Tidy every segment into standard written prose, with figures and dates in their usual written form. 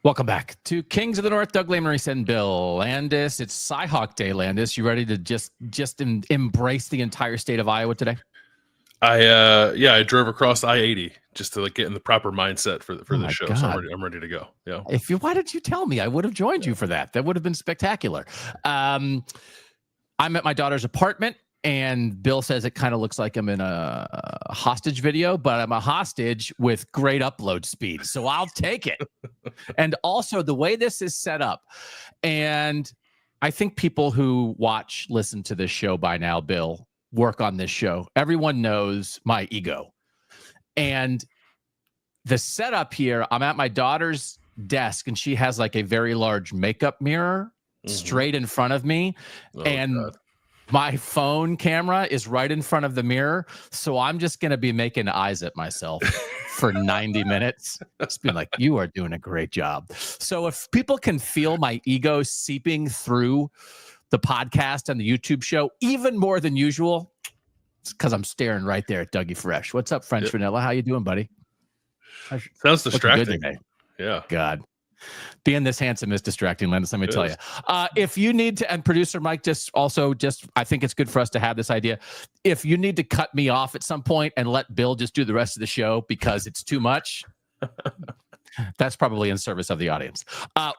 Welcome back to Kings of the North. Doug Lesmerises and Bill Landis. It's Cyhawk Day, Landis. You ready to just embrace the entire state of Iowa today? I drove across I-80 just to get in the proper mindset for the show. God. So I'm ready to go. Yeah. Why did you tell me? I would have joined you for that. That would have been spectacular. I'm at my daughter's apartment, and Bill says it kind of looks like I'm in a hostage video, but I'm a hostage with great upload speed. So I'll take it. And also the way this is set up, and I think people who listen to this show by now, Bill, work on this show. Everyone knows my ego. And the setup here, I'm at my daughter's desk, and she has like a very large makeup mirror straight in front of me. God. My phone camera is right in front of the mirror. So I'm just going to be making eyes at myself for 90 minutes. Just being like, you are doing a great job. So if people can feel my ego seeping through the podcast and the YouTube show, even more than usual, it's because I'm staring right there at Dougie Fresh. What's up, French Vanilla? How you doing, buddy? Sounds distracting. Yeah. God. Being this handsome is distracting, Landis, let me tell you. If you need to, and producer Mike, I think it's good for us to have this idea. If you need to cut me off at some point and let Bill just do the rest of the show because it's too much, that's probably in service of the audience.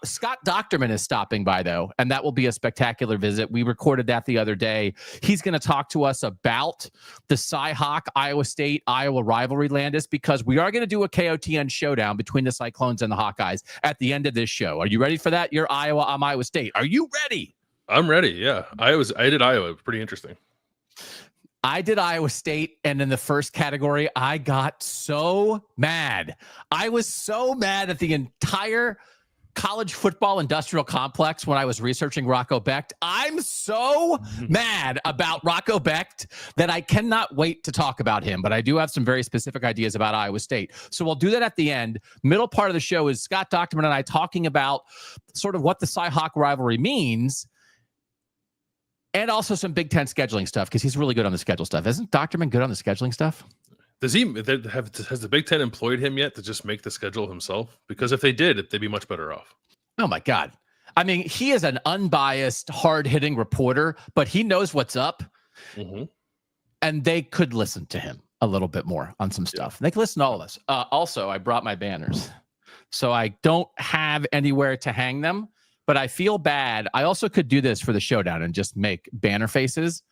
Scott Docterman is stopping by, though, and that will be a spectacular visit. We recorded that the other day. He's going to talk to us about the Cyhawk Iowa State Iowa rivalry, Landis, because we are going to do a KOTN showdown between the Cyclones and the Hawkeyes at the end of this show. Are you ready for that? You're Iowa, I'm Iowa State. Are you ready? I'm ready. Yeah, I did Iowa. Pretty interesting. I did Iowa State, and in the first category, I got so mad. I was so mad at the entire college football industrial complex when I was researching Rocco Becht. I'm so mad about Rocco Becht that I cannot wait to talk about him, but I do have some very specific ideas about Iowa State. So we'll do that at the end. Middle part of the show is Scott Docterman and I talking about sort of what the Cyhawk rivalry means, and also some Big Ten scheduling stuff, because he's really good on the schedule stuff. Isn't Docterman good on the scheduling stuff? Has the Big Ten employed him yet to just make the schedule himself? Because if they did, they'd be much better off. Oh, my God. I mean, he is an unbiased, hard-hitting reporter, but he knows what's up. And they could listen to him a little bit more on some stuff. They could listen to all of us. Also, I brought my banners. So I don't have anywhere to hang them, but I feel bad. I also could do this for the showdown and just make banner faces.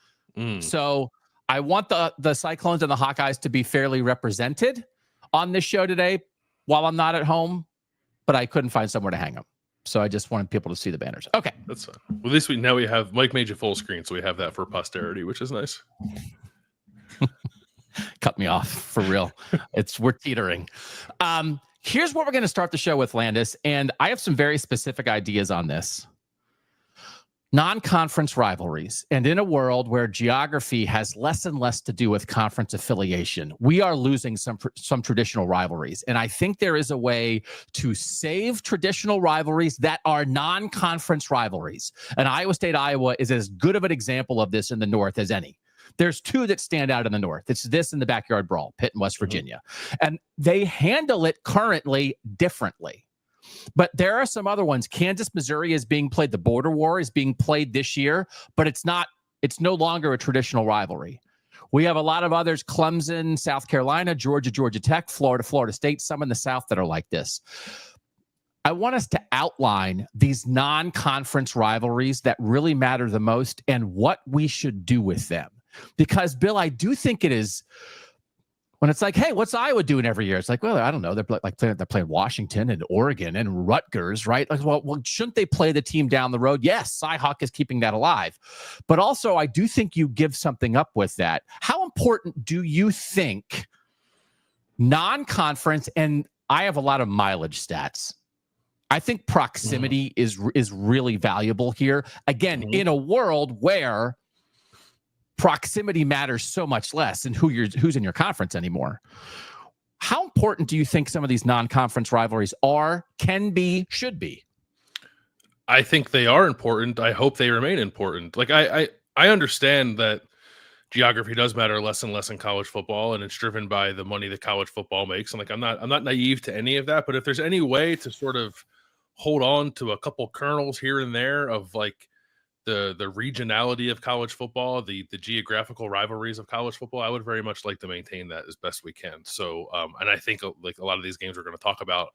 So I want the Cyclones and the Hawkeyes to be fairly represented on this show today while I'm not at home, but I couldn't find somewhere to hang them. So I just wanted people to see the banners. Okay. That's fine. Well, at least we have Mike made you full screen, so we have that for posterity, which is nice. Cut me off for real. We're teetering. Here's what we're going to start the show with, Landis, and I have some very specific ideas on this. Non-conference rivalries. And in a world where geography has less and less to do with conference affiliation, we are losing some traditional rivalries. And I think there is a way to save traditional rivalries that are non-conference rivalries. And Iowa State, Iowa is as good of an example of this in the North as any. There's two that stand out in the North. It's this and the Backyard Brawl, Pitt and West Virginia. And they handle it currently differently. But there are some other ones. Kansas, Missouri is being played. The border war is being played this year, but it's no longer a traditional rivalry. We have a lot of others: Clemson, South Carolina, Georgia, Georgia Tech, Florida, Florida State, some in the South that are like this. I want us to outline these non-conference rivalries that really matter the most and what we should do with them. Because, Bill, I do think it is, when it's like, hey, what's Iowa doing every year? It's like, well, I don't know. They're playing Washington and Oregon and Rutgers, right? Like, well, shouldn't they play the team down the road? Yes, Cyhawk is keeping that alive. But also, I do think you give something up with that. How important do you think non-conference, and I have a lot of mileage stats, I think proximity is really valuable here. Again, in a world where proximity matters so much less than who's in your conference anymore. How important do you think some of these non-conference rivalries can be, should be? I think they are important. I hope they remain important. Like I understand that geography does matter less and less in college football, and it's driven by the money that college football makes. And like I'm not naive to any of that, but if there's any way to sort of hold on to a couple kernels here and there of like the regionality of college football, the geographical rivalries of college football. I would very much like to maintain that as best we can. So, and I think like a lot of these games we're going to talk about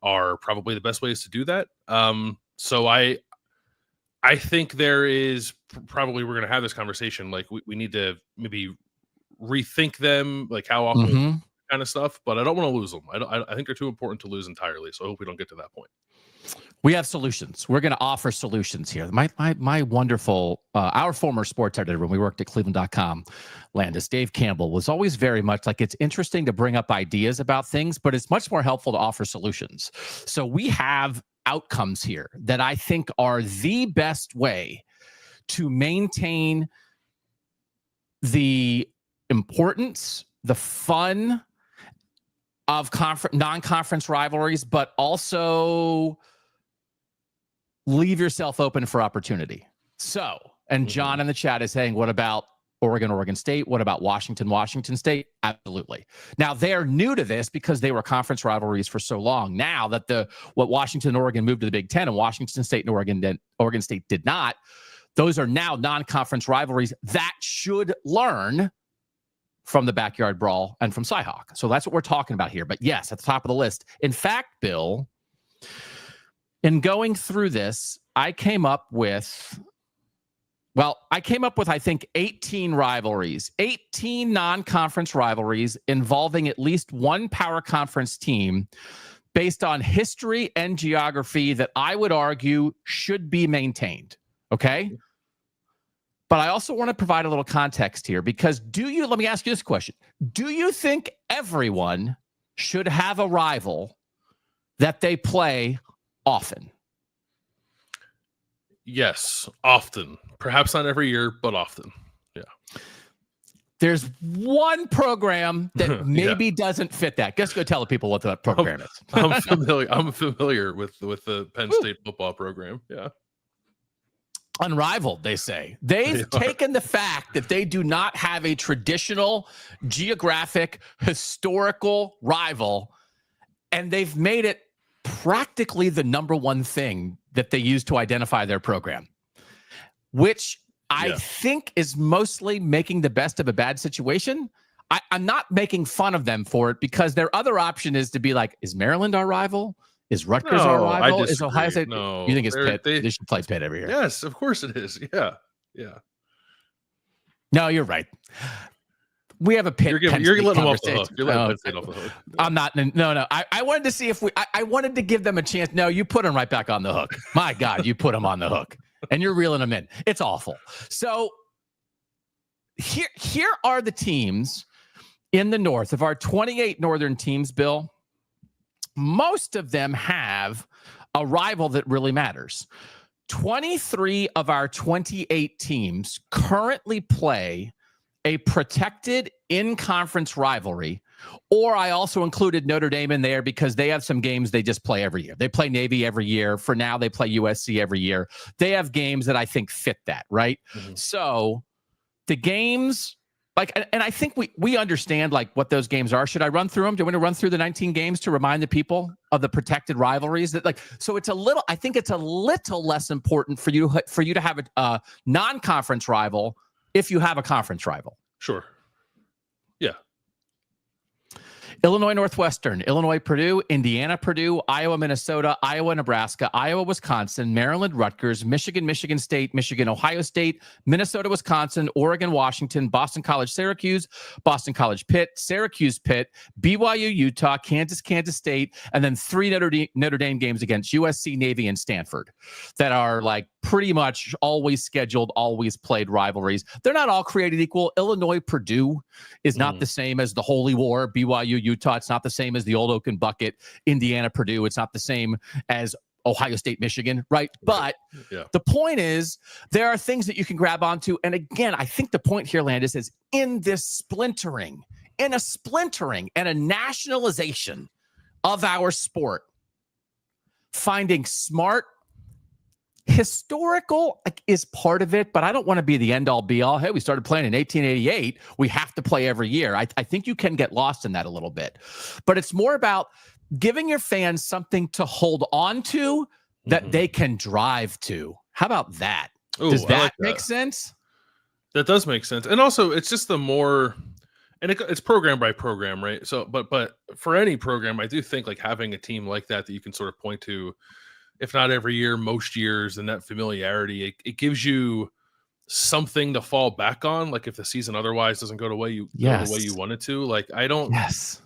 are probably the best ways to do that. So I think there is probably, we're going to have this conversation. Like we need to maybe rethink them, like how often kind of stuff, but I don't want to lose them. I think they're too important to lose entirely. So I hope we don't get to that point. We have solutions. We're going to offer solutions here. My wonderful, our former sports editor when we worked at Cleveland.com, Landis, Dave Campbell, was always very much like, it's interesting to bring up ideas about things, but it's much more helpful to offer solutions. So we have outcomes here that I think are the best way to maintain the importance, the fun of non-conference rivalries, but also leave yourself open for opportunity. So, and John in the chat is saying, what about Oregon, Oregon State? What about Washington, Washington State? Absolutely. Now they're new to this because they were conference rivalries for so long. Now that what Washington and Oregon moved to the Big Ten and Washington State and Oregon State did not, those are now non-conference rivalries that should learn from the backyard brawl and from Cyhawk. So that's what we're talking about here. But yes, at the top of the list. In fact, Bill, in going through this, I came up with, I think 18 rivalries, 18 non-conference rivalries involving at least one power conference team based on history and geography that I would argue should be maintained. Okay. But I also want to provide a little context here because let me ask you this question. Do you think everyone should have a rival that they play often? Yes, often. Perhaps not every year, but often. Yeah. There's one program that maybe doesn't fit that. Just go tell the people what that program is. I'm familiar with the Penn State football program. Yeah. Unrivaled, they say. They've taken the fact that they do not have a traditional geographic historical rival, and they've made it practically the number one thing that they use to identify their program, which I think is mostly making the best of a bad situation. I'm not making fun of them for it because their other option is to be like, is Maryland our rival? Is Rutgers our rival? Is Ohio State? No, you think it's Pitt? They should play Pitt every year. Yes, of course it is. Yeah. Yeah. No, you're right. We have a Pitt. You're letting them off the hook. You're letting Penn State off the hook. I'm not. No. I wanted to see if I wanted to give them a chance. No, you put them right back on the hook. My God, you put them on the hook, and you're reeling them in. It's awful. So here are the teams in the North of our 28 Northern teams, Bill. Most of them have a rival that really matters. 23 of our 28 teams currently play a protected in-conference rivalry, or I also included Notre Dame in there because they have some games they just play every year. They play Navy every year. For now, they play USC every year. They have games that I think fit that, right? So the games... and I think we understand like what those games are. Should I run through them? Do you want to run through the 19 games to remind the people of the protected rivalries that so I think it's a little less important for you to have a non-conference rival if you have a conference rival. Sure. Yeah. Illinois Northwestern, Illinois Purdue, Indiana Purdue, Iowa Minnesota, Iowa Nebraska, Iowa Wisconsin, Maryland Rutgers, Michigan Michigan State, Michigan Ohio State, Minnesota Wisconsin, Oregon Washington, Boston College Syracuse, Boston College Pitt, Syracuse Pitt, BYU Utah, Kansas Kansas State, and then 3 Notre Dame games against USC, Navy, and Stanford that are like pretty much always scheduled, always played rivalries. They're not all created equal. Illinois Purdue is not the same as the Holy War. BYU Utah, it's not the same as the Old Oak and Bucket. Indiana Purdue, it's not the same as Ohio State Michigan, right? But the point is there are things that you can grab onto. And again, I think the point here, Landis, is in this splintering and a nationalization of our sport, finding smart historical is part of it, but I don't want to be the end all be all. Hey, we started playing in 1888. We have to play every year. I think you can get lost in that a little bit, but it's more about giving your fans something to hold on to that they can drive to. How about that? Ooh, Does that like make sense? That does make sense. And also it's just the more, and it's program by program, right? So, but for any program, I do think like having a team like that you can sort of point to, if not every year, most years, and that familiarity, it gives you something to fall back on. Like if the season otherwise doesn't go the way you want it to. Like I don't. Yes.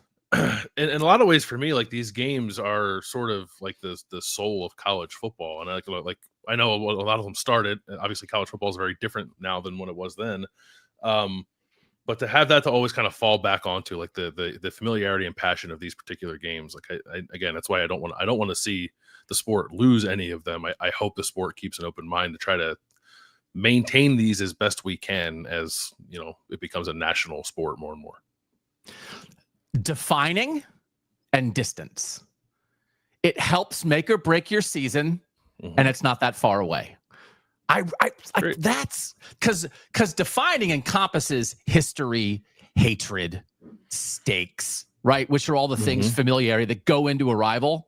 In a lot of ways, for me, like these games are sort of like the soul of college football, and I know a lot of them started. Obviously, college football is very different now than when it was then. But to have that to always kind of fall back onto, like the familiarity and passion of these particular games, like I again, that's why I don't want to see the sport lose any of them. I hope the sport keeps an open mind to try to maintain these as best we can, as it becomes a national sport more and more. Defining and distance. It helps make or break your season, and it's not that far away. That's because defining encompasses history, hatred, stakes, right? Which are all the things, familiarity, that go into a rival.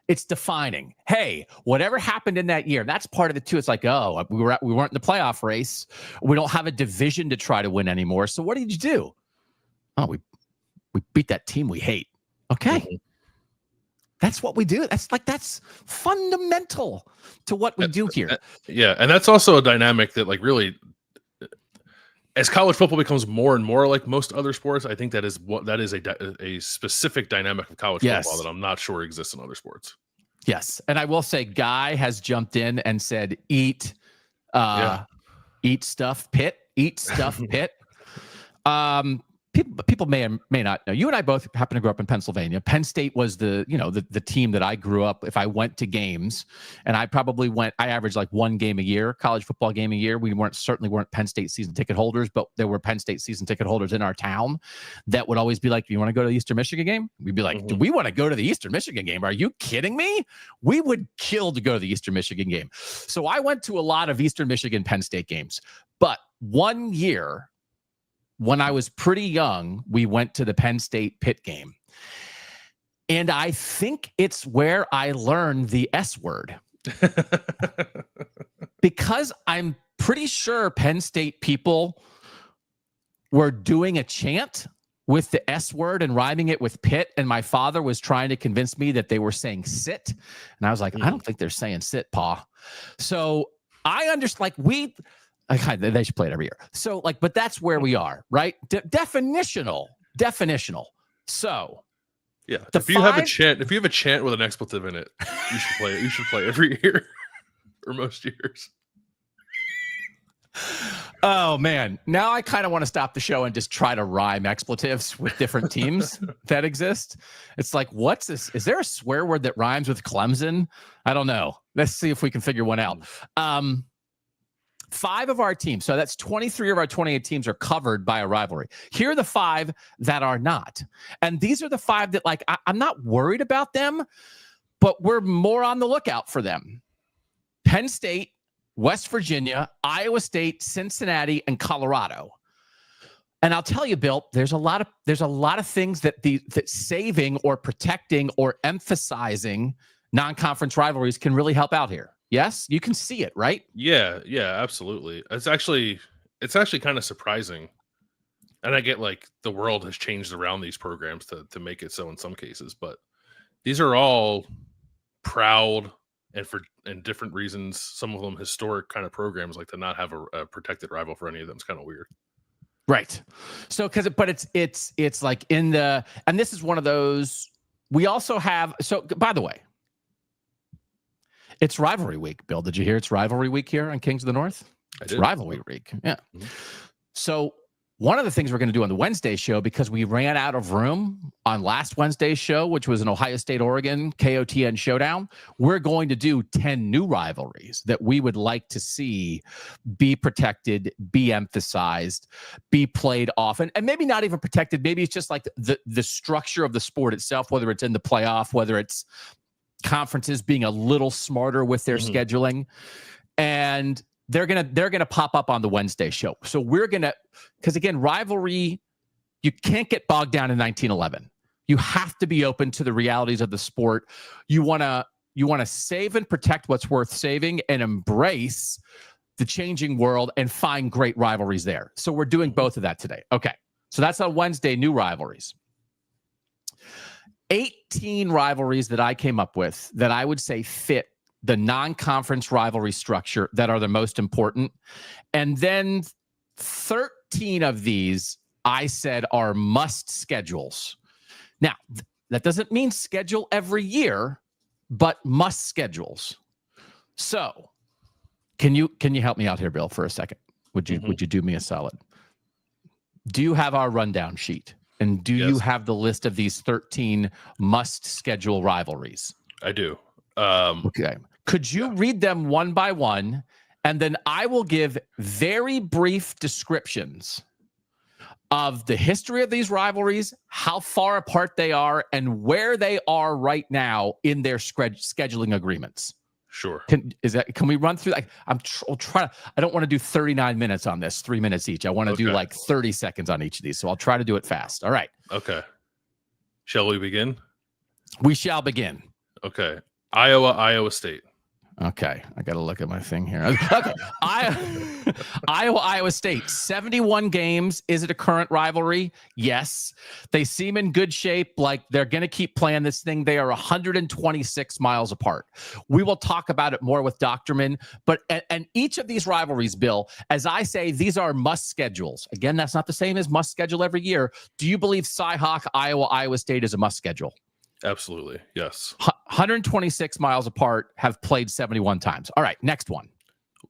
It's defining. Hey, whatever happened in that year, that's part of it too. It's like, oh, we weren't in the playoff race. We don't have a division to try to win anymore. So what did you do? Oh, we beat that team we hate. Okay. That's what we do. That's fundamental to what we do here. Yeah. And that's also a dynamic that, like, really, as college football becomes more and more like most other sports, I think that is a specific dynamic of college football that I'm not sure exists in other sports. Yes. And I will say, Guy has jumped in and said, eat stuff, Pitt. Eat stuff, Pitt. People may or may not know. You and I both happen to grow up in Pennsylvania. Penn State was the team that I grew up. If I went to games, and I averaged like one game a year, college football game a year. We certainly weren't Penn State season ticket holders, but there were Penn State season ticket holders in our town that would always be like, "Do you want to go to the Eastern Michigan game?" We'd be like, "Do we want to go to the Eastern Michigan game? Are you kidding me?" We would kill to go to the Eastern Michigan game. So I went to a lot of Eastern Michigan Penn State games, but one year, when I was pretty young, we went to the Penn State Pitt game. And I think it's where I learned the S word. Because I'm pretty sure Penn State people were doing a chant with the S word and rhyming it with Pitt. And my father was trying to convince me that they were saying sit. And I was like, I don't think they're saying sit, Pa. So I understand, they should play it every year. So but that's where we are, right? Definitional. So yeah, if you have a chant with an expletive in it, you should play it. You should play every year or most years. Oh man, now I kind of want to stop the show and just try to rhyme expletives with different teams that exist. It's like, what's this? Is there a swear word that rhymes with Clemson? I don't know. Let's see if we can figure one out. 5 of our teams, so that's 23 of our 28 teams, are covered by a rivalry. Here are the 5 that are not. And these are the 5 that, I'm not worried about them, but we're more on the lookout for them. Penn State, West Virginia, Iowa State, Cincinnati, and Colorado. And I'll tell you, Bill, there's a lot of things that saving or protecting or emphasizing non-conference rivalries can really help out here. Yes, you can see it, right? Yeah, absolutely. It's actually kind of surprising. And I get the world has changed around these programs to make it so in some cases, but these are all proud and for different reasons, some of them historic kind of programs, to not have a protected rival for any of them is kind of weird. Right. So it's like in the, and this is one of those, we also have, so by the way, it's rivalry week, Bill. Did you hear it's rivalry week here on Kings of the North? It's rivalry week. Yeah. So one of the things we're going to do on the Wednesday show, because we ran out of room on last Wednesday's show, which was an Ohio State, Oregon, KOTN Showdown, we're going to do 10 new rivalries that we would like to see be protected, be emphasized, be played off, and maybe not even protected. Maybe it's just like the structure of the sport itself, whether it's in the playoff, whether it's conferences being a little smarter with their scheduling, and they're gonna pop up on the Wednesday show. So we're gonna, because again, rivalry, you can't get bogged down in 1911. You have to be open to the realities of the sport. You want to You want to save and protect what's worth saving and embrace the changing world and find great rivalries there. So we're doing both of that today. Okay. So that's on Wednesday, new rivalries. 18 rivalries that I came up with that I would say fit the non-conference rivalry structure that are the most important. And then 13 of these I said are must schedules. Now, that doesn't mean schedule every year, but must schedules. So can you help me out here, Bill, for a second? Would you do me a solid? Do you have our rundown sheet? And do you have the list of these 13 must schedule rivalries? I do. Okay. Could you read them one by one? And then I will give very brief descriptions of the history of these rivalries, how far apart they are, and where they are right now in their scheduling agreements. Sure. Can we run through? Like, I'll try. I don't want to do 39 minutes on this, 3 minutes each. I want to do like 30 seconds on each of these. So I'll try to do it fast. All right. Okay. Shall we begin? We shall begin. Okay. Iowa State. Okay, I got to look at my thing here. Okay, Iowa State, 71 games. Is it a current rivalry? Yes. They seem in good shape, like they're going to keep playing this thing. They are 126 miles apart. We will talk about it more with Doctorman, but and each of these rivalries, Bill, as I say, these are must schedules. Again, that's not the same as must schedule every year. Do you believe Cy-Hawk, Iowa State is a must schedule? Absolutely. Yes. 126 miles apart, have played 71 times. All right, next one.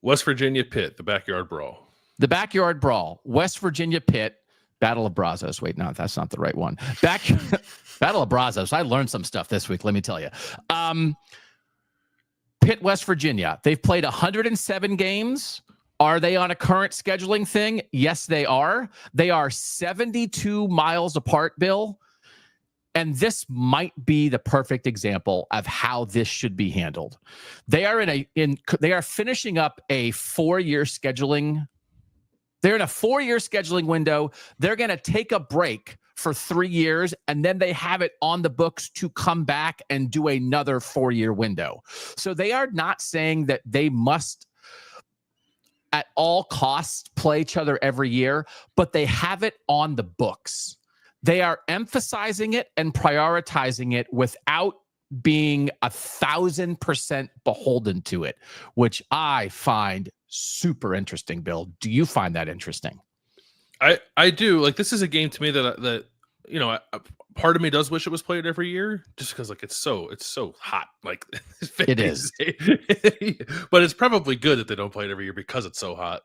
West Virginia Pitt, the backyard brawl. The backyard brawl. West Virginia Pitt, Battle of Brazos. Wait, no, that's not the right one. Battle of Brazos. I learned some stuff this week, let me tell you. Pitt, West Virginia. They've played 107 games. Are they on a current scheduling thing? Yes, they are. They are 72 miles apart, Bill. And this might be the perfect example of how this should be handled. They are they are finishing up a 4-year scheduling. They're in a 4-year scheduling window. They're going to take a break for 3 years, and then they have it on the books to come back and do another 4-year window. So they are not saying that they must at all costs play each other every year, but they have it on the books. They are emphasizing it and prioritizing it without being 1,000% beholden to it, which I find super interesting, Bill. Do you find that interesting? I do. Like, this is a game to me that you know, part of me does wish it was played every year, just because like it's so hot. Like it is, but it's probably good that they don't play it every year because it's so hot.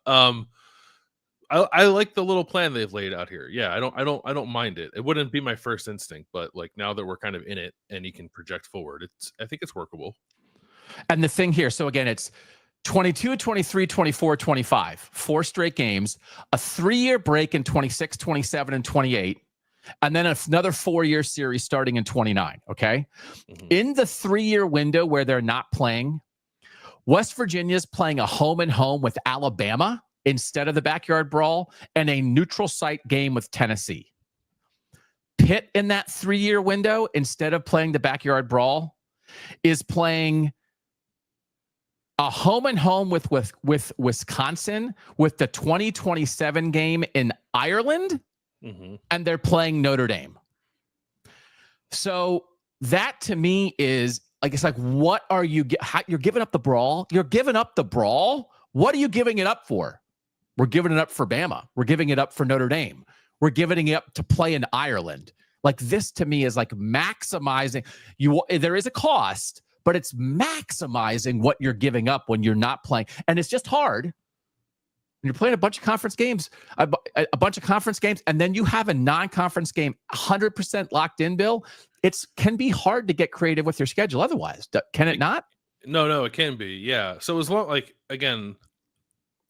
I like the little plan they've laid out here. Yeah, I don't mind it. It wouldn't be my first instinct, but like now that we're kind of in it and you can project forward, I think it's workable. And the thing here, so again, it's 22, 23, 24, 25, 4 straight games, a 3-year break in 26, 27, and 28, and then another 4-year series starting in 29, okay? Mm-hmm. In the 3-year window where they're not playing, West Virginia's playing a home-and-home with Alabama instead of the backyard brawl, and a neutral site game with Tennessee. Pitt in that 3-year window, instead of playing the backyard brawl, is playing a home-and-home with Wisconsin with the 2027 game in Ireland, and they're playing Notre Dame. So that to me is like, it's like, what are you? You're giving up the brawl. You're giving up the brawl. What are you giving it up for? We're giving it up for Bama. We're giving it up for Notre Dame. We're giving it up to play in Ireland. Like, this to me is like maximizing. There is a cost, but it's maximizing what you're giving up when you're not playing. And it's just hard when you're playing a bunch of conference games, and then you have a non-conference game 100% locked in, Bill. It can be hard to get creative with your schedule otherwise. Can it not? No, it can be. Yeah. So as long, like, again,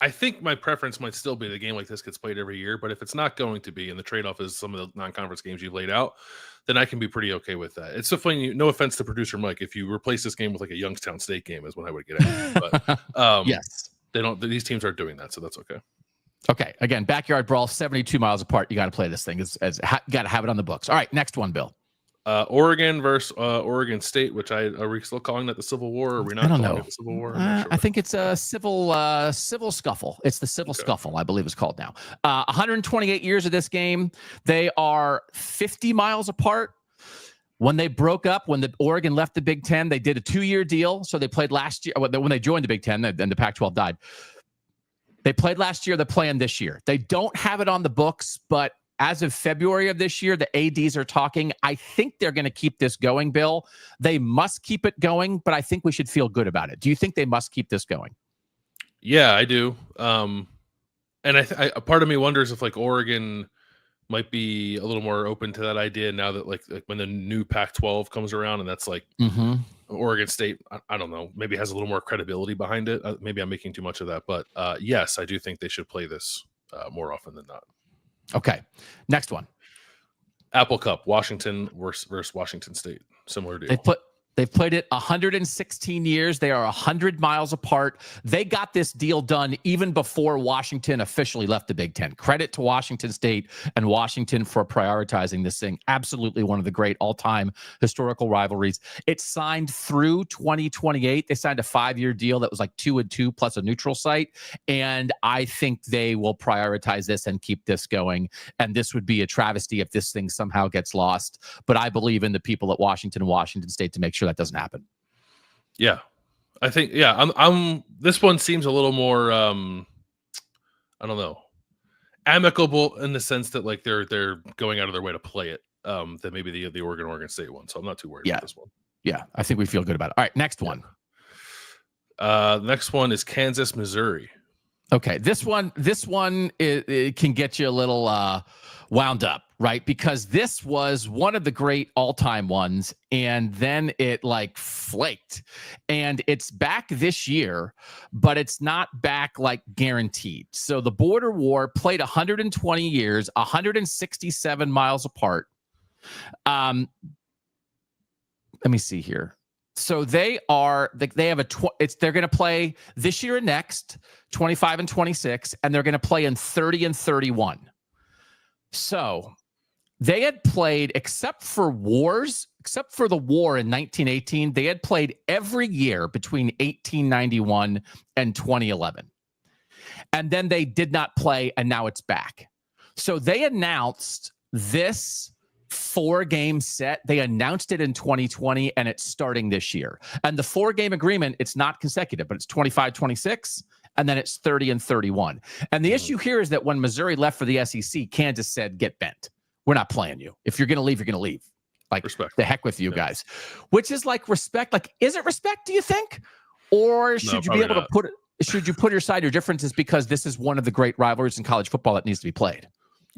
I think my preference might still be the game like this gets played every year, but if it's not going to be, and the trade-off is some of the non-conference games you've laid out, then I can be pretty okay with that. It's so funny. No offense to producer Mike, if you replace this game with like a Youngstown State game, is when I would get at. But yes, they don't. These teams aren't doing that, so that's okay. Okay. Again, backyard brawl, 72 miles apart. You got to play this thing. You got to have it on the books. All right, next one, Bill. Oregon versus Oregon State, which are we still calling that the Civil War? Or are we not I don't calling know. it the Civil War? I'm not sure. I think it's a civil scuffle. It's the civil scuffle, I believe it's called now. 128 years of this game. They are 50 miles apart. When they broke up, when the Oregon left the Big Ten, they did a 2-year deal. So they played last year. When they joined the Big Ten, then the Pac-12 died. They played last year. They're playing this year. They don't have it on the books, but as of February of this year, the ADs are talking. I think they're going to keep this going, Bill. They must keep it going, but I think we should feel good about it. Do you think they must keep this going? Yeah, I do. And a part of me wonders if like Oregon might be a little more open to that idea now that like when the new Pac-12 comes around, and that's like Oregon State, I don't know, maybe has a little more credibility behind it. Maybe I'm making too much of that, but yes, I do think they should play this more often than not. Okay, next one. Apple Cup, Washington versus Washington State. Similar deal. They've played it 116 years. They are 100 miles apart. They got this deal done even before Washington officially left the Big Ten. Credit to Washington State and Washington for prioritizing this thing. Absolutely one of the great all-time historical rivalries. It's signed through 2028. They signed a 5-year deal that was like 2-2 plus a neutral site. And I think they will prioritize this and keep this going. And this would be a travesty if this thing somehow gets lost. But I believe in the people at Washington and Washington State to make sure that doesn't happen. Yeah, I think I'm this one seems a little more I don't know, amicable in the sense that like they're going out of their way to play it than maybe the Oregon State one. So I'm not too worried about this one. Yeah, I think we feel good about it. All right, next one. Next one is Kansas, Missouri. Okay, this one it can get you a little wound up, right? Because this was one of the great all-time ones, and then it like flaked. And it's back this year, but it's not back like guaranteed. So the border war played 120 years, 167 miles apart. Let me see here. So they have they're going to play this year and next, 25 and 26, and they're going to play in 30 and 31. So they had played, except for the war in 1918, they had played every year between 1891 and 2011. And then they did not play, and now it's back. So they announced this 4-game set. They announced it in 2020, and it's starting this year. And the 4-game agreement, it's not consecutive, but it's 25-26, and then it's 30 and 31. And the issue here is that when Missouri left for the SEC, Kansas said, get bent. We're not playing you. If you're going to leave, you're going to leave. Like, respect. The heck with you guys. Which is like respect. Like, is it respect, do you think? Or should you be able to put it, should you put aside your differences because this is one of the great rivalries in college football that needs to be played?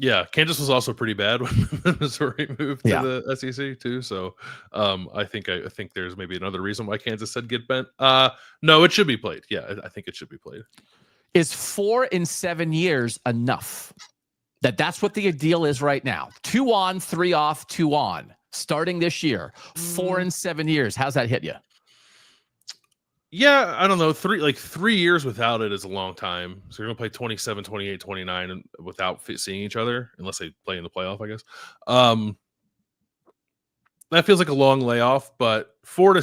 Yeah, Kansas was also pretty bad when Missouri moved to the SEC too. So I think there's maybe another reason why Kansas said get bent. No, it should be played. Yeah, I think it should be played. Is 4 in 7 years enough? That's what the deal is right now. 2 on, 3 off, 2 on. Starting this year. 4 in 7 years. How's that hit you? Yeah, I don't know. 3 years without it is a long time. So you're going to play 27, 28, 29 and without seeing each other, unless they play in the playoff, I guess. That feels like a long layoff, but 4 in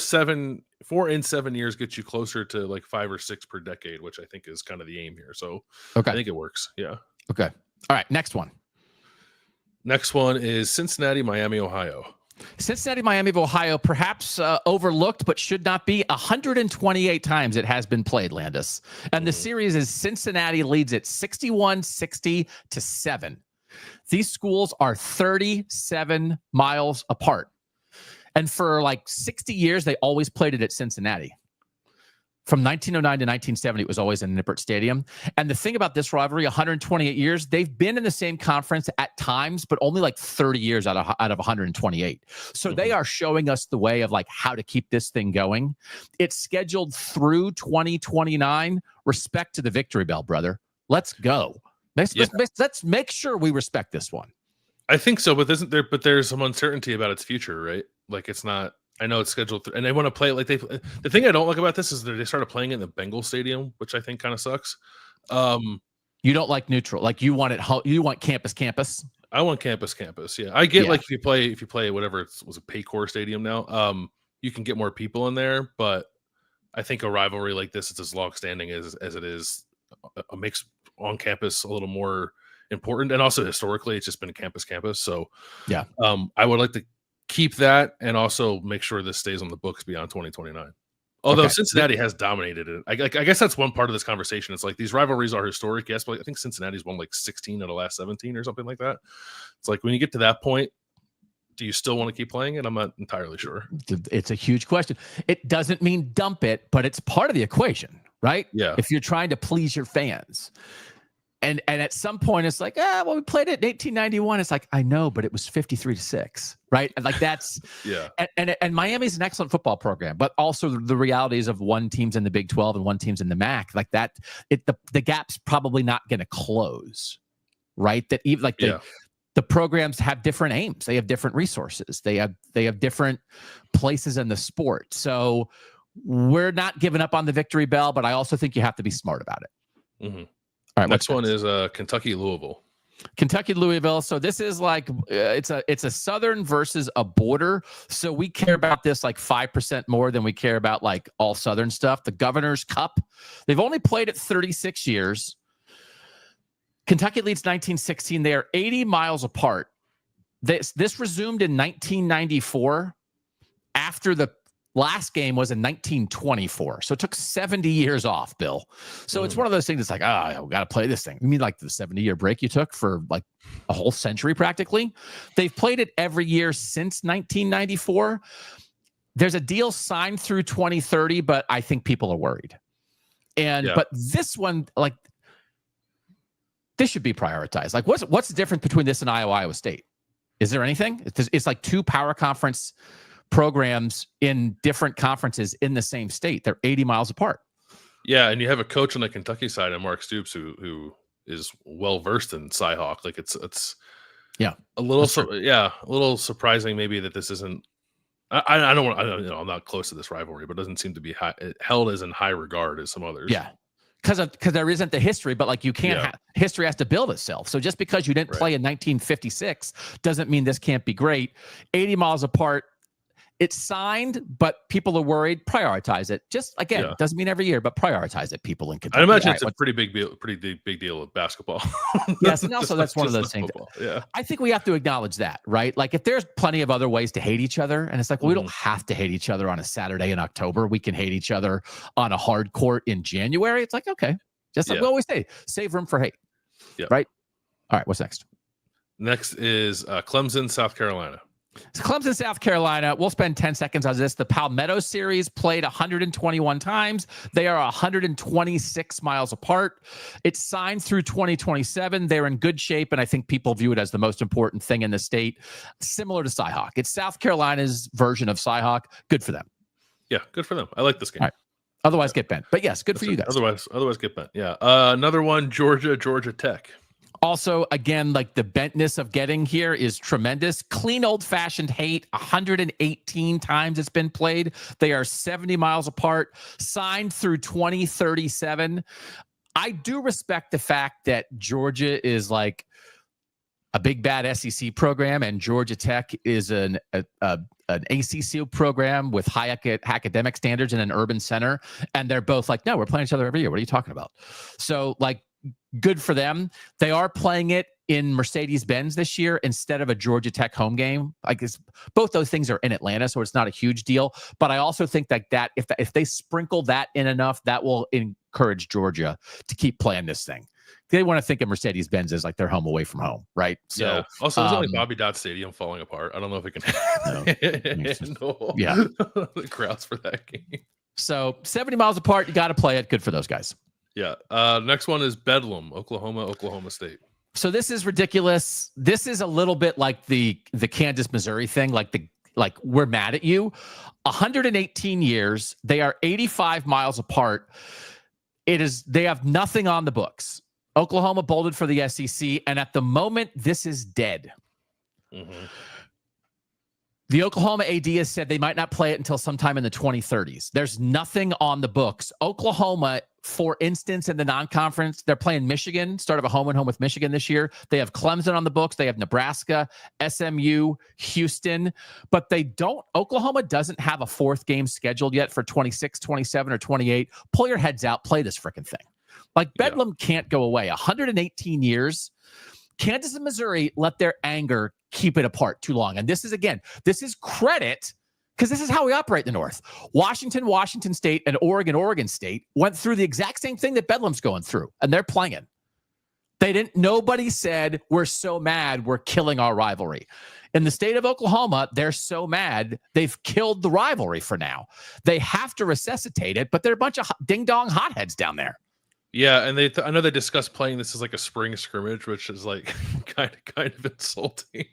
7 years gets you closer to like 5 or 6 per decade, which I think is kind of the aim here. So I think it works. Yeah. Okay. All right. Next one. Next one is Cincinnati, Miami, Ohio. Cincinnati, Miami of Ohio, perhaps overlooked, but should not be. 128 times it has been played, Landis. And the series is Cincinnati leads it 61-60-7. These schools are 37 miles apart. And for like 60 years, they always played it at Cincinnati. From 1909 to 1970, it was always in Nippert Stadium. And the thing about this rivalry, 128 years, they've been in the same conference at times, but only like 30 years out of 128. So they are showing us the way of like how to keep this thing going. It's scheduled through 2029. Respect to the victory bell, brother. Let's go. Let's make sure we respect this one. I think so, but there's some uncertainty about its future, right? Like it's not. I know it's scheduled, and they want to play it like the thing I don't like about this is that they started playing it in the Bengal Stadium, which I think kind of sucks. You don't like neutral, like you want it. You want campus. I want campus. Yeah, I get like if you play whatever it was a Paycor Stadium now, you can get more people in there, but I think a rivalry like this is as long-standing as it is. Makes on campus a little more important, and also historically, it's just been campus. So yeah, I would like to keep that, and also make sure this stays on the books beyond 2029. Although Cincinnati has dominated it, I guess that's one part of this conversation. It's like these rivalries are historic, yes, but I think Cincinnati's won like 16 of the last 17 or something like that. It's like when you get to that point, do you still want to keep playing it? I'm not entirely sure. It's a huge question. It doesn't mean dump it, but it's part of the equation, right? Yeah. If you're trying to please your fans. And at some point, it's like, well, we played it in 1891. It's like, I know, but it was 53-6, right? And like that's yeah. And Miami's an excellent football program, but also the realities of one team's in the Big 12 and one team's in the MAC, like that. The gap's probably not going to close, right? That even like the programs have different aims, they have different resources, they have different places in the sport. So we're not giving up on the victory bell, but I also think you have to be smart about it. Mm-hmm. All right, next one is Kentucky-Louisville. Kentucky-Louisville. So this is like it's a Southern versus a border. So we care about this like 5% more than we care about like all Southern stuff. The Governor's Cup. They've only played it 36 years. Kentucky leads 1916. They are 80 miles apart. This resumed in 1994 after the last game was in 1924. So it took 70 years off, Bill. So it's one of those things that's like, we got to play this thing. You mean like the 70-year break you took for like a whole century practically? They've played it every year since 1994. There's a deal signed through 2030, but I think people are worried. But this one, like, this should be prioritized. Like, what's the difference between this and Iowa State? Is there anything? It's like two power conference programs in different conferences in the same state. They're 80 miles apart. Yeah, and you have a coach on the Kentucky side, and Mark Stoops, who is well versed in Cyhawk. Like it's a little surprising maybe that this isn't. I'm not close to this rivalry, but it doesn't seem to be held as in high regard as some others. Yeah. Because there isn't the history, but like you can't history has to build itself. So just because you didn't play in 1956 doesn't mean this can't be great. 80 miles apart. It's signed, but people are worried. Prioritize it. Just again, doesn't mean every year, but prioritize it. People in Kentucky. I imagine it's a pretty big deal with basketball. Yes, and also that's one of those things. Yeah, I think we have to acknowledge that, right? Like if there's plenty of other ways to hate each other, and it's like, well, we don't have to hate each other on a Saturday in October. We can hate each other on a hard court in January. It's like, okay, just like we always say, save room for hate. Yeah. Right. All right. What's next? Next is Clemson, South Carolina. So Clemson, South Carolina, we'll spend 10 seconds on this. The Palmetto series played 121 times. They are 126 miles apart. It's signed through 2027. They're in good shape, and I think people view it as the most important thing in the state, similar to Cyhawk. It's South Carolina's version of Cyhawk. Good for them. Yeah, good for them. I like this game. All right. Otherwise, get bent. But yes, good for you guys. Otherwise, get bent. Yeah. Another one, Georgia Tech. Also, again, like the bentness of getting here is tremendous. Clean, old-fashioned hate. 118 times it's been played. They are 70 miles apart. Signed through 2037. I do respect the fact that Georgia is like a big bad SEC program, and Georgia Tech is an ACC program with high academic standards in an urban center. And they're both like, no, we're playing each other every year. What are you talking about? So, like, good for them. They are playing it in Mercedes-Benz this year instead of a Georgia Tech home game. I guess both those things are in Atlanta, so it's not a huge deal. But I also think that if they sprinkle that in enough, that will encourage Georgia to keep playing this thing. They want to think of Mercedes-Benz as like their home away from home, right? So yeah. Also, there's only Bobby Dodd Stadium falling apart. I don't know if it can handle the crowds for that game. So 70 miles apart, you got to play it. Good for those guys. Yeah. Next one is Bedlam, Oklahoma State. So this is ridiculous. This is a little bit like the Kansas Missouri thing, like we're mad at you. 118 years. They are 85 miles apart. They have nothing on the books. Oklahoma bolted for the SEC, and at the moment, this is dead. Mm-hmm. The Oklahoma AD has said they might not play it until sometime in the 2030s. There's nothing on the books. Oklahoma for instance, in the non-conference, they're playing Michigan, start of a home and home with Michigan this year. They have Clemson on the books. They have Nebraska, SMU, Houston, but they don't. Oklahoma doesn't have a fourth game scheduled yet for 26, 27, or 28. Pull your heads out. Play this freaking thing. Like Bedlam can't go away. 118 years. Kansas and Missouri let their anger keep it apart too long. And this is credit, because this is how we operate in the North. Washington State, and Oregon State went through the exact same thing that Bedlam's going through, and they're playing. Nobody said, we're so mad, we're killing our rivalry. In the state of Oklahoma, they're so mad, they've killed the rivalry for now. They have to resuscitate it, but they're a bunch of ding-dong hotheads down there. Yeah, and I know they discussed playing this as like a spring scrimmage, which is like kind of insulting,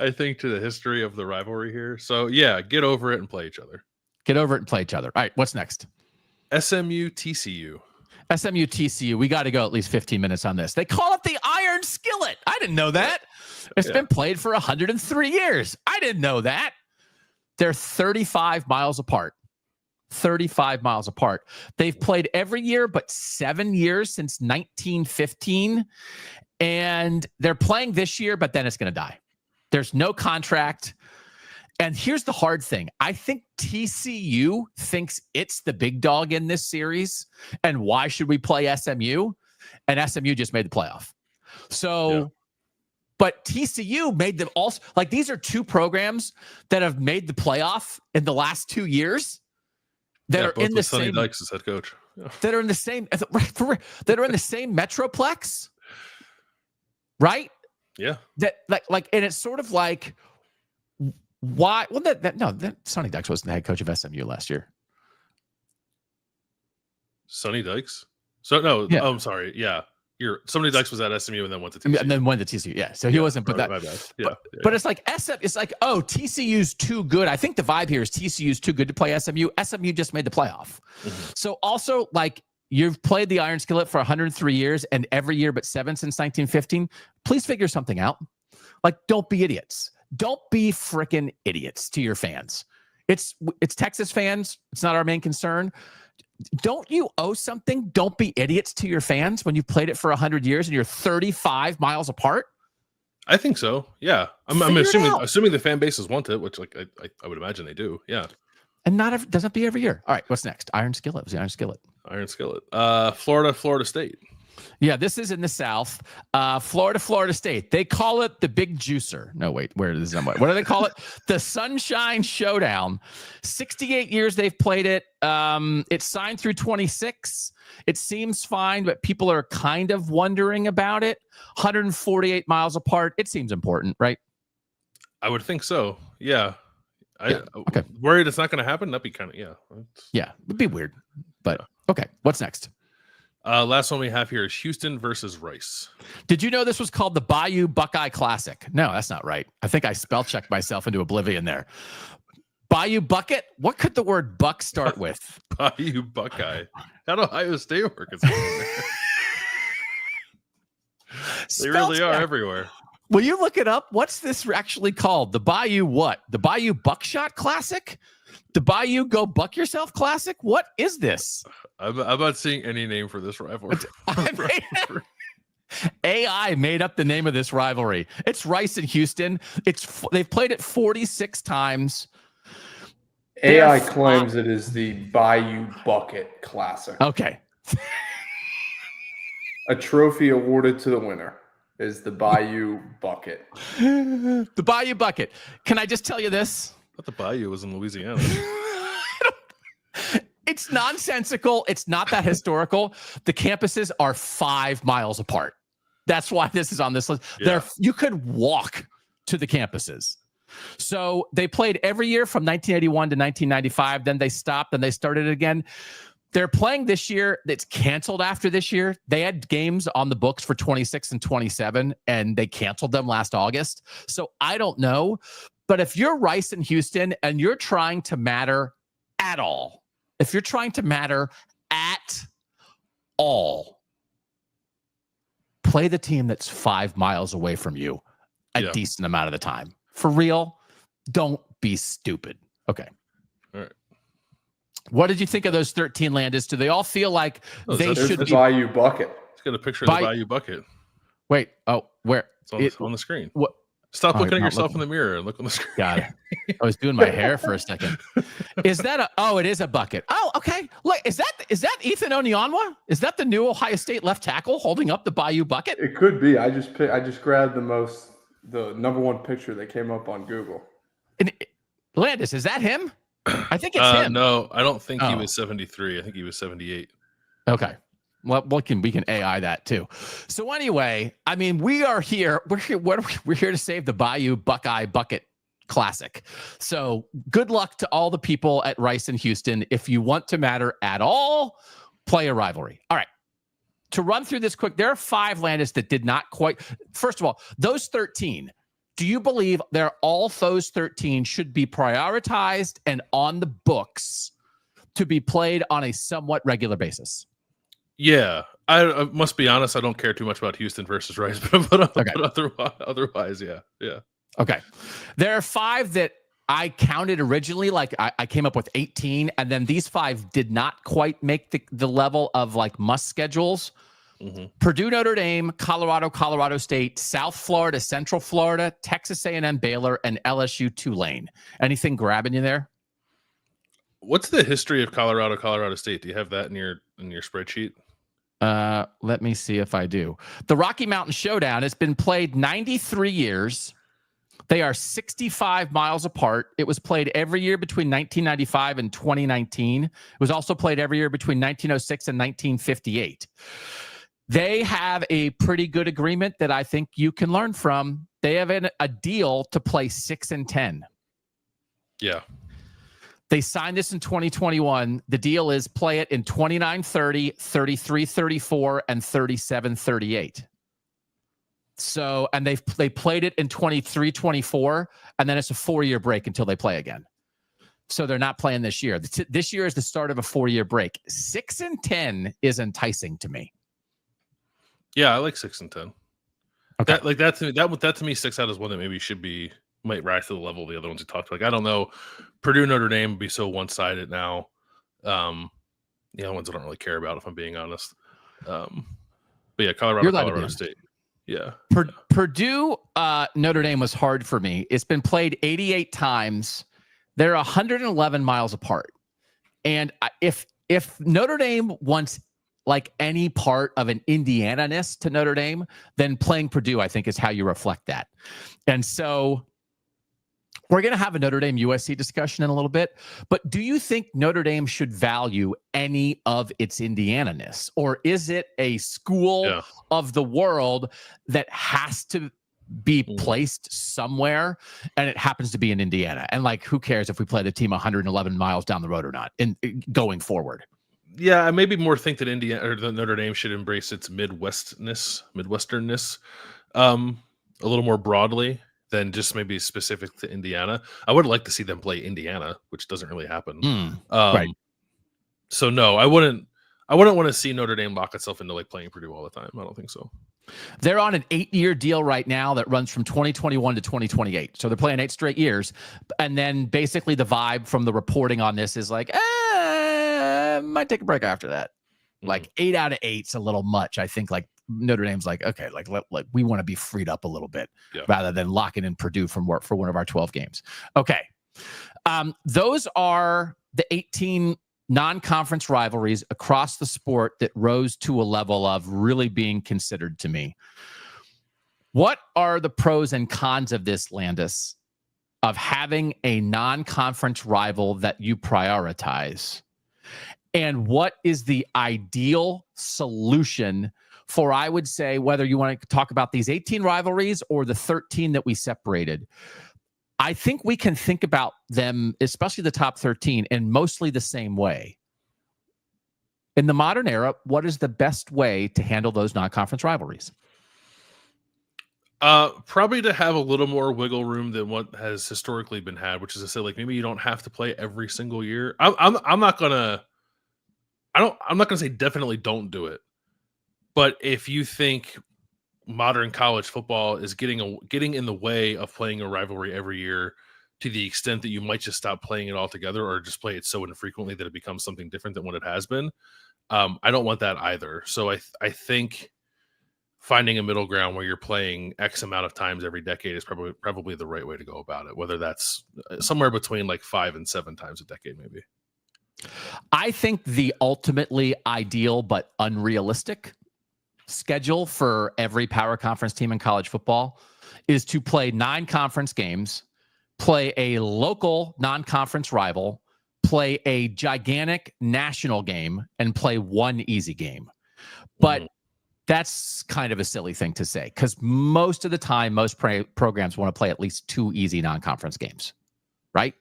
I think, to the history of the rivalry here. So yeah, get over it and play each other. Get over it and play each other. All right, what's next? SMU TCU. SMU TCU. We got to go at least 15 minutes on this. They call it the Iron Skillet. I didn't know that. It's been played for 103 years. I didn't know that. They're 35 miles apart. 35 miles apart. They've played every year but 7 years since 1915, and they're playing this year, but then it's going to die. There's no contract. And here's the hard thing. I think TCU thinks it's the big dog in this series, and why should we play SMU? And SMU just made the playoff. So but TCU made them also, like, these are two programs that have made the playoff in the last 2 years. That are in the Sonny same Dykes as head coach. That are in the same that are in the same metroplex, right? Yeah. That like, and it's sort of like, why? Well, that Sonny Dykes wasn't the head coach of SMU last year. Sonny Dykes. So no, I'm sorry. Yeah. Sonny Dykes was at SMU and then went to TCU. And then went to TCU. Yeah. So he wasn't, but my bad. But it's like it's like, oh, TCU's too good. I think the vibe here is TCU's too good to play SMU. SMU just made the playoff. Mm-hmm. So also, like, you've played the Iron Skillet for 103 years and every year but 7 since 1915. Please figure something out. Like, don't be idiots. Don't be freaking idiots to your fans. It's Texas fans. It's not our main concern. Don't you owe something? Don't be idiots to your fans when you've played it for 100 years and you're 35 miles apart. I think so. Yeah. I'm assuming the fan bases want it, which, like, I would imagine they do. Yeah. And doesn't be every year. All right. What's next? Iron Skillet. It was the Iron Skillet. Iron Skillet. Florida State. Yeah, this is in the South. Florida State. They call it the Big Juicer. No, wait, where is it? What do they call it? The Sunshine Showdown. 68 years they've played it. It's signed through 26. It seems fine, but people are kind of wondering about it. 148 miles apart. It seems important, right? I would think so. Yeah. Okay. Worried it's not going to happen? That'd be kind of, Yeah, it'd be weird. But okay, what's next? Last one we have here is Houston versus Rice. Did you know this was called the Bayou Buckeye Classic? No, that's not right. I think I spell checked myself into oblivion there. Bayou Bucket? What could the word buck start with? Bayou Buckeye. How'd Ohio State work? They really are everywhere. Will you look it up? What's this actually called? The Bayou what? The Bayou Buckshot Classic? The Bayou Go Buck Yourself Classic? What is this? I'm not seeing any name for this rivalry. AI made up the name of this rivalry. It's Rice and Houston. They've played it 46 times. AI claims it is the Bayou Bucket Classic. Okay. A trophy awarded to the winner is the Bayou Bucket. The Bayou Bucket. Can I just tell you this? I thought the Bayou was in Louisiana. It's nonsensical. It's not that historical. The campuses are 5 miles apart. That's why this is on this list. Yeah. You could walk to the campuses. So they played every year from 1981 to 1995. Then they stopped. Then they started again. They're playing this year. It's canceled after this year. They had games on the books for 26 and 27, and they canceled them last August. So I don't know. But if you're Rice and Houston and you're trying to matter at all, if you're trying to matter at all, play the team that's 5 miles away from you a decent amount of the time. For real, don't be stupid. Okay. All right. What did you think of those 13, Landis? Do they all feel like they There's should the be? Bayou bucket. Let's get a picture of the Bayou bucket. Wait. Oh, where? It's on the screen. What? Stop looking at yourself in the mirror and look on the screen. Got it. I was doing my hair for a second. Is that it is a bucket. Oh, okay. Look, is that Ethan Onyeonwa? Is that the new Ohio State left tackle holding up the Bayou bucket? It could be. I just grabbed the number one picture that came up on Google. Landis, is that him? I think it's him. No, I don't think he was 73. I think he was 78. Okay. Well, we can AI that too. So anyway, I mean, we're here. We're here to save the Bayou Buckeye Bucket Classic. So good luck to all the people at Rice and Houston. If you want to matter at all, play a rivalry. All right. To run through this quick, there are 5, Landis, that did not quite. First of all, those 13. Do you believe all those 13 should be prioritized and on the books to be played on a somewhat regular basis? Yeah, I must be honest. I don't care too much about Houston versus Rice, but otherwise, yeah. Okay, there are 5 that I counted originally. Like I came up with 18, and then these 5 did not quite make the level of like must schedules. Mm-hmm. Purdue, Notre Dame, Colorado State, South Florida, Central Florida, Texas A&M, Baylor, and LSU, Tulane. Anything grabbing you there? What's the history of Colorado State? Do you have that in your spreadsheet? Let me see if I do. The Rocky Mountain Showdown has been played 93 years. They are 65 miles apart. It was played every year between 1995 and 2019. It was also played every year between 1906 and 1958. They have a pretty good agreement that I think you can learn from. They have a deal to play 6 and 10. Yeah. They signed this in 2021. The deal is play it in 29-30, 33-34, and 37-38. So, and they played it in 23-24, and then it's a 4-year break until they play again. So they're not playing this year. This year is the start of a 4-year break. 6 and 10 is enticing to me. Yeah, I like 6 and 10. Okay. That to me sticks out as one that maybe might rise to the level of the other ones we talked about. Like, I don't know, Purdue, Notre Dame would be so one-sided now. The other ones I don't really care about, if I'm being honest. But yeah, Colorado State. Yeah. Purdue, Notre Dame was hard for me. It's been played 88 times. They're 111 miles apart. And if Notre Dame wants like any part of an Indiana-ness to Notre Dame, then playing Purdue, I think, is how you reflect that. And so we're going to have a Notre Dame USC discussion in a little bit, but do you think Notre Dame should value any of its Indiana-ness, or is it a school of the world that has to be placed somewhere, and it happens to be in Indiana? And like, who cares if we play the team 111 miles down the road or not in going forward? Yeah, I maybe more think that Notre Dame should embrace its Midwesternness a little more broadly than just maybe specific to Indiana. I would like to see them play Indiana, which doesn't really happen. Right. So no, I wouldn't want to see Notre Dame lock itself into like playing Purdue all the time. I don't think so. They're on an 8-year deal right now that runs from 2021 to 2028. So they're playing 8 straight years. And then basically the vibe from the reporting on this is like, might take a break after that. Like 8 out of 8's a little much. I think like Notre Dame's like, okay, like we want to be freed up a little bit rather than locking in Purdue for one of our 12 games. Okay. Those are the 18 non-conference rivalries across the sport that rose to a level of really being considered to me. What are the pros and cons of this, Landis, of having a non-conference rival that you prioritize? And what is the ideal solution for, I would say, whether you want to talk about these 18 rivalries or the 13 that we separated? I think we can think about them, especially the top 13, in mostly the same way. In the modern era, what is the best way to handle those non-conference rivalries? Probably to have a little more wiggle room than what has historically been had, which is to say, like, maybe you don't have to play every single year. I'm not gonna say definitely don't do it, but if you think modern college football is getting in the way of playing a rivalry every year to the extent that you might just stop playing it altogether or just play it so infrequently that it becomes something different than what it has been. I don't want that either. So I think finding a middle ground where you're playing X amount of times every decade is probably the right way to go about it, whether that's somewhere between like 5 and 7 times a decade, maybe. I think the ultimately ideal but unrealistic schedule for every power conference team in college football is to play 9 conference games, play a local non-conference rival, play a gigantic national game, and play 1 easy game. But that's kind of a silly thing to say because most of the time, most programs want to play at least 2 easy non-conference games, right?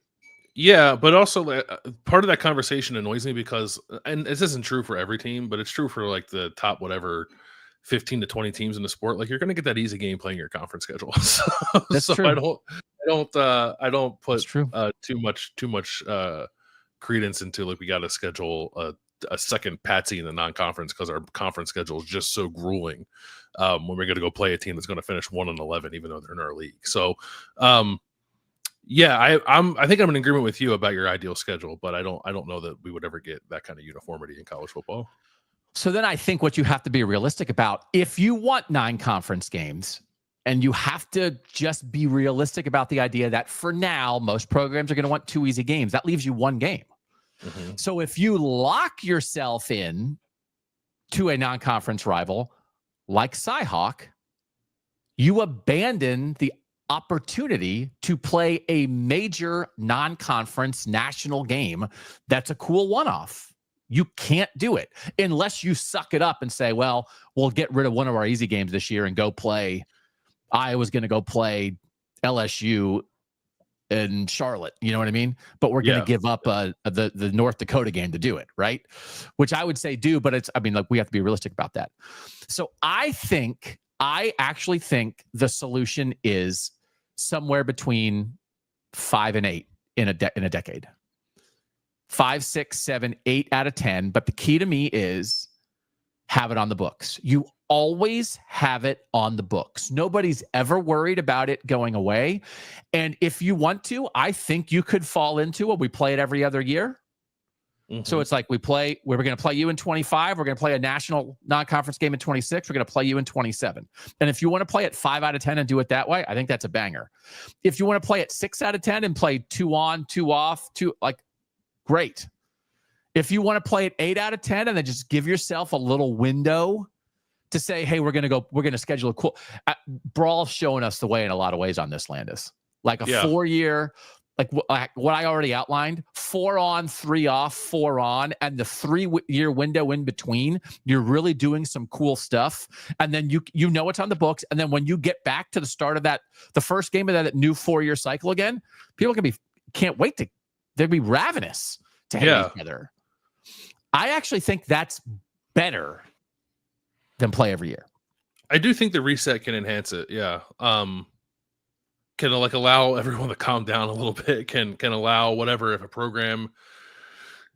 Yeah, but also part of that conversation annoys me because, and this isn't true for every team, but it's true for like the top whatever 15 to 20 teams in the sport. Like you're going to get that easy game playing your conference schedule. That's so true. I don't put too much credence into like we got to schedule a second patsy in the non-conference because our conference schedule is just so grueling when we're going to go play a team that's going to finish 1-11 even though they're in our league. So yeah, I think I'm in agreement with you about your ideal schedule, but I don't know that we would ever get that kind of uniformity in college football. So then I think what you have to be realistic about, if you want 9 conference games, and you have to just be realistic about the idea that for now, most programs are going to want 2 easy games. That leaves you 1 game. So if you lock yourself in to a non-conference rival like Cyhawk, you abandon the opportunity to play a major non-conference national game that's a cool one-off. You can't do it unless you suck it up and say, well, we'll get rid of one of our easy games this year and go play. Iowa's going to go play LSU in Charlotte. You know what I mean? But we're going to give up the North Dakota game to do it, right? Which I would say do, but we have to be realistic about that. So I actually think the solution is somewhere between 5 and 8 in a decade. 5, 6, 7, 8 out of 10. But the key to me is have it on the books. You always have it on the books. Nobody's ever worried about it going away. And if you want to, I think you could fall into it. We play it every other year. So it's like we're going to play you in 25. We're going to play a national non-conference game in 26. We're going to play you in 27. And if you want to play it 5 out of 10 and do it that way, I think that's a banger. If you want to play it 6 out of 10 and play 2 on, 2 off, great. If you want to play it 8 out of 10 and then just give yourself a little window to say, hey, we're going to schedule a cool Brawl showing us the way in a lot of ways on this, Landis. Like a 4-year, like what I already outlined, 4 on, 3 off, 4 on, and the 3-year window in between, you're really doing some cool stuff. And then you know it's on the books. And then when you get back to the start of the first game of that new 4-year cycle again, people can't wait they'd be ravenous to hang together. I actually think that's better than play every year. I do think the reset can enhance it. Yeah. Can allow everyone to calm down a little bit, can allow whatever, if a program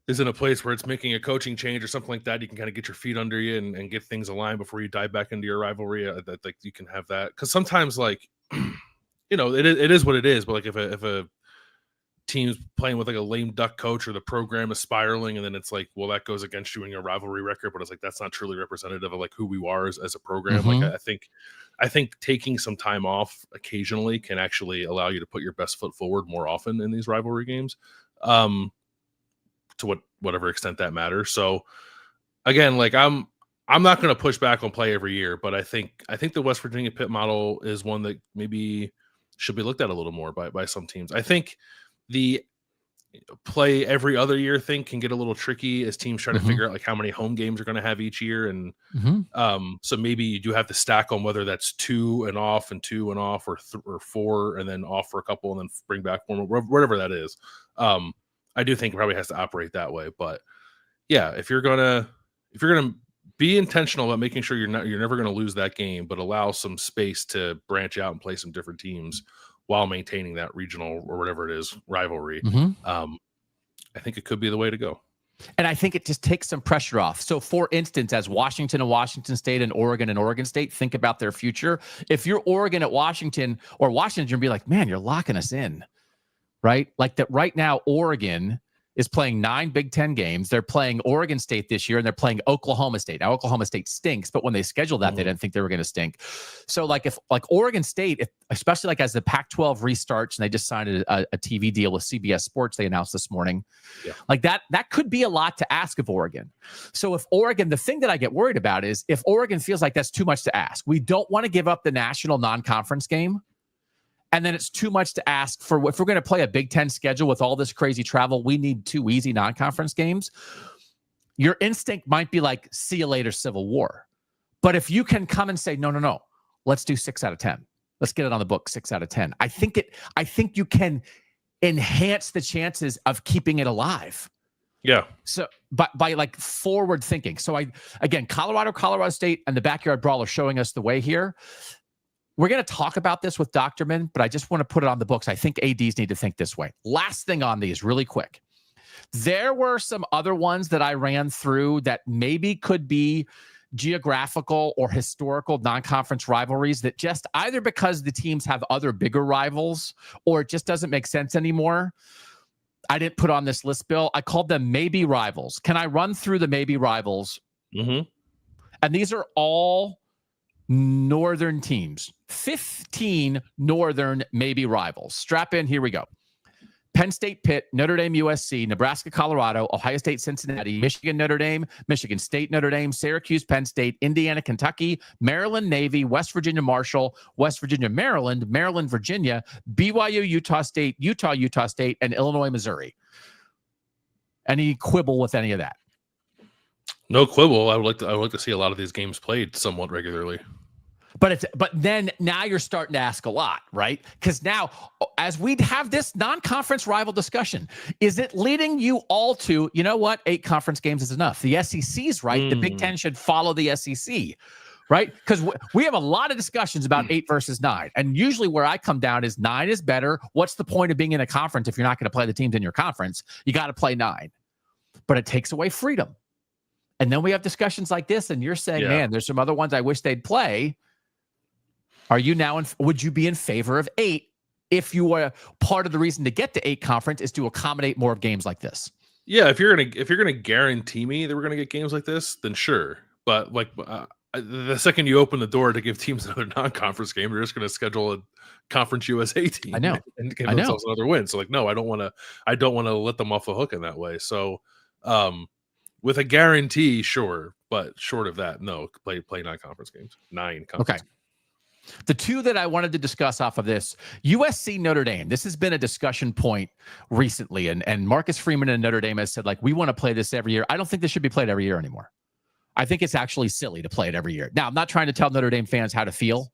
is in a place where it's making a coaching change or something like that, you can kind of get your feet under you and get things aligned before you dive back into your rivalry. That like you can have that. Cause sometimes like, it is what it is. But like if a team's playing with like a lame duck coach or the program is spiraling and then it's like, well, that goes against you in your rivalry record, but it's like, that's not truly representative of like who we are as a program. Like I think taking some time off occasionally can actually allow you to put your best foot forward more often in these rivalry games, to whatever extent that matters. So again, like I'm not going to push back on play every year, but I think the West Virginia Pitt model is one that maybe should be looked at a little more by some teams. I think the play every other year thing can get a little tricky as teams try to figure out like how many home games are going to have each year. And so maybe you do have to stack on whether that's 2 and off and 2 and off or 4 and then off for a couple and then bring back one, whatever that is. I do think it probably has to operate that way, but yeah, if you're going to be intentional about making sure you're never going to lose that game, but allow some space to branch out and play some different teams while maintaining that regional or whatever it is rivalry. I think it could be the way to go. And I think it just takes some pressure off. So for instance, as Washington and Washington State and Oregon State think about their future, if you're Oregon at Washington or Washington, you'll be like, man, you're locking us in, right? Like that right now, Oregon is playing 9 Big Ten games. They're playing Oregon State this year, and they're playing Oklahoma State. Now, Oklahoma State stinks, but when they scheduled that, they didn't think they were going to stink. So, like, if like Oregon State, especially like as the Pac-12 restarts, and they just signed a TV deal with CBS Sports, they announced this morning, like that could be a lot to ask of Oregon. So, if Oregon, the thing that I get worried about is if Oregon feels like that's too much to ask, we don't want to give up the national non-conference game. And then it's too much to ask for. If we're going to play a Big Ten schedule with all this crazy travel, we need 2 easy non-conference games. Your instinct might be like, see you later, Civil War. But if you can come and say, no, let's do 6 out of 10. Let's get it on the book, 6 out of 10. I think you can enhance the chances of keeping it alive. Yeah. So by like forward thinking. So Colorado State and the Backyard Brawl are showing us the way here. We're going to talk about this with Doctorman, but I just want to put it on the books. I think ADs need to think this way. Last thing on these, really quick. There were some other ones that I ran through that maybe could be geographical or historical non-conference rivalries that just either because the teams have other bigger rivals or it just doesn't make sense anymore. I didn't put on this list, Bill. I called them maybe rivals. Can I run through the maybe rivals? Mm-hmm. And these are all northern teams. 15 northern maybe rivals. Strap in. Here we go. Penn State, Pitt, Notre Dame, USC, Nebraska, Colorado, Ohio State, Cincinnati, Michigan, Notre Dame, Michigan State, Notre Dame, Syracuse, Penn State, Indiana, Kentucky, Maryland, Navy, West Virginia, Marshall, West Virginia, Maryland, Maryland, Virginia, BYU, Utah State, Utah State, and Illinois, Missouri. Any quibble with any of that? No quibble. I would like to see a lot of these games played somewhat regularly. But then now you're starting to ask a lot, right? Because now, as we have this non-conference rival discussion, is it leading you all to, you know what, 8 conference games is enough? The SEC's right. The Big Ten should follow the SEC, right? Because we have a lot of discussions about 8 versus 9. And usually where I come down is 9 is better. What's the point of being in a conference if you're not going to play the teams in your conference? You got to play 9. But it takes away freedom. And then we have discussions like this, and you're saying, man, there's some other ones I wish they'd play. Are you now would you be in favor of 8 if you were part of the reason to get to 8 conference is to accommodate more of games like this? Yeah, if you're gonna guarantee me that we're gonna get games like this, then sure. But like the second you open the door to give teams another non-conference game, they're just gonna schedule a Conference USA team. I know, and give themselves another win. So like, no, I don't want to let them off the hook in that way. So, with a guarantee, sure, but short of that, no. Play non-conference games. 9 conference. Okay. The 2 that I wanted to discuss off of this, USC Notre Dame. This has been a discussion point recently, and Marcus Freeman and Notre Dame has said, like, we want to play this every year. I don't think this should be played every year anymore. I think it's actually silly to play it every year. Now, I'm not trying to tell Notre Dame fans how to feel,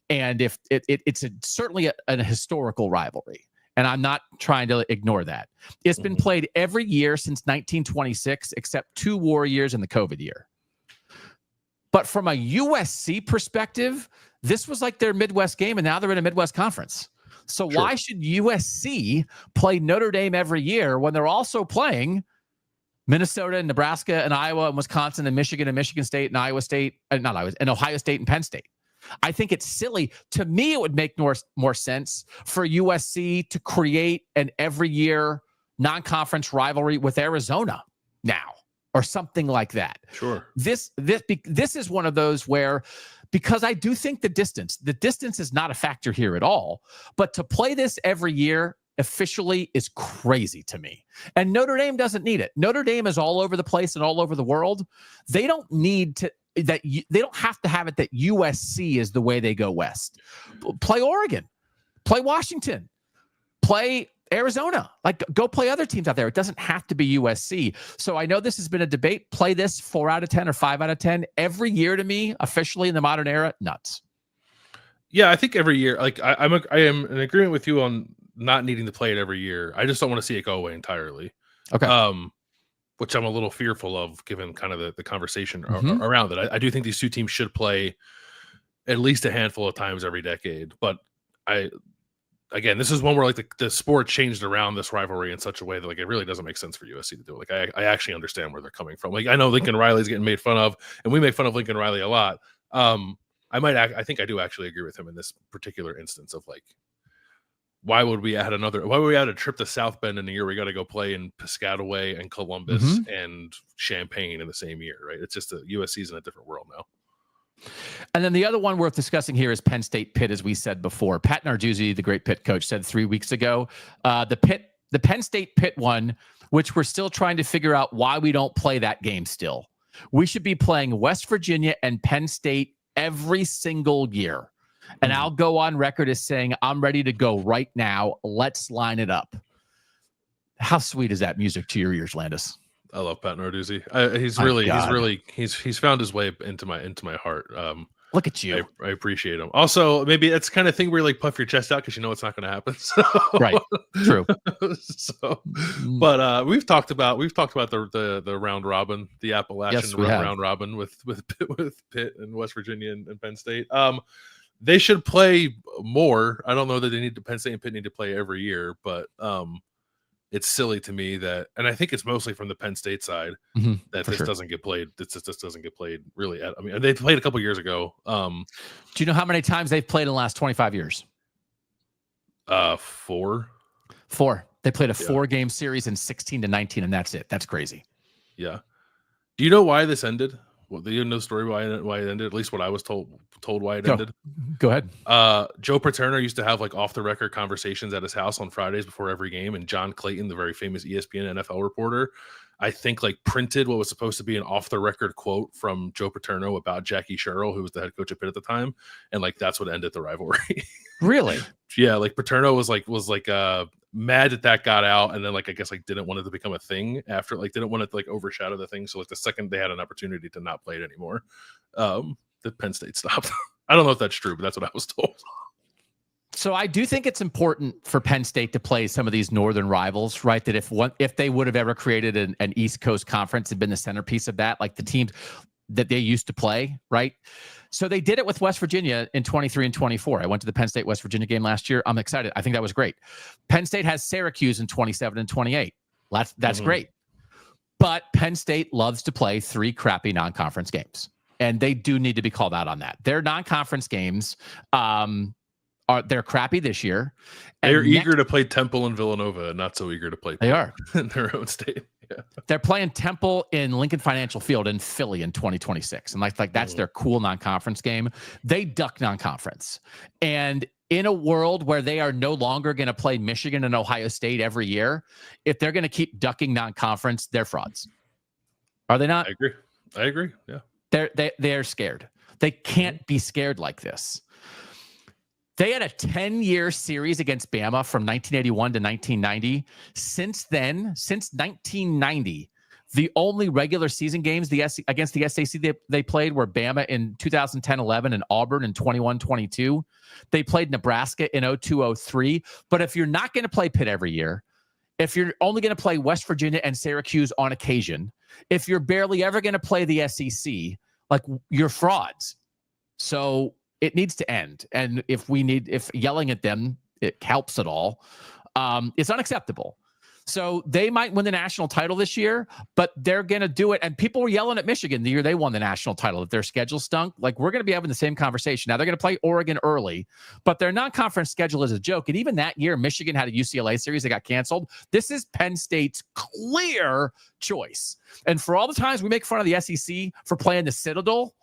and if it's certainly a historical rivalry, and I'm not trying to ignore that. It's been played every year since 1926, except 2 war years and the COVID year. But from a USC perspective, this was like their Midwest game, and now they're in a Midwest conference. So why should USC play Notre Dame every year when they're also playing Minnesota and Nebraska and Iowa and Wisconsin and Michigan State and Iowa State, and Ohio State and Penn State? I think it's silly. To me, it would make more sense for USC to create an every year non-conference rivalry with Arizona now, or something like that. Sure. This is one of those where, because I do think the distance is not a factor here at all, but to play this every year officially is crazy to me. And Notre Dame doesn't need it. Notre Dame is all over the place and all over the world. They don't need to. They don't have to have it that USC is the way they go west. Play Oregon, play Washington, play Arizona. Like, go play other teams out there. It doesn't have to be USC. So I know this has been a debate. Play this 4 out of 10 or 5 out of 10 every year. To me, officially in the modern era, nuts. Yeah, I think every year. Like I am in agreement with you on not needing to play it every year. I just don't want to see it go away entirely. Okay. Which I'm a little fearful of, given kind of the conversation around it. I do think these 2 teams should play at least a handful of times every decade. But again, this is one where like the sport changed around this rivalry in such a way that like it really doesn't make sense for USC to do it. Like I actually understand where they're coming from. Like I know Lincoln Riley's getting made fun of, and we make fun of Lincoln Riley a lot. I think I do actually agree with him in this particular instance of like, why would we add a trip to South Bend in a year? We got to go play in Piscataway and Columbus and Champaign in the same year, right? It's just USC's in a different world now. And then the other one worth discussing here is Penn State Pitt, as we said before. Pat Narduzzi, the great Pitt coach, said 3 weeks ago, the Penn State Pitt one, which we're still trying to figure out why we don't play that game still. We should be playing West Virginia and Penn State every single year. And I'll go on record as saying, I'm ready to go right now. Let's line it up. How sweet is that music to your ears, Landis? I love Pat Narduzzi. He's found his way into my heart. Look at you. I appreciate him. Also, maybe it's kind of thing where you like puff your chest out because you know it's not going to happen. So. Right. True. But we've talked about the round robin, the Appalachian round robin with Pitt and West Virginia and Penn State. They should play more. I don't know that Penn State and Pitt need to play every year, but it's silly to me that, and I think it's mostly from the Penn State side that this doesn't get played. This doesn't get played really. They played a couple years ago. Do you know how many times they've played in the last 25 years? 4. They played a 4-game series in 16 to 19, and that's it. That's crazy. Yeah. Do you know why this ended? Well, do you know the story why it ended? At least what I was told why it ended. Go ahead. Joe Paterno used to have like off the record conversations at his house on Fridays before every game, and John Clayton, the very famous ESPN NFL reporter, I think like printed what was supposed to be an off the record quote from Joe Paterno about Jackie Sherrill, who was the head coach at Pitt at the time, and like that's what ended the rivalry. Really? Yeah, like Paterno was mad that got out, and then like I guess like didn't want it to become a thing after, like didn't want it to like overshadow the thing. So like the second they had an opportunity to not play it anymore, the Penn State stopped. I don't know if that's true, but that's what I was told. So I do think it's important for Penn State to play some of these northern rivals, right? That if they would have ever created an East Coast conference and been the centerpiece of that, like the teams that they used to play, right? So they did it with West Virginia in 23 and 24. I went to the Penn State West Virginia game last year. I'm excited. I think that was great. Penn State has Syracuse in 27 and 28. That's great. But Penn State loves to play 3 crappy non-conference games, and they do need to be called out on that. Their non-conference games they're crappy this year. They're eager to play Temple and Villanova, and not so eager to play. They are in their own state. Yeah. They're playing Temple in Lincoln Financial Field in Philly in 2026, and like that's their cool non-conference game. They duck non-conference, and in a world where they are no longer going to play Michigan and Ohio State every year, if they're going to keep ducking non-conference, they're frauds. Are they not? I agree. Yeah, they're scared. They can't be scared like this. They had a 10-year series against Bama from 1981 to 1990. Since then, since 1990, the only regular season games against the SEC they played were Bama in 2010-11 and Auburn in 21-22. They played Nebraska in 02-03. But if you're not going to play Pitt every year, if you're only going to play West Virginia and Syracuse on occasion, if you're barely ever going to play the SEC, like you're frauds. So it needs to end. And if yelling at them, it helps at all, it's unacceptable. So they might win the national title this year, but they're going to do it. And people were yelling at Michigan the year they won the national title that their schedule stunk. Like, we're going to be having the same conversation. Now they're going to play Oregon early, but their non-conference schedule is a joke. And even that year, Michigan had a UCLA series that got canceled. This is Penn State's clear choice. And for all the times we make fun of the SEC for playing the Citadel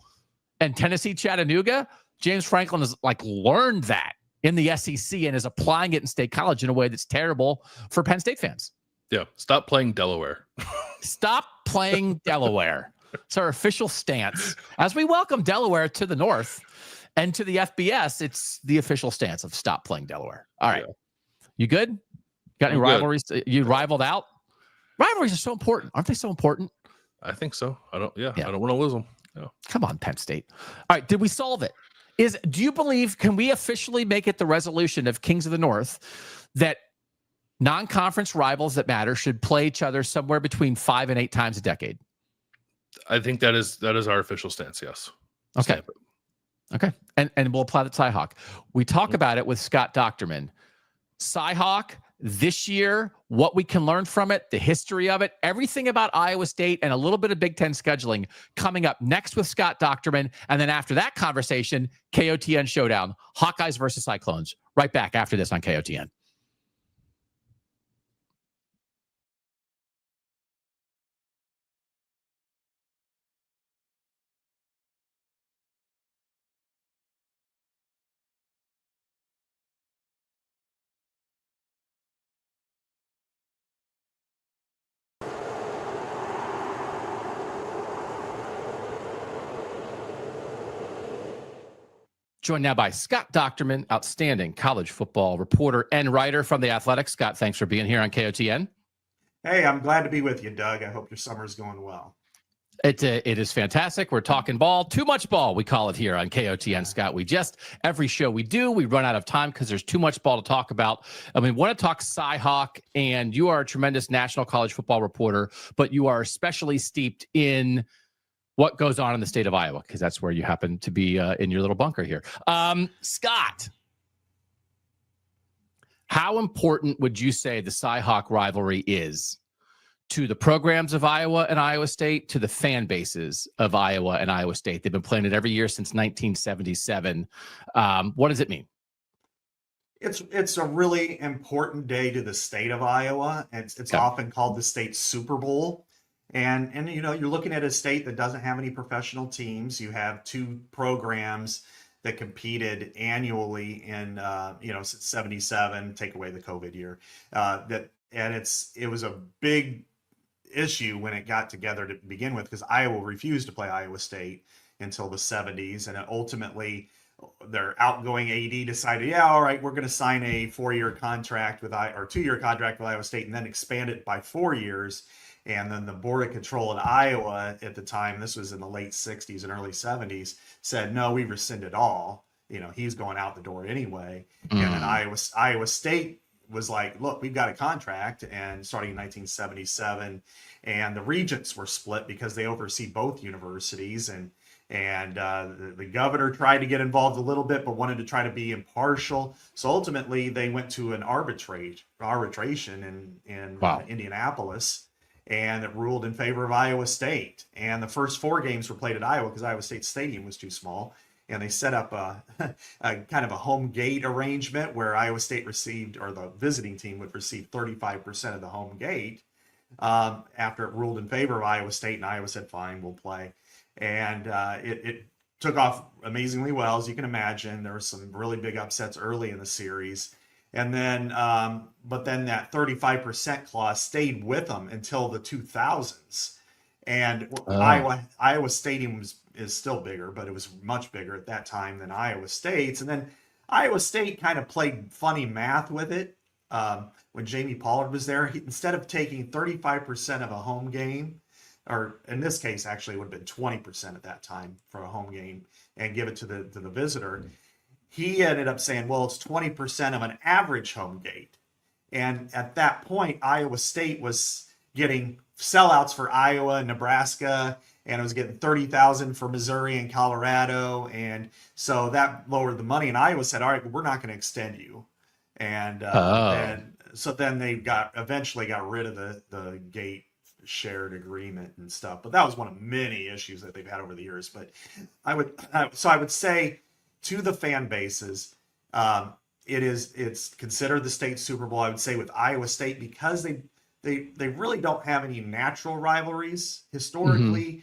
and Tennessee Chattanooga, James Franklin has learned that in the SEC and is applying it in State College in a way that's terrible for Penn State fans. Yeah. Stop playing Delaware. Stop playing Delaware. It's our official stance. As we welcome Delaware to the North and to the FBS, it's the official stance of stop playing Delaware. All right. Yeah. You good? Got any rivalries? You rivaled out? Rivalries are so important. Aren't they so important? I think so. I don't want to lose them. No. Come on, Penn State. All right. Did we solve it? Do you believe, can we officially make it the resolution of Kings of the North that non-conference rivals that matter should play each other somewhere between 5 and 8 times a decade? I think that is our official stance. Yes. Okay. Okay. And we'll apply the Cyhawk. We talk about it with Scott Docterman. Cyhawk this year, what we can learn from it, the history of it, everything about Iowa State, and a little bit of Big Ten scheduling coming up next with Scott Docterman. And then after that conversation, KOTN Showdown, Hawkeyes versus Cyclones. Right back after this on KOTN. Joined now by Scott Docterman, outstanding college football reporter and writer from The Athletic. Scott, thanks for being here on KOTN. Hey, I'm glad to be with you, Doug. I hope your summer's going well. It is fantastic. We're talking ball, too much ball, we call it here on KOTN, Scott. Every show we do, we run out of time because there's too much ball to talk about. I mean, we want to talk Cy-Hawk, and you are a tremendous national college football reporter, but you are especially steeped in what goes on in the state of Iowa, because that's where you happen to be in your little bunker here. Scott, how important would you say the Cy-Hawk rivalry is to the programs of Iowa and Iowa State, to the fan bases of Iowa and Iowa State? They've been playing it every year since 1977. What does it mean? It's a really important day to the state of Iowa. It's often called the state Super Bowl. And you know, you're looking at a state that doesn't have any professional teams. You have two programs that competed annually in since 77, take away the COVID year. It was a big issue when it got together to begin with, because Iowa refused to play Iowa State until the 70s, and ultimately their outgoing AD decided, yeah, all right, we're going to sign a 4-year contract with 2-year contract with Iowa State, and then expand it by 4 years. And then the Board of Control in Iowa at the time, this was in the late 60s and early 70s, said, no, we rescind it all. You know, he's going out the door anyway. And then Iowa State was like, look, we've got a contract. And starting in 1977, and the regents were split because they oversee both universities. And the governor tried to get involved a little bit, but wanted to try to be impartial. So ultimately, they went to an arbitration in Indianapolis, and it ruled in favor of Iowa State. And the first 4 games were played at Iowa because Iowa State Stadium was too small. And they set up a kind of a home gate arrangement where Iowa State received, or the visiting team would receive 35% of the home gate after it ruled in favor of Iowa State. And Iowa said, fine, we'll play. And it took off amazingly well, as you can imagine. There were some really big upsets early in the series. And then, but then that 35% clause stayed with them until the 2000s. And Iowa Stadium is still bigger, but it was much bigger at that time than Iowa State's. And then Iowa State kind of played funny math with it. When Jamie Pollard was there, instead of taking 35% of a home game, or in this case, actually it would have been 20% at that time for a home game, and give it to the visitor, he ended up saying, well, it's 20% of an average home gate. And at that point, Iowa State was getting sellouts for Iowa and Nebraska, and it was getting 30,000 for Missouri and Colorado. And so that lowered the money. And Iowa said, all right, well, we're not going to extend you. And so then they eventually got rid of the gate shared agreement and stuff. But that was one of many issues that they've had over the years. But I would say, to the fan bases, it's considered the state Super Bowl. I would say with Iowa State, because they really don't have any natural rivalries historically.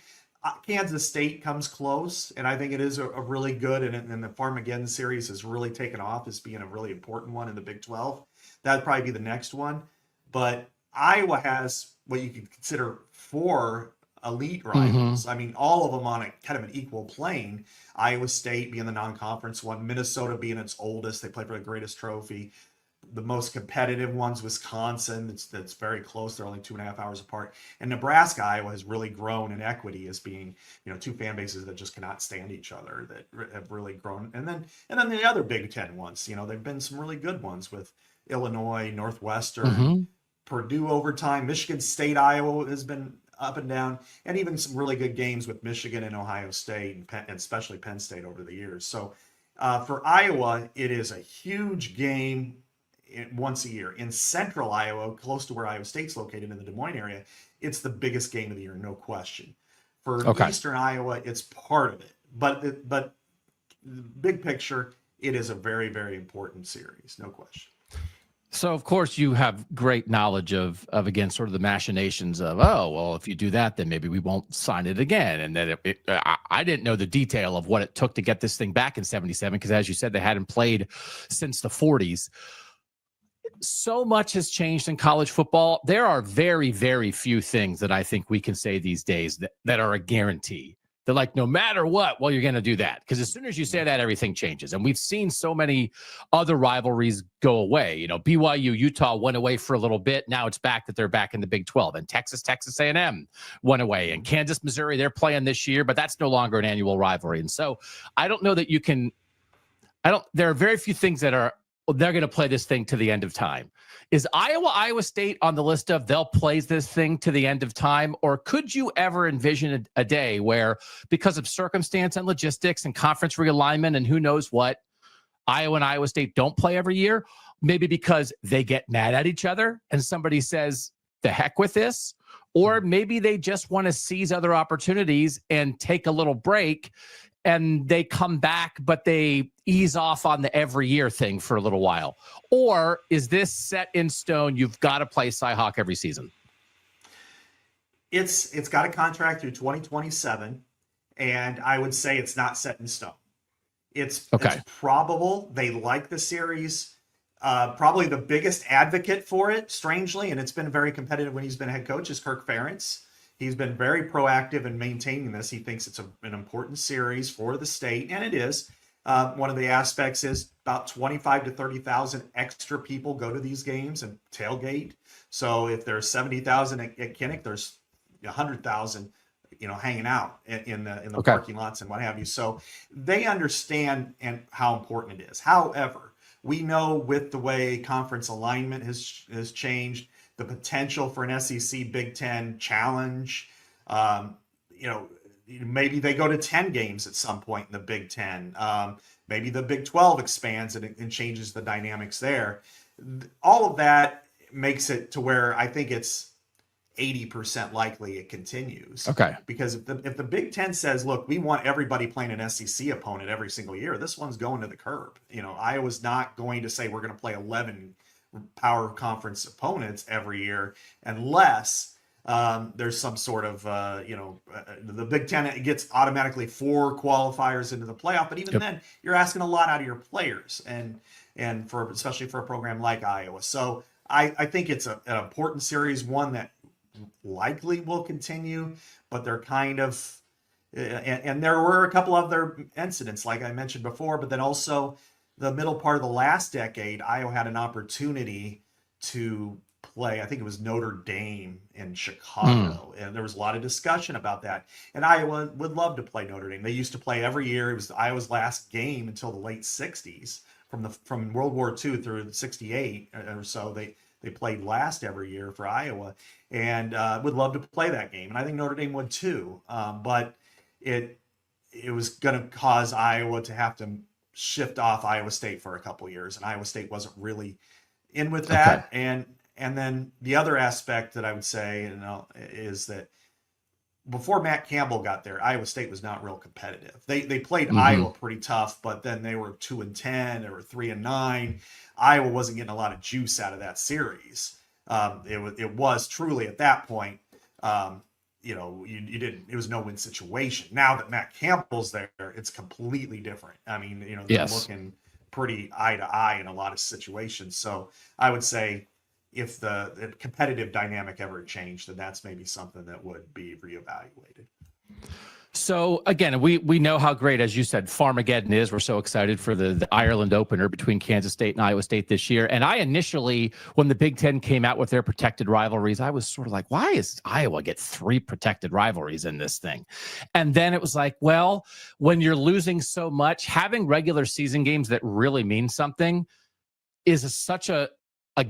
Kansas State comes close, and I think it is a really good, and the Farmageddon series has really taken off as being a really important one in the Big 12. That'd probably be the next one. But Iowa has what you could consider 4 elite rivals. I mean, all of them on a kind of an equal plane. Iowa State being the non-conference one, Minnesota being its oldest. They play for the greatest trophy. The most competitive ones, Wisconsin, that's very close. They're only 2.5 hours apart. And Nebraska, Iowa has really grown in equity as being, 2 fan bases that just cannot stand each other, that have really grown. And then the other Big Ten ones, there've been some really good ones with Illinois, Northwestern, Purdue over time. Michigan State, Iowa has been up and down, and even some really good games with Michigan and Ohio State, and especially Penn State over the years. So for Iowa, it is a huge game once a year. In central Iowa, close to where Iowa State's located in the Des Moines area, it's the biggest game of the year, no question. For eastern Iowa, it's part of it. But big picture, it is a very, very important series, no question. So, of course, you have great knowledge of again, sort of the machinations of, oh, well, if you do that, then maybe we won't sign it again. And then I didn't know the detail of what it took to get this thing back in 77, because as you said, they hadn't played since the 40s. So much has changed in college football. There are very, very few things that I think we can say these days that are a guarantee. They're like, no matter what, well, you're going to do that. Because as soon as you say that, everything changes. And we've seen so many other rivalries go away. You know, BYU, Utah went away for a little bit. Now it's back that they're back in the Big 12. And Texas A&M went away. And Kansas, Missouri, they're playing this year, but that's no longer an annual rivalry. And so I don't know that you can, there are very few things that they're going to play this thing to the end of time. Is Iowa State on the list of they'll play this thing to the end of time? Or could you ever envision a day where, because of circumstance and logistics and conference realignment and who knows what, Iowa and Iowa State don't play every year? Maybe because they get mad at each other and somebody says, the heck with this? Or maybe they just want to seize other opportunities and take a little break, and they come back, but they ease off on the every year thing for a little while. Or is this set in stone? You've got to play Cy-Hawk every season. It's got a contract through 2027, and I would say it's not set in stone. It's probable they like the series. Probably the biggest advocate for it, strangely, and it's been very competitive when he's been head coach, is Kirk Ferentz. He's been very proactive in maintaining this. He thinks it's an important series for the state, and it is. One of the aspects is about 25 to 30,000 extra people go to these games and tailgate. So if there's 70,000 at Kinnick, there's 100,000, hanging out in the parking lots and what have you. So they understand and how important it is. However, we know with the way conference alignment has changed, the potential for an SEC Big Ten challenge, maybe they go to 10 games at some point in the Big Ten. Maybe the Big 12 expands and changes the dynamics there. All of that makes it to where I think it's 80% likely it continues. Okay. Because if the Big Ten says, look, we want everybody playing an SEC opponent every single year, this one's going to the curb. Iowa's not going to say we're going to play 11 power conference opponents every year unless there's some sort of the Big Ten gets automatically 4 qualifiers into the playoff, but even then you're asking a lot out of your players and especially for a program like Iowa. So I think it's an important series, one that likely will continue, but they're kind of and there were a couple other incidents like I mentioned before, but then also the middle part of the last decade, Iowa had an opportunity to play, I think it was Notre Dame in Chicago. And there was a lot of discussion about that. And Iowa would love to play Notre Dame. They used to play every year. It was Iowa's last game until the late 60s. From World War II through 68 or so, they played last every year for Iowa, and would love to play that game. And I think Notre Dame would too. But it was going to cause Iowa to have to shift off Iowa State for a couple years, and Iowa State wasn't really in with that. Okay. And then the other aspect that I would say is that before Matt Campbell got there, Iowa State was not real competitive. They played Iowa pretty tough, but then they were 2-10, they were 3-9. Iowa wasn't getting a lot of juice out of that series. It was truly at that point, you didn't. It was no win situation. Now that Matt Campbell's there, it's completely different. I mean, they're looking pretty eye to eye in a lot of situations. So I would say, if the competitive dynamic ever changed, then that's maybe something that would be reevaluated. So again, we know how great, as you said, Farmageddon is. We're so excited for the Ireland opener between Kansas State and Iowa State this year. And I initially, when the Big Ten came out with their protected rivalries, I was sort of like, why is Iowa get 3 protected rivalries in this thing? And then it was like, well, when you're losing so much, having regular season games that really mean something is such a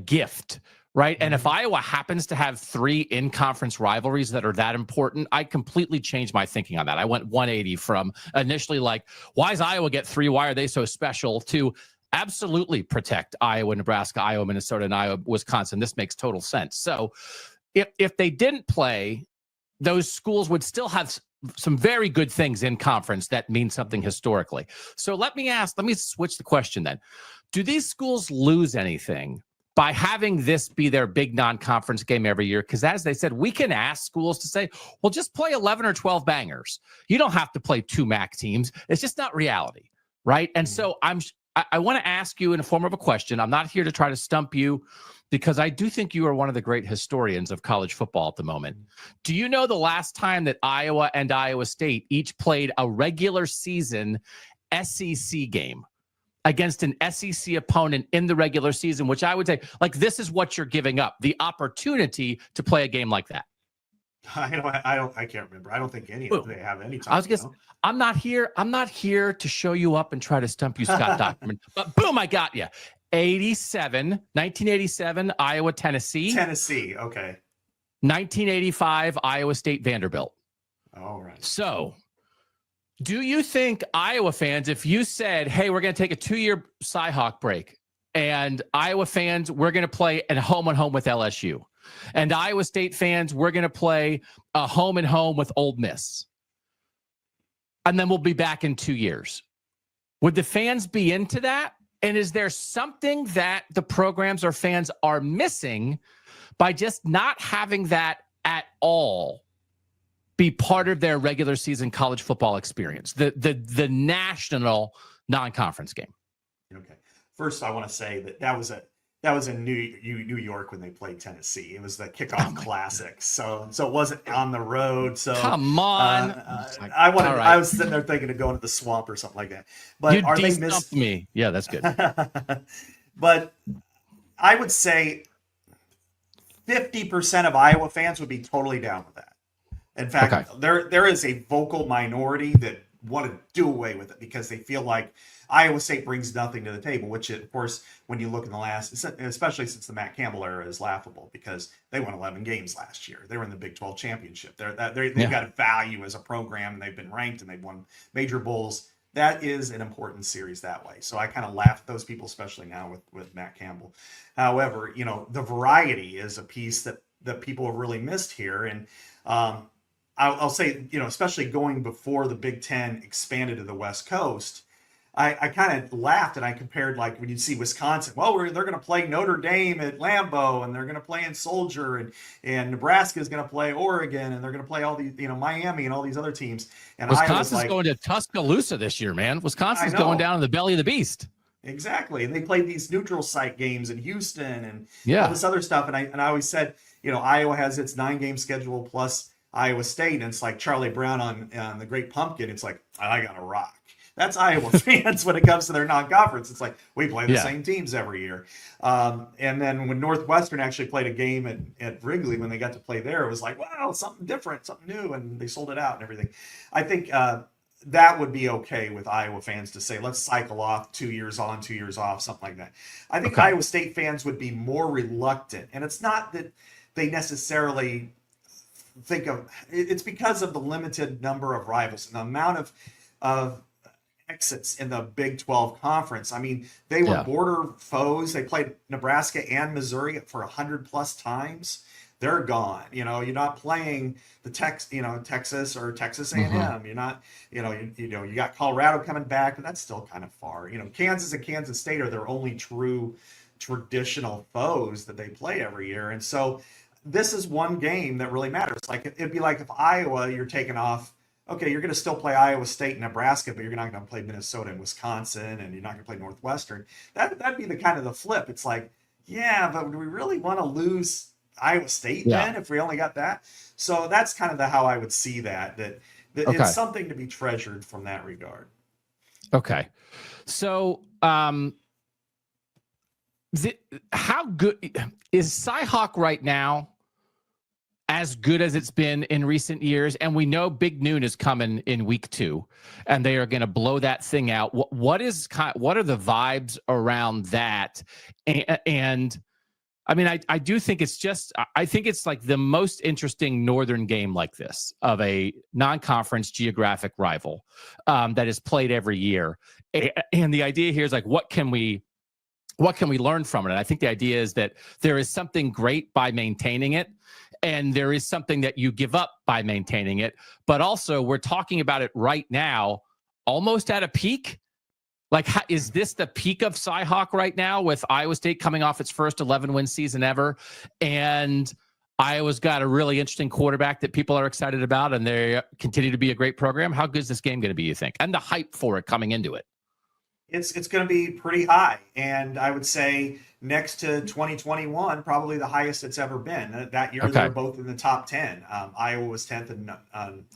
gift, right? And if Iowa happens to have 3 in-conference rivalries that are that important, I completely changed my thinking on that. I went 180 from initially like, why does Iowa get 3? Why are they so special? To absolutely protect Iowa, Nebraska, Iowa, Minnesota, and Iowa, Wisconsin. This makes total sense. So if they didn't play, those schools would still have some very good things in conference that mean something historically. So let me switch the question then. Do these schools lose anything by having this be their big non-conference game every year? Because as they said, we can ask schools to say, well, just play 11 or 12 bangers. You don't have to play 2 MAC teams. It's just not reality, right? And so I want to ask you in the form of a question. I'm not here to try to stump you, because I do think you are one of the great historians of college football at the moment. Do you know the last time that Iowa and Iowa State each played a regular season SEC game against an SEC opponent in the regular season, which I would say, like, this is what you're giving up, the opportunity to play a game like that? I can't remember. I don't think any of them they have any time. I was guessing. I'm not here to show you up and try to stump you, Scott Dochterman. But boom, I got you. 1987, Iowa, Tennessee. Tennessee, okay. 1985, Iowa State, Vanderbilt. All right. So, do you think Iowa fans, if you said, hey, we're going to take a 2-year Cyhawk break, and Iowa fans, we're going to play at home and home with LSU, and Iowa State fans, we're going to play a home and home with Ole Miss, and then we'll be back in 2 years, would the fans be into that? And is there something that the programs or fans are missing by just not having that at all be part of their regular season college football experience, the national non-conference game? Okay. First, I want to say that was in New York when they played Tennessee. It was the kickoff classic, so it wasn't on the road. So come on, I was sitting there thinking of going to the swamp or something like that. But you de-stumped me. Yeah, that's good. But I would say 50% of Iowa fans would be totally down with that. In fact, there is a vocal minority that want to do away with it because they feel like Iowa State brings nothing to the table, which, of course, when you look in the last, especially since the Matt Campbell era, is laughable because they won 11 games last year. They were in the Big 12 championship. They've got value as a program, and they've been ranked, and they've won major bowls. That is an important series that way. So I kind of laugh at those people, especially now with Matt Campbell. However, the variety is a piece that people have really missed here. And I'll say, especially going before the Big Ten expanded to the West Coast, I kind of laughed and I compared, like, when you see Wisconsin, well, they're going to play Notre Dame at Lambeau, and they're going to play in Soldier, and Nebraska is going to play Oregon, and they're going to play all these, Miami and all these other teams. And Wisconsin's going to Tuscaloosa this year, man. Wisconsin's going down in the belly of the beast. Exactly. And they played these neutral site games in Houston and all this other stuff. And I always said, Iowa has its 9-game schedule plus Iowa State, and it's like Charlie Brown on The Great Pumpkin. It's like, I got to rock. That's Iowa fans when it comes to their non-conference. It's like, we play the same teams every year. And then when Northwestern actually played a game at Wrigley, when they got to play there, it was like, wow, something different, something new, and they sold it out and everything. I think that would be okay with Iowa fans to say, let's cycle off 2 years on, 2 years off, something like that. I think Iowa State fans would be more reluctant. And it's not that they necessarily think of it's because of the limited number of rivals and the amount of exits in the Big 12 conference. I mean, they were border foes. They played Nebraska and Missouri for 100+ times. They're gone. You're not playing the Texas or Texas A&M. You're not, you got Colorado coming back, but that's still kind of far. Kansas and Kansas State are their only true traditional foes that they play every year. And so this is one game that really matters. Like, it'd be like if Iowa, you're taking off, okay, you're going to still play Iowa State and Nebraska, but you're not going to play Minnesota and Wisconsin, and you're not going to play Northwestern. That'd be the kind of the flip. It's like, yeah, but do we really want to lose Iowa State then if we only got that? So that's kind of how I would see that it's something to be treasured from that regard. Okay. So how good is Cyhawk right now? As good as it's been in recent years, and we know Big Noon is coming in week 2, and they are going to blow that thing out. What are the vibes around that? And I mean, I do think I think it's like the most interesting Northern game like this of a non-conference geographic rival that is played every year. And the idea here is like, what can we learn from it? And I think the idea is that there is something great by maintaining it, and there is something that you give up by maintaining it. But also, we're talking about it right now, almost at a peak. Like, is this the peak of Cyhawk right now, with Iowa State coming off its first 11-win season ever, and Iowa's got a really interesting quarterback that people are excited about, and they continue to be a great program? How good is this game going to be, you think? And the hype for it coming into it? It's going to be pretty high. And I would say next to 2021, probably the highest it's ever been. That year, they Okay. were both in the top 10. Iowa was 10th, and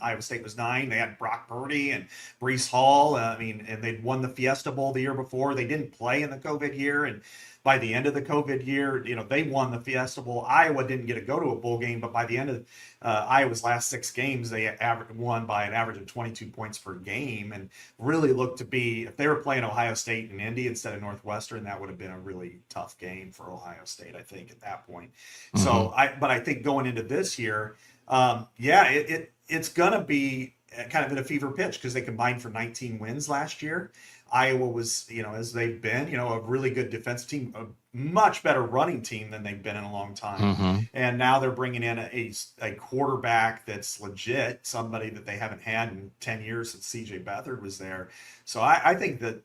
Iowa State was 9. They had Brock Purdy and Brees Hall. And they'd won the Fiesta Bowl the year before. They didn't play in the COVID year, and by the end of the COVID year, they won the Fiesta Bowl. Iowa didn't get to go to a bowl game, but by the end of Iowa's last 6 games, they won by an average of 22 points per game, and really looked to be, if they were playing Ohio State and Indy instead of Northwestern, that would have been a really tough game for Ohio State, I think, at that point. Mm-hmm. So I think going into this year, it's going to be kind of at a fever pitch because they combined for 19 wins last year. Iowa was, as they've been, a really good defensive team, a much better running team than they've been in a long time. Mm-hmm. And now they're bringing in a quarterback that's legit, somebody that they haven't had in 10 years since CJ Beathard was there. So I think that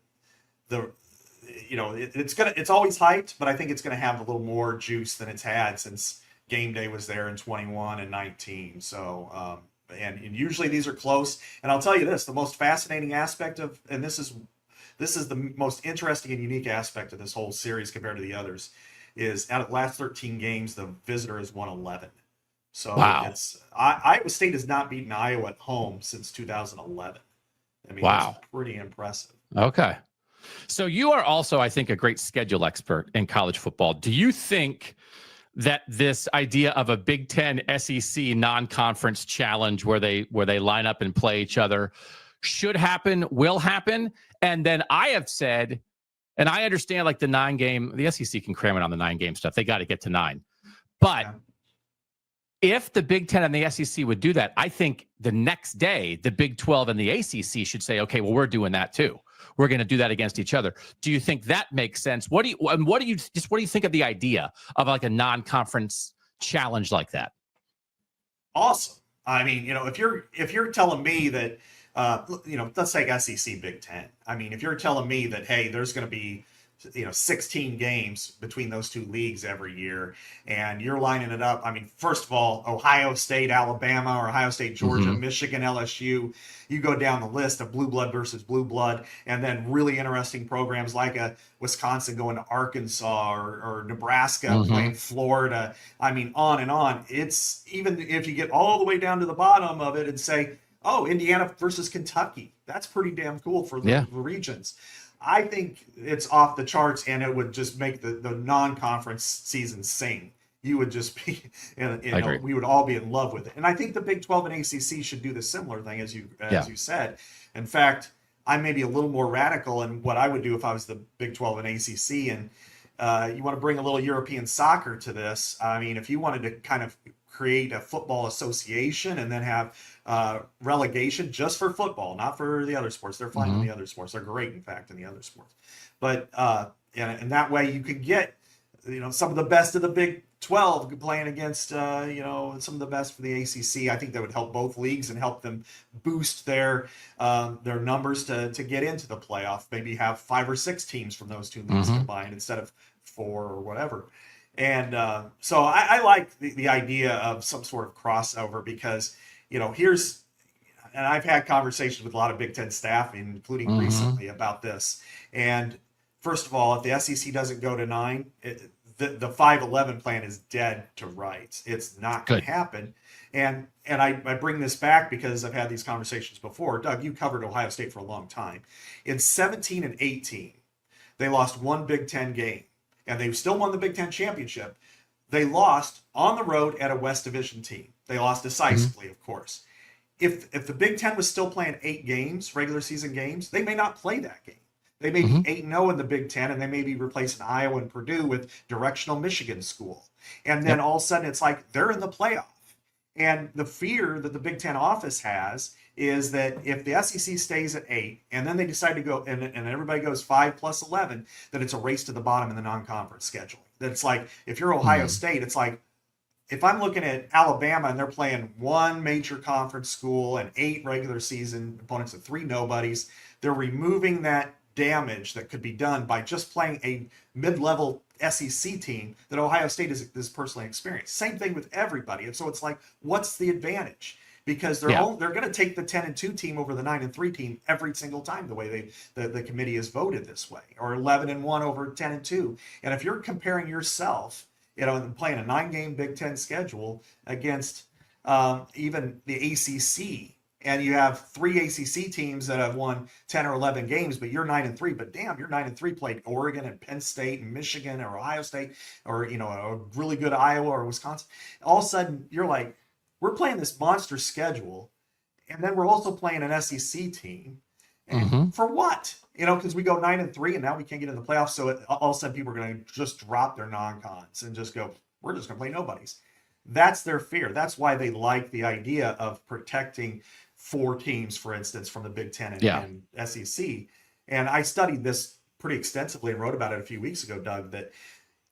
it's always hyped, but I think it's going to have a little more juice than it's had since game day was there in 21 and 19. So, and usually these are close. And I'll tell you this, the most fascinating aspect of, and this is the most interesting and unique aspect of this whole series compared to the others, is out of the last 13 games, the visitor has won 11. So wow. Iowa State has not beaten Iowa at home since 2011. I mean, wow. That's pretty impressive. Okay. So you are also, I think, a great schedule expert in college football. Do you think that this idea of a Big Ten SEC non-conference challenge where they line up and play each other should happen, will happen? And then I have said, and I understand like the 9-game, the SEC can cram it on the 9-game stuff. They got to get to 9. But if the Big Ten and the SEC would do that, I think the next day, the Big 12 and the ACC should say, okay, well, we're doing that too. We're going to do that against each other. Do you think that makes sense? What do you think of the idea of like a non-conference challenge like that? Awesome. I mean, if you're telling me that, let's take SEC Big Ten. I mean, if you're telling me that, hey, there's going to be, 16 games between those two leagues every year, and you're lining it up. I mean, first of all, Ohio State, Alabama, or Ohio State, Georgia, Mm-hmm. Michigan, LSU, you go down the list of blue blood versus blue blood, and then really interesting programs like a Wisconsin going to Arkansas or Nebraska Mm-hmm. playing Florida. I mean, on and on. It's even if you get all the way down to the bottom of it and say, oh, Indiana versus Kentucky. That's pretty damn cool for the regions. I think it's off the charts, and it would just make the non-conference season sing. You would just be, we would all be in love with it. And I think the Big 12 and ACC should do the similar thing, as you said. In fact, I may be a little more radical in what I would do if I was the Big 12 and ACC. And you want to bring a little European soccer to this. I mean, if you wanted to kind of create a football association and then have relegation just for football, not for the other sports. They're fine in the other sports. They're great, in fact, in the other sports. But and that way you could get some of the best of the Big 12 playing against some of the best for the ACC. I think that would help both leagues and help them boost their numbers to get into the playoff. Maybe have 5 or 6 teams from those two leagues combined instead of 4 or whatever. And so I like the idea of some sort of crossover because, and I've had conversations with a lot of Big Ten staff, including recently, about this. And first of all, if the SEC doesn't go to 9, the 5-11 plan is dead to rights. It's not going to happen. And I bring this back because I've had these conversations before. Doug, you covered Ohio State for a long time. In 17 and 18, they lost 1 Big Ten game. And they still won the Big Ten championship. They lost on the road at a West Division team. They lost decisively, of course. If the Big Ten was still playing 8 games, regular season games, they may not play that game. They may be 8-0 in the Big Ten, and they may be replacing Iowa and Purdue with directional Michigan school. And then all of a sudden, it's like they're in the playoff. And the fear that the Big Ten office has is that if the SEC stays at 8 and then they decide to go and everybody goes 5 plus 11, then it's a race to the bottom in the non-conference schedule. That it's like, if you're Ohio State, it's like, if I'm looking at Alabama and they're playing 1 major conference school and 8 regular season opponents and 3 nobodies, they're removing that damage that could be done by just playing a mid-level SEC team that Ohio State is personally experienced. Same thing with everybody. And so it's like, what's the advantage? because they're going to take the 10-2 team over the 9-3 team every single time, the way the committee has voted this way, or 11-1 over 10-2. And if you're comparing yourself, playing a 9-game Big Ten schedule against even the ACC, and you have 3 ACC teams that have won 10 or 11 games, but you're 9-3. But damn, you're 9-3, played Oregon and Penn State and Michigan or Ohio State, or a really good Iowa or Wisconsin. All of a sudden, you're like, we're playing this monster schedule, and then we're also playing an SEC team. And for what? Because we go 9-3, and now we can't get in the playoffs. So all of a sudden, people are going to just drop their non-cons and just go, we're just going to play nobodies. That's their fear. That's why they like the idea of protecting 4 teams, for instance, from the Big Ten and SEC. And I studied this pretty extensively and wrote about it a few weeks ago, Doug, that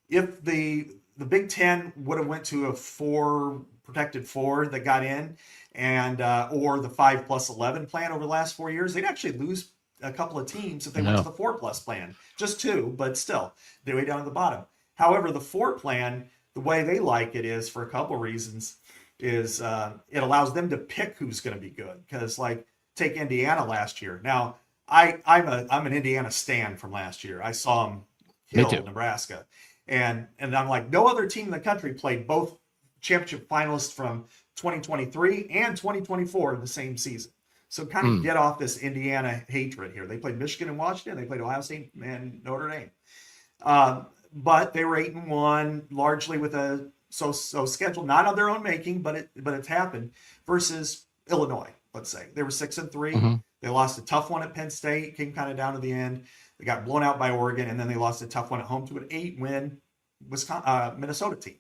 if the Big Ten would have went to a protected 4 that got in, and or the 5+11 plan over the last 4 years, they'd actually lose a couple of teams if they went to the 4+ plan. Just 2, but still, they're way down at the bottom. However, the 4 plan, the way they like it is, for a couple of reasons, is it allows them to pick who's going to be good. Because, like, take Indiana last year. Now, I'm an Indiana stan from last year. I saw them kill Nebraska, and I'm like, no other team in the country played both championship finalists from 2023 and 2024 in the same season. So kind of get off this Indiana hatred here. They played Michigan and Washington. They played Ohio State and Notre Dame. But they were 8-1, largely with a so schedule, not of their own making, but it's happened. Versus Illinois, let's say they were 6-3. They lost a tough one at Penn State, came kind of down to the end. They got blown out by Oregon, and then they lost a tough one at home to an 8-win Minnesota team.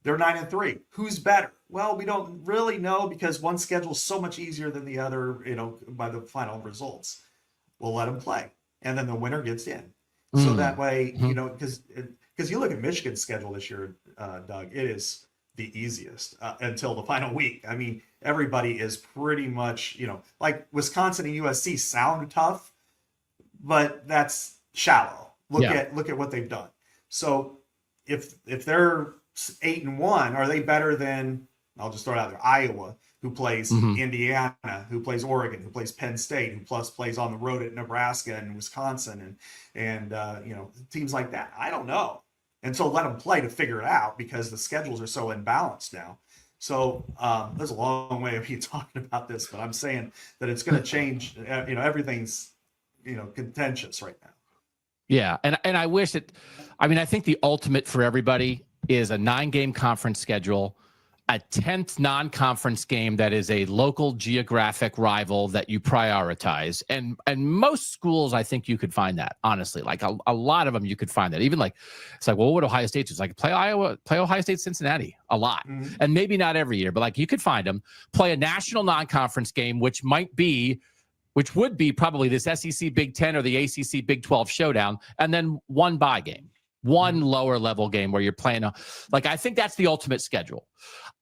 They're 9-3. Who's better? Well, we don't really know, because one schedule is so much easier than the other, by the final results. We'll let them play, and then the winner gets in. So that way, because you look at Michigan's schedule this year, Doug, it is the easiest until the final week. I mean, everybody is pretty much, like Wisconsin and USC sound tough, but that's shallow. Look at what they've done. So if they're 8-1, are they better than, I'll just throw it out there, Iowa, who plays Indiana, who plays Oregon, who plays Penn State, who plus plays on the road at Nebraska and Wisconsin and teams like that? I don't know. And so let them play to figure it out, because the schedules are so imbalanced now. So there's a long way of me talking about this, but I'm saying that it's going to change. Everything's contentious right now. Yeah, and I wish it. I mean, I think the ultimate for everybody is a 9-game conference schedule, a 10th non-conference game that is a local geographic rival that you prioritize. And most schools, I think you could find that, honestly. Like a lot of them, you could find that. Even like, it's like, well, what Ohio State do? It's like, play Ohio State, Cincinnati a lot. And maybe not every year, but like you could find them. Play a national non-conference game, which would be probably this SEC Big Ten or the ACC Big 12 showdown, and then one bye game. One lower level game where you're playing I think that's the ultimate schedule.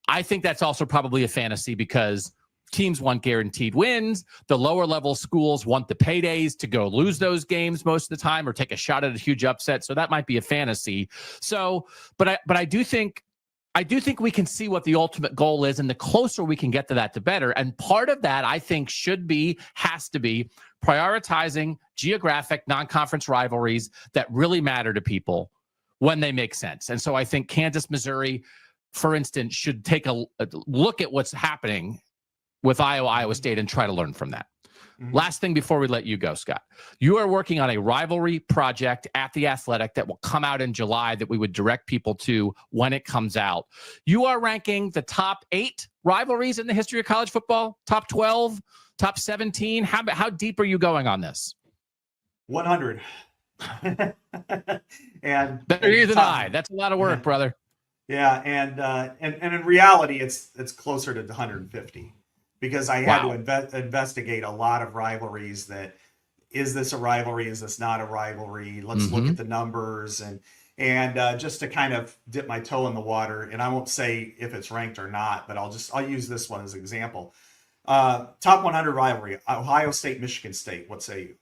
I think that's also probably a fantasy, because teams want guaranteed wins. The lower level schools want the paydays to go lose those games most of the time, or take a shot at a huge upset. So that might be a fantasy. So, but I do think we can see what the ultimate goal is, and the closer we can get to that, the better. And part of that, I think, has to be prioritizing geographic non-conference rivalries that really matter to people when they make sense. And so I think Kansas, Missouri, for instance, should take a look at what's happening with Iowa State and try to learn from that. Last thing before we let you go, Scott. You are working on a rivalry project at The Athletic that will come out in July that we would direct people to when it comes out. You are ranking the top 8 rivalries in the history of college football, top 12, top 17. How deep are you going on this? 100. And better you than I. That's a lot of work, brother. Yeah, and in reality, it's closer to 150. Because I had to investigate a lot of rivalries. Is this a rivalry? Is this not a rivalry? Let's look at the numbers and just to kind of dip my toe in the water. And I won't say if it's ranked or not, but I'll use this one as an example. Top 100 rivalry: Ohio State, Michigan State. What say you?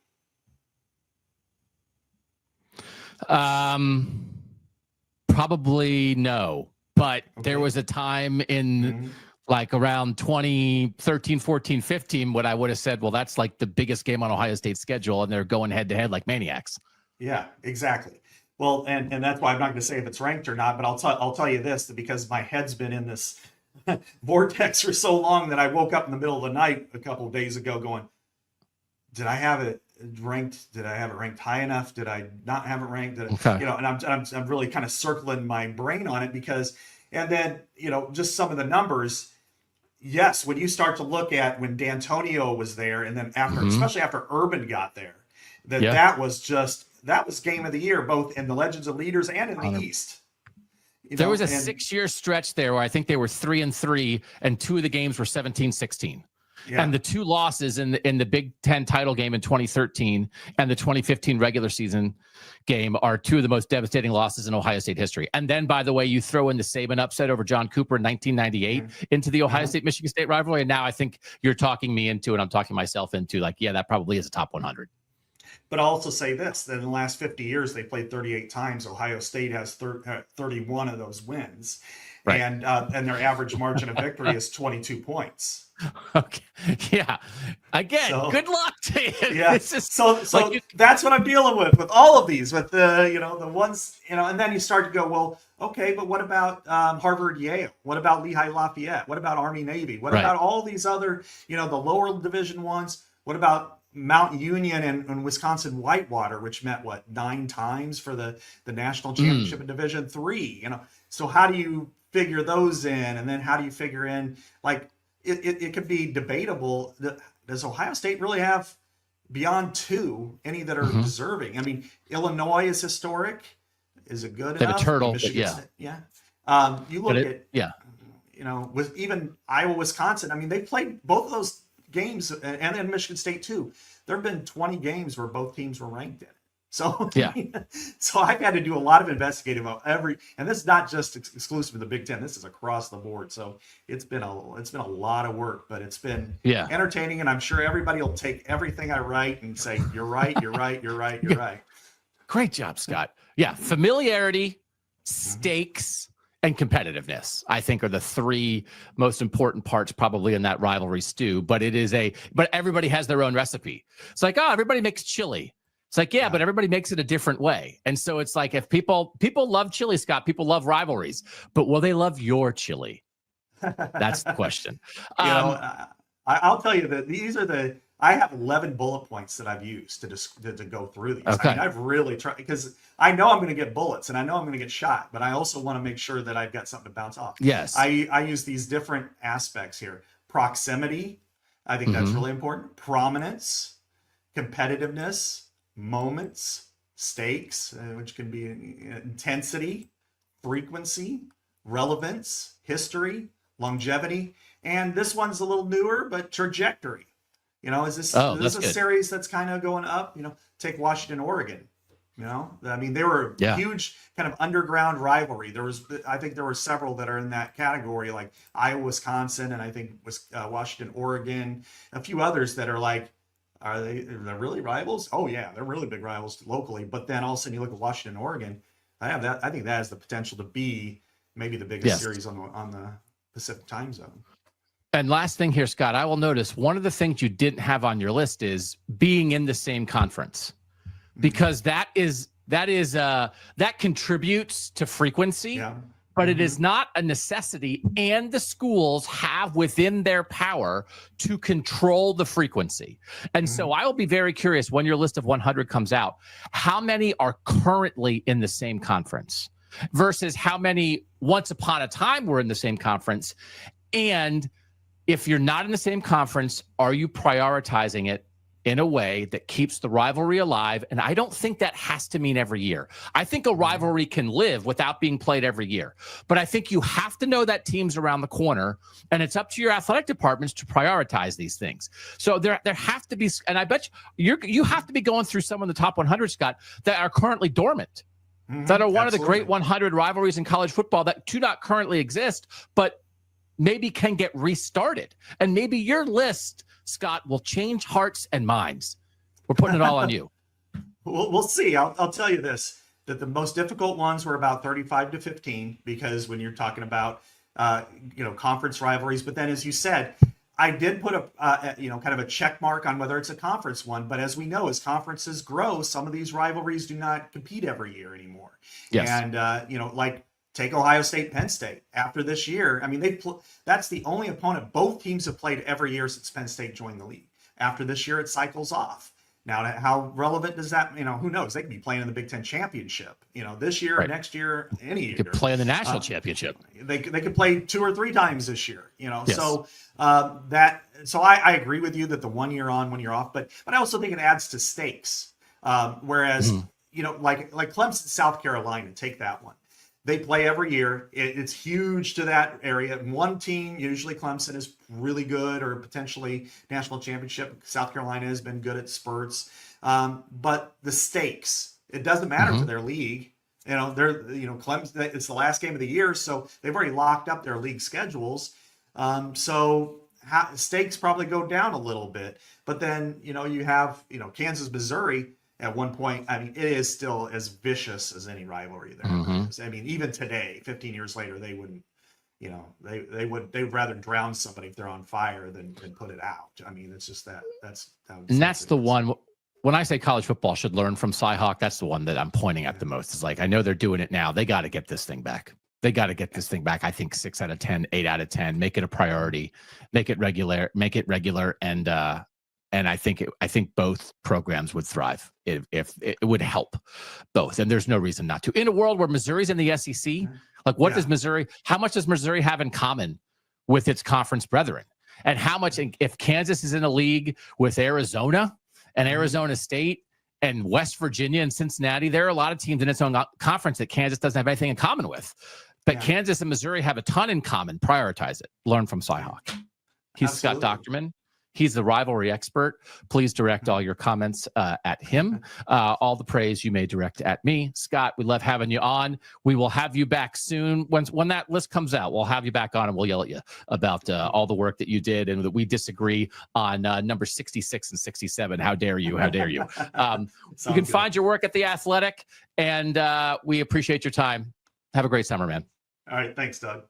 Probably no. But there was a time in like around 2013, 14, 15, when I would have said, well, that's like the biggest game on Ohio State's schedule, and they're going head to head like maniacs. Yeah, exactly. Well, and that's why I'm not going to say if it's ranked or not, but I'll tell you this, that because my head's been in this vortex for so long that I woke up in the middle of the night a couple of days ago going, did I have it ranked? Did I have it ranked high enough? Did I not have it ranked? Okay. You know, and I'm really kind of circling my brain on it because, and then, you know, just some of the numbers. Yes, when you start to look at when D'Antonio was there, and then after, especially after Urban got there, that was game of the year, both in the Legends of Leaders and in the East. There was a 6-year stretch there where I think they were 3-3, and 2 of the games were 17-16. Yeah. And the 2 losses in the Big Ten title game in 2013 and the 2015 regular season game are 2 of the most devastating losses in Ohio State history. And then, by the way, you throw in the Saban upset over John Cooper in 1998 into the Ohio State-Michigan State rivalry, and now I think you're talking me into, and I'm talking myself into, like, yeah, that probably is a top 100. But I'll also say this, that in the last 50 years, they played 38 times. Ohio State has 31 of those wins. Right. And their average margin of victory is 22 points. Okay. Yeah. Again, good luck to you. Yeah. So like that's what I'm dealing with all of these, with the, you know, the ones, you know, and then you start to go, well, okay, but what about Harvard, Yale? What about Lehigh Lafayette? What about Army, Navy? What about all these other, you know, the lower division ones? What about Mount Union and Wisconsin Whitewater, which met 9 times for the national championship in Division III? You know, so how do you figure those in? And then how do you figure in, like, it could be debatable. Does Ohio State really have beyond 2 any that are deserving? I mean, Illinois is historic. Is it good enough? A turtle, State, you look at you know, with even Iowa, Wisconsin. I mean, they played both of those games, and then Michigan State too. There have been 20 games where both teams were ranked in it. So so I've had to do a lot of investigating about and this is not just exclusive to the Big Ten. This is across the board. So it's been a lot of work, but it's been entertaining, and I'm sure everybody will take everything I write and say, "You're right, you're right, you're right, you're right." Great job, Scott. Yeah, familiarity, stakes, and competitiveness, I think, are the 3 most important parts probably in that rivalry stew. But but everybody has their own recipe. It's like, oh, everybody makes chili. It's like, yeah, but everybody makes it a different way. And so it's like, if people love chili, Scott, people love rivalries, but will they love your chili? That's the question. You know, I'll tell you that I have 11 bullet points that I've used to go through these. Okay. I mean, I've really tried, because I know I'm going to get bullets and I know I'm going to get shot, but I also want to make sure that I've got something to bounce off. Yes. I use these different aspects here. Proximity. I think that's really important. Prominence, competitiveness, moments, stakes, which can be intensity, frequency, relevance, history, longevity, and this one's a little newer, but trajectory. You know, is this a series that's kind of going up? You know, take Washington, Oregon. You know, I mean, they were a huge kind of underground rivalry. I think there were several that are in that category, like Iowa, Wisconsin, and I think Washington, Oregon, a few others that are like, are they really rivals? Oh yeah, they're really big rivals locally. But then all of a sudden you look at Washington, Oregon. I think that has the potential to be maybe the biggest series on the Pacific time zone. And last thing here, Scott, I will notice one of the things you didn't have on your list is being in the same conference, because that contributes to frequency. Yeah. But it is not a necessity, and the schools have within their power to control the frequency. And so I will be very curious when your list of 100 comes out, how many are currently in the same conference versus how many once upon a time were in the same conference. And if you're not in the same conference, are you prioritizing it in a way that keeps the rivalry alive? And I don't think that has to mean every year. I think a rivalry can live without being played every year. But I think you have to know that team's around the corner, and it's up to your athletic departments to prioritize these things. So there have to be, and I bet you have to be going through some of the top 100, Scott, that are currently dormant, that are one of the great 100 rivalries in college football that do not currently exist, but maybe can get restarted. And maybe your list, Scott, will change hearts and minds. We're putting it all on you. We'll see. I'll tell you this, that the most difficult ones were about 35 to 15, because when you're talking about conference rivalries. But then, as you said, I did put a kind of a check mark on whether it's a conference one. But as we know, as conferences grow, some of these rivalries do not compete every year anymore. Yes. And like take Ohio State, Penn State. After this year, I mean, that's the only opponent both teams have played every year since Penn State joined the league. After this year, it cycles off. Now, how relevant does that? Who knows? They could be playing in the Big Ten championship. This year, Right. next year, any year. You could play in the national championship. They could play 2 or 3 times this year. Yes. So I agree with you that the 1 year on, 1 year off, but I also think it adds to stakes. Whereas like Clemson, South Carolina, take that one. They play every year. It's huge to that area. One team, usually Clemson, is really good or potentially national championship. South Carolina has been good at spurts. But the stakes, it doesn't matter to their league. Clemson, it's the last game of the year, so they've already locked up their league schedules. So stakes probably go down a little bit. But then, you have, Kansas, Missouri. At one point, I mean, it is still as vicious as any rivalry there is. I mean, even today, 15 years later, they wouldn't, they'd rather drown somebody if they're on fire than put it out. I mean, it's just that's the one. When I say college football should learn from Cyhawk, that's the one that I'm pointing at the most. It's like, I know they're doing it now. They got to get this thing back. They got to get this thing back. I think 6 out of 10, 8 out of 10, make it a priority, make it regular. And I think both programs would thrive if it would help both. And there's no reason not to. In a world where Missouri's in the SEC, like how much does Missouri have in common with its conference brethren? And how much, if Kansas is in a league with Arizona and Arizona State and West Virginia and Cincinnati, there are a lot of teams in its own conference that Kansas doesn't have anything in common with. But Kansas and Missouri have a ton in common. Prioritize it. Learn from Cyhawk. He's Absolutely. Scott Docterman. He's the rivalry expert. Please direct all your comments at him. All the praise you may direct at me. Scott, we love having you on. We will have you back soon. When that list comes out, we'll have you back on and we'll yell at you about all the work that you did and that we disagree on number 66 and 67. How dare you? How dare you? You can find your work at The Athletic, and we appreciate your time. Have a great summer, man. All right. Thanks, Doug.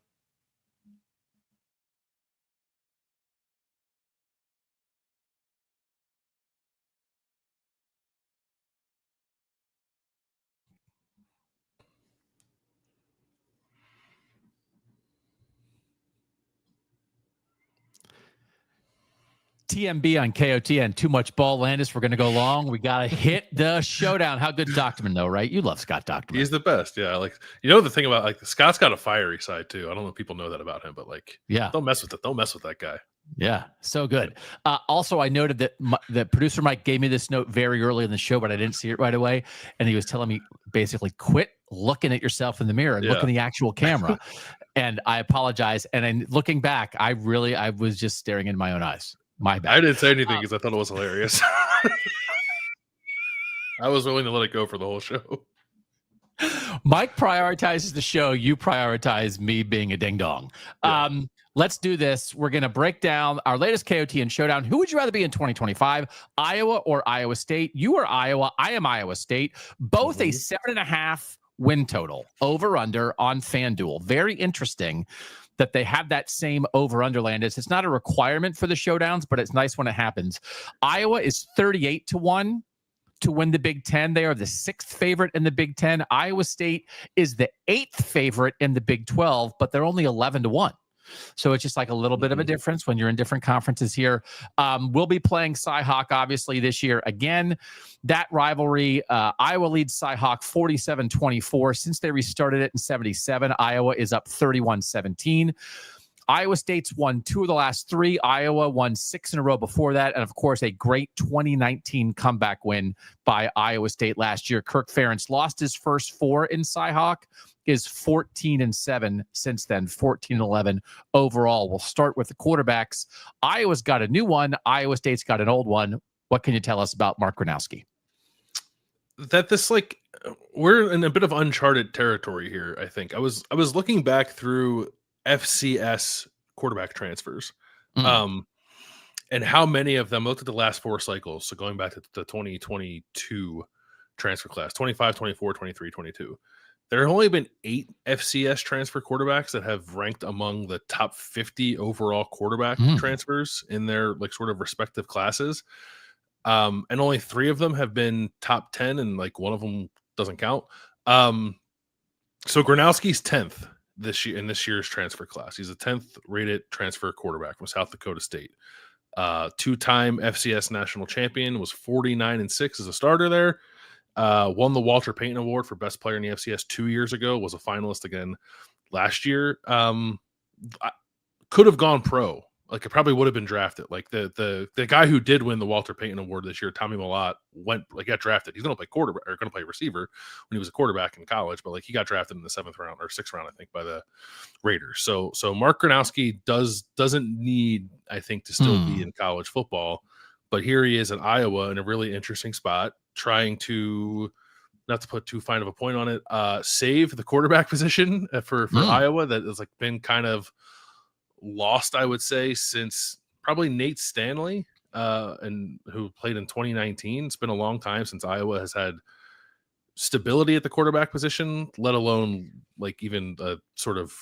TMB on KOTN. Too much ball, Landis. We're going to go long. We got to hit the showdown. How good Docterman, though, right? You love Scott Docterman. He's the best. Yeah. The thing about Scott's got a fiery side too. I don't know if people know that about him, but don't mess with it. Don't mess with that guy. Yeah. So good. Also, I noted that the producer Mike gave me this note very early in the show, but I didn't see it right away. And he was telling me basically quit looking at yourself in the mirror and look in the actual camera. And I apologize. And then looking back, I was just staring into my own eyes. My bad. I didn't say anything because I thought it was hilarious. I was willing to let it go for the whole show. Mike prioritizes the show. You prioritize me being a ding dong. Yeah. Let's do this. We're going to break down our latest KOTN Showdown. Who would you rather be in 2025, Iowa or Iowa State? You are Iowa. I am Iowa State. Both a 7.5 win total over under on FanDuel. Very interesting that they have that same over-under, Landis. It's not a requirement for the showdowns, but it's nice when it happens. Iowa is 38-1 to win the Big Ten. They are the 6th favorite in the Big Ten. Iowa State is the 8th favorite in the Big 12, but they're only 11-1. So it's just like a little bit of a difference when you're in different conferences here. We'll be playing Cyhawk, obviously, this year. Again, that rivalry, Iowa leads Cyhawk 47-24. Since they restarted it in 77, Iowa is up 31-17. Iowa State's won 2 of the last 3. Iowa won 6 in a row before that. And, of course, a great 2019 comeback win by Iowa State last year. Kirk Ferentz lost his first 4 in Cyhawk, is 14-7 since then, 14-11 overall. We'll start with the quarterbacks. Iowa's got a new one. Iowa State's got an old one. What can you tell us about Mark Gronowski? That we're in a bit of uncharted territory here, I think. I was looking back through FCS quarterback transfers. And how many of them, looked at the last 4 cycles, so going back to the 2022 transfer class, 25, 24, 23, 22. there have only been 8 FCS transfer quarterbacks that have ranked among the top 50 overall quarterback transfers in their like sort of respective classes. And only 3 of them have been top 10, and like one of them doesn't count. So Gronowski's 10th this year in this year's transfer class. He's a 10th rated transfer quarterback from South Dakota State. 2-time FCS national champion, was 49-6 as a starter there. Won the Walter Payton Award for best player in the FCS 2 years ago, was a finalist again last year. Could have gone pro. Like, it probably would have been drafted. Like the guy who did win the Walter Payton Award this year, Tommy Millott, got drafted. He's going to play quarterback, or going to play receiver when he was a quarterback in college, but like he got drafted in the 7th round or 6th round, I think, by the Raiders. So Mark Gronowski doesn't need, I think, to still be in college football, but here he is in Iowa in a really interesting spot, trying to, not to put too fine of a point on it, save the quarterback position for Iowa that has like been kind of lost, I would say, since probably Nate Stanley, and who played in 2019. It's been a long time since Iowa has had stability at the quarterback position, let alone like even a sort of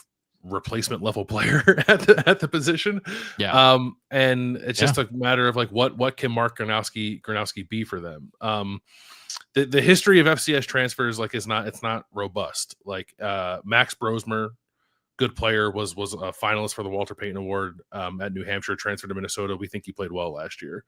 replacement level player at the position. Yeah. And it's just a matter of like what can Mark Gronowski be for them. The history of FCS transfers it's not robust. Like Max Brosmer, good player, was a finalist for the Walter Payton Award at New Hampshire, transferred to Minnesota. We think he played well last year.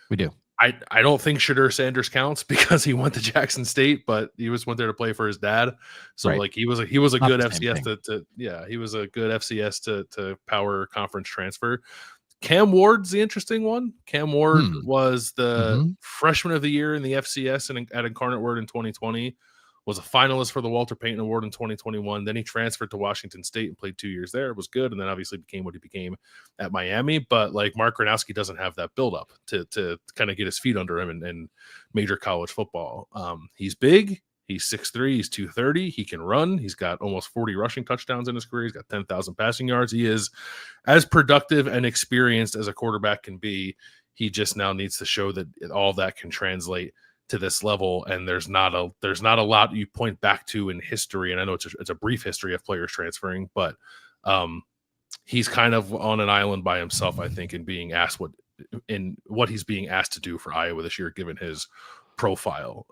We do. I don't think Shadur Sanders counts because he went to Jackson State, but he went there to play for his dad. So like he was a good FCS he was a good FCS to power conference transfer. Cam Ward's the interesting one. Cam Ward was the freshman of the year in the FCS at Incarnate Word in 2020. Was a finalist for the Walter Payton Award in 2021. Then he transferred to Washington State and played 2 years there. It was good, and then obviously became what he became at Miami. But like Mark Gronowski doesn't have that buildup to kind of get his feet under him in major college football. He's big. He's 6'3". He's 230. He can run. He's got almost 40 rushing touchdowns in his career. He's got 10,000 passing yards. He is as productive and experienced as a quarterback can be. He just now needs to show that all that can translate to this level, and there's not a lot you point back to in history, and I know it's a brief history of players transferring, but he's kind of on an island by himself, I think, in being asked what he's being asked to do for Iowa this year, given his profile.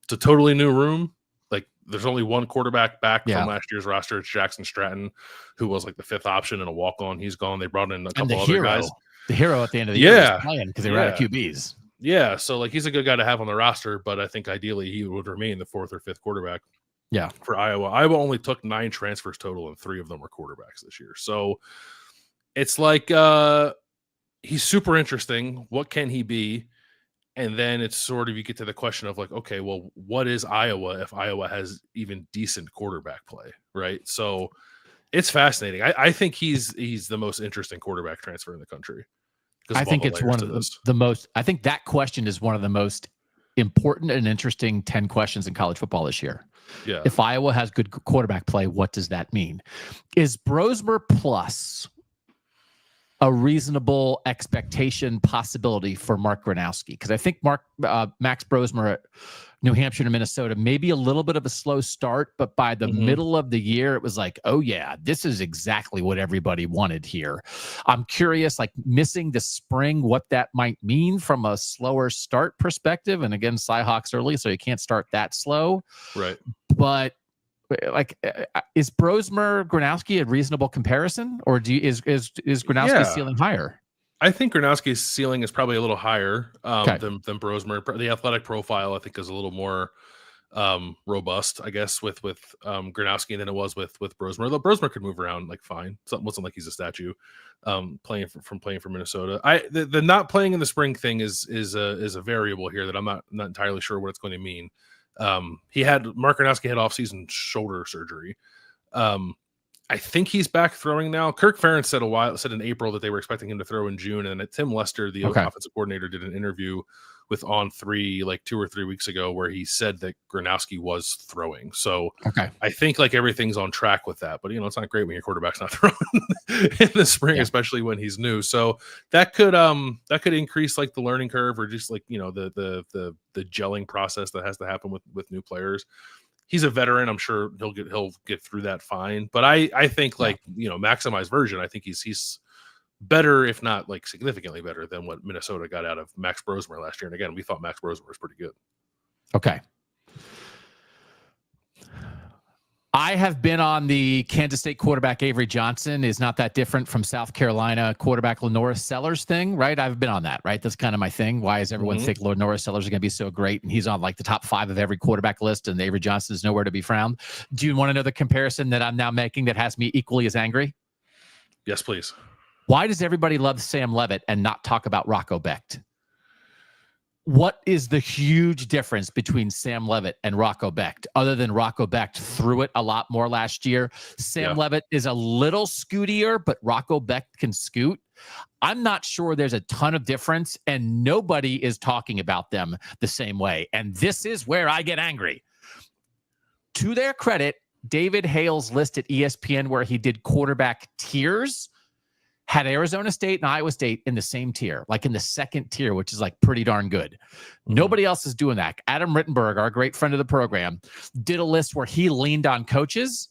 It's a totally new room. Like, there's only one quarterback back from last year's roster. It's Jackson Stratton, who was like the 5th option and a walk-on. He's gone. They brought in a couple other guys. The hero at the end of the year was playing because they were out of QBs. Yeah, so like he's a good guy to have on the roster, but I think ideally he would remain the 4th or 5th quarterback. Yeah, for Iowa. Iowa only took 9 transfers total, and 3 of them were quarterbacks this year. So it's like he's super interesting. What can he be? And then it's sort of, you get to the question of like, okay, well, what is Iowa if Iowa has even decent quarterback play, right? So it's fascinating. I think he's the most interesting quarterback transfer in the country. I think it's one of the most. I think that question is one of the most important and interesting 10 questions in college football this year. Yeah. If Iowa has good quarterback play, what does that mean? Is Brosmer plus a reasonable expectation possibility for Mark Gronowski? Because I think Max Brosmer at New Hampshire to Minnesota, maybe a little bit of a slow start, but by the middle of the year, it was like, oh yeah, this is exactly what everybody wanted here. I'm curious, like missing the spring, what that might mean from a slower start perspective. And again, Cyhawks early, so you can't start that slow. Right. But like, is Brosmer Gronowski a reasonable comparison, or is Gronowski's ceiling higher? I think Gronowski's ceiling is probably a little higher than Brosmer. The athletic profile, I think, is a little more robust, I guess, with Gronowski than it was with Brosmer. Although Brosmer could move around like fine. It wasn't like he's a statue playing for Minnesota. The not playing in the spring thing is a variable here that I'm not entirely sure what it's going to mean. Mark Gronowski had offseason shoulder surgery. I think he's back throwing now. Kirk Ferentz said in April that they were expecting him to throw in June, and Tim Lester, the offensive coordinator, did an interview with On3 like 2 or 3 weeks ago where he said that Gronowski was throwing. So I think like everything's on track with that. But it's not great when your quarterback's not throwing in the spring, especially when he's new. So that could increase like the learning curve, or just like the gelling process that has to happen with new players. he's a veteran. I'm sure he'll get through that fine. But I think like maximized version. I think he's better, if not like significantly better than what Minnesota got out of Max Brosmer last year. And again, we thought Max Brosmer was pretty good. Okay. I have been on the Kansas State quarterback Avery Johnson is not that different from South Carolina quarterback Lenoris Sellers thing, right? I've been on that, right? That's kind of my thing. Why is everyone think Lenoris Sellers is going to be so great? And he's on like the top 5 of every quarterback list, and Avery Johnson is nowhere to be found. Do you want to know the comparison that I'm now making that has me equally as angry? Yes, please. Why does everybody love Sam Levitt and not talk about Rocco Becht? What is the huge difference between Sam Levitt and Rocco Becht, other than Rocco Becht threw it a lot more last year? Sam Levitt is a little scootier, but Rocco Becht can scoot. I'm not sure there's a ton of difference, and nobody is talking about them the same way. And this is where I get angry. To their credit, David Hale's list at ESPN, where he did quarterback tiers, had Arizona State and Iowa State in the same tier, like in the second tier, which is like pretty darn good. Nobody else is doing that. Adam Rittenberg, our great friend of the program, did a list where he leaned on coaches.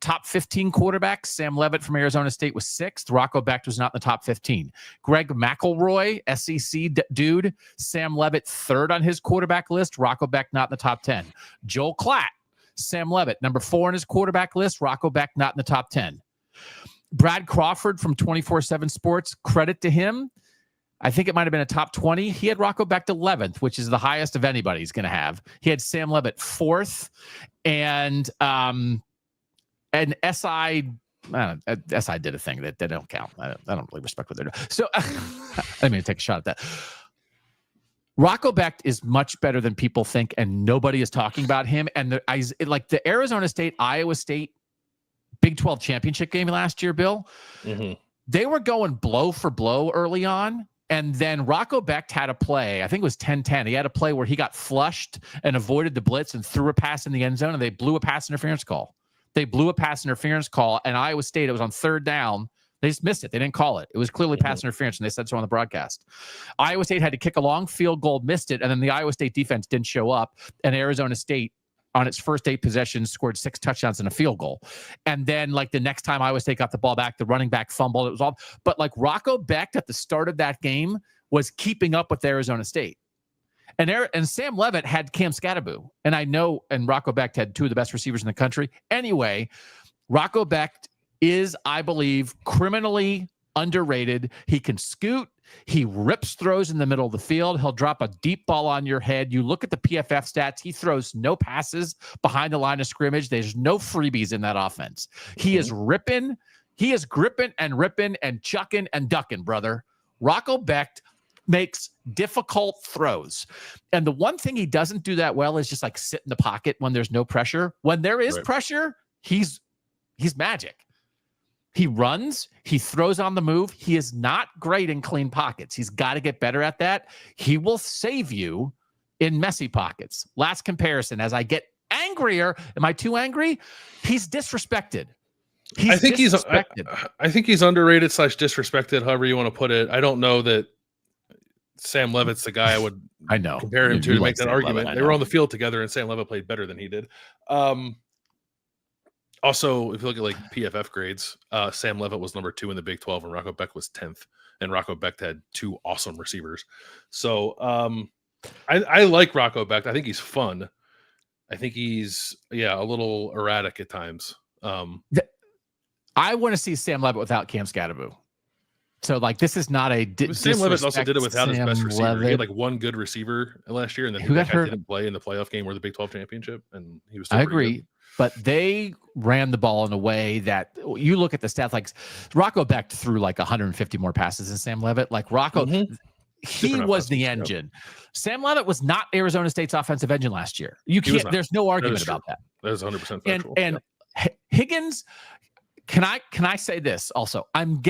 Top 15 quarterbacks, Sam Levitt from Arizona State was 6th. Rocco Becht was not in the top 15. Greg McElroy, SEC dude, Sam Levitt 3rd on his quarterback list. Rocco Becht not in the top 10. Joel Klatt, Sam Levitt, number 4 on his quarterback list. Rocco Becht not in the top 10. Brad Crawford from 24/7 Sports, credit to him. I think it might have been a top 20. He had Rocco Becht 11th, which is the highest of anybody he's going to have. He had Sam Levitt 4th, and SI did a thing that they don't count. I don't really respect what they're doing. So let me take a shot at that. Rocco Becht is much better than people think, and nobody is talking about him. And the Arizona State, Iowa State Big 12 championship game last year, Bill, they were going blow for blow early on. And then Rocco Becht had a play, I think it was 10-10. He had a play where he got flushed and avoided the blitz and threw a pass in the end zone, and they blew a pass interference call. And Iowa State, it was on 3rd down. They just missed it. They didn't call it. It was clearly pass interference, and they said so on the broadcast. Iowa State had to kick a long field goal, missed it, and then the Iowa State defense didn't show up, and Arizona State, on its first 8 possessions, scored 6 touchdowns and a field goal. And then like the next time Iowa State got the ball back, the running back fumbled. It was all, but like Rocco Becht at the start of that game was keeping up with Arizona State. And Sam Levitt had Cam Scatterbu. And Rocco Becht had 2 of the best receivers in the country. Anyway, Rocco Becht is, I believe, criminally underrated. He can scoot. He rips throws in the middle of the field. He'll drop a deep ball on your head. You look at the PFF stats. He throws no passes behind the line of scrimmage. There's no freebies in that offense. He is ripping. He is gripping and ripping and chucking and ducking, brother. Rocco Becht makes difficult throws. And the one thing he doesn't do that well is just like sit in the pocket when there's no pressure. When there is pressure, he's magic. He runs, he throws on the move. He is not great in clean pockets. He's got to get better at that. He will save you in messy pockets. Last comparison, as I get angrier, am I too angry? He's disrespected. I think he's underrated / disrespected, however you want to put it. I don't know that Sam Levitt's the guy I would compare him to make that argument. They were on the field together, and Sam Levitt played better than he did. Also, if you look at like PFF grades, Sam Levitt was number 2 in the Big 12, and Rocco Becht was 10th. And Rocco Becht had 2 awesome receivers. So I like Rocco Becht. I think he's fun. I think he's a little erratic at times. I want to see Sam Levitt without Cam Scatterbu. So like this is not a Sam Levitt also did it without his best receiver. He had like 1 good receiver last year, and then he didn't play in the playoff game or the Big 12 championship, and he was. I agree. Good. But they ran the ball in a way that you look at the stats, like Rocco Becht threw like 150 more passes than Sam Levitt. Like Rocco, he was the engine. Sam Levitt was not Arizona State's offensive engine last year. You can't. There's no argument about that. That is 100% factual. And Higgins, can I say this also? I'm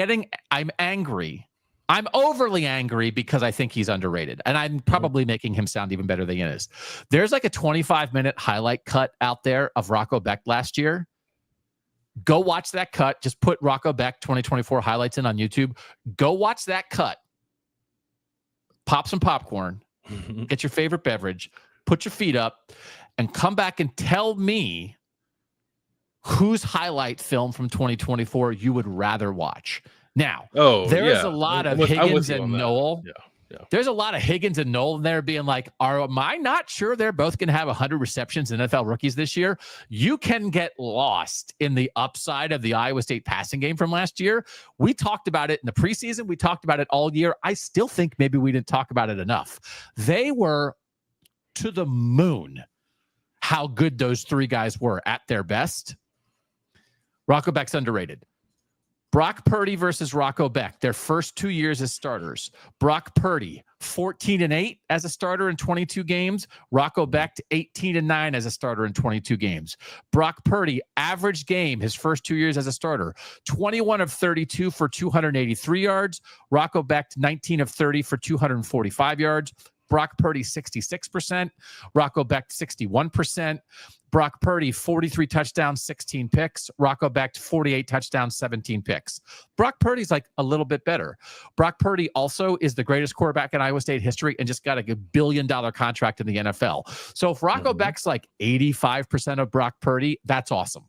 angry. I'm overly angry because I think he's underrated, and I'm probably making him sound even better than he is. There's like a 25-minute highlight cut out there of Rocco Becht last year. Go watch that cut. Just put Rocco Becht 2024 highlights in on YouTube. Go watch that cut. Pop some popcorn. Get your favorite beverage. Put your feet up. and come back and tell me whose highlight film from 2024 you would rather watch. Now, there is a lot of Higgins and Noel. Yeah. There's a lot of Higgins and Noel in there being like, am I not sure they're both going to have 100 receptions in NFL rookies this year? You can get lost in the upside of the Iowa State passing game from last year. We talked about it in the preseason. We talked about it all year. I still think maybe we didn't talk about it enough. They were to the moon how good those three guys were at their best. Rocco Beck's underrated. Brock Purdy versus Rocco Beck, their first 2 years as starters. Brock Purdy, 14-8 as a starter in 22 games. Rocco Beck, 18-9 as a starter in 22 games. Brock Purdy, average game, his first 2 years as a starter, 21 of 32 for 283 yards. Rocco Beck, 19 of 30 for 245 yards. Brock Purdy, 66%. Rocco Beck, 61%. Brock Purdy, 43 touchdowns, 16 picks. Rocco Beck, 48 touchdowns, 17 picks. Brock Purdy's like a little bit better. Brock Purdy also is the greatest quarterback in Iowa State history and just got a $1 billion contract in the NFL. So if Rocco Beck's like 85% of Brock Purdy, that's awesome.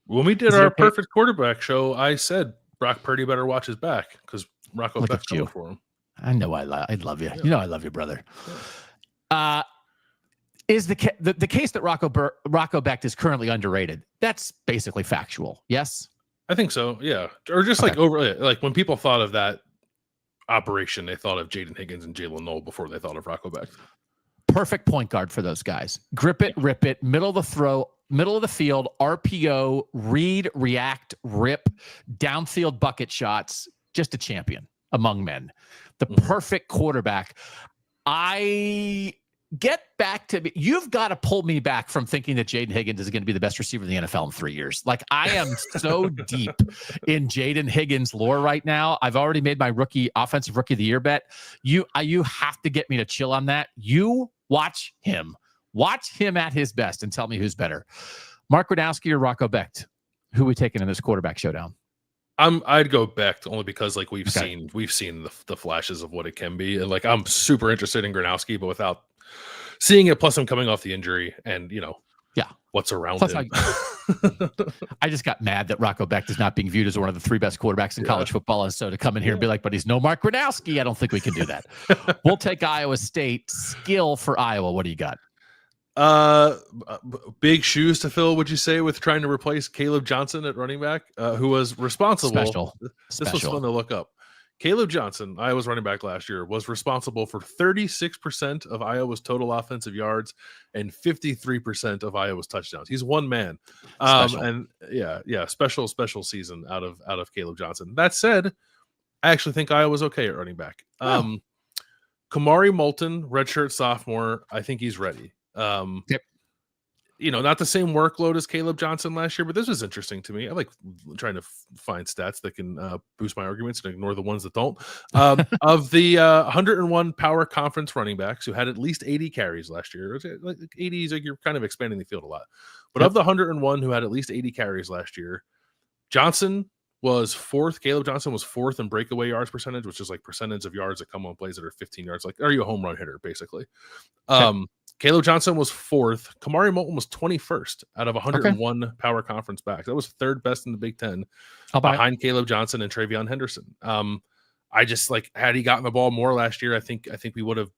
When we did our perfect quarterback show, I said Brock Purdy better watch his back because Rocco Beck's coming for him. I know I love you. Yeah. You know I love you, brother. Is the case that Rocco Beck is currently underrated? That's basically factual. Yes, I think so. Yeah, or just like when people thought of that operation, they thought of Jaden Higgins and Jalen Noel before they thought of Rocco Beck. Perfect point guard for those guys. Grip it, rip it, middle of the throw, middle of the field, RPO, read, react, rip, downfield bucket shots. Just a champion among men. The perfect quarterback. I get back to you've got to pull me back from thinking that Jaden Higgins is going to be the best receiver in the NFL in 3 years. Like I am so deep in Jaden Higgins lore right now. I've already made my offensive rookie of the year bet. You have to get me to chill on that. You watch him at his best and tell me who's better. Mark Radowski or Rocco Beck? Who are we taking in this quarterback showdown? I'd go Beck only because like we've seen the flashes of what it can be, and like I'm super interested in Gronowski, but without seeing it, plus I'm coming off the injury, and what's around plus him. I just got mad that Rocco Beck is not being viewed as one of the three best quarterbacks in college football, and so to come in here and be like, but he's no Mark Gronowski, I don't think we can do that. We'll take Iowa State. Skill for Iowa. What do you got? Big shoes to fill, would you say, with trying to replace Caleb Johnson at running back, who was responsible. This was fun to look up. Caleb Johnson, Iowa's running back last year, was responsible for 36% of Iowa's total offensive yards and 53% of Iowa's touchdowns. He's one man. And special season out of Caleb Johnson. That said, I actually think Iowa's okay at running back. Kamari Moulton, redshirt sophomore, I think he's ready. Not the same workload as Caleb Johnson last year, but this was interesting to me. I like trying to find stats that can boost my arguments and ignore the ones that don't. Of the 101 power conference running backs who had at least 80 carries last year, like 80 is like you're kind of expanding the field a lot. But of the 101 who had at least 80 carries last year, Johnson was fourth. Caleb Johnson was fourth in breakaway yards percentage, which is like percentage of yards that come on plays that are 15 yards. Like, are you a home run hitter, basically? Caleb Johnson was fourth. Kamari Moulton was 21st out of 101 power conference backs. That was third best in the Big Ten behind Caleb Johnson and Travion Henderson. I just like, had he gotten the ball more last year, I think we would have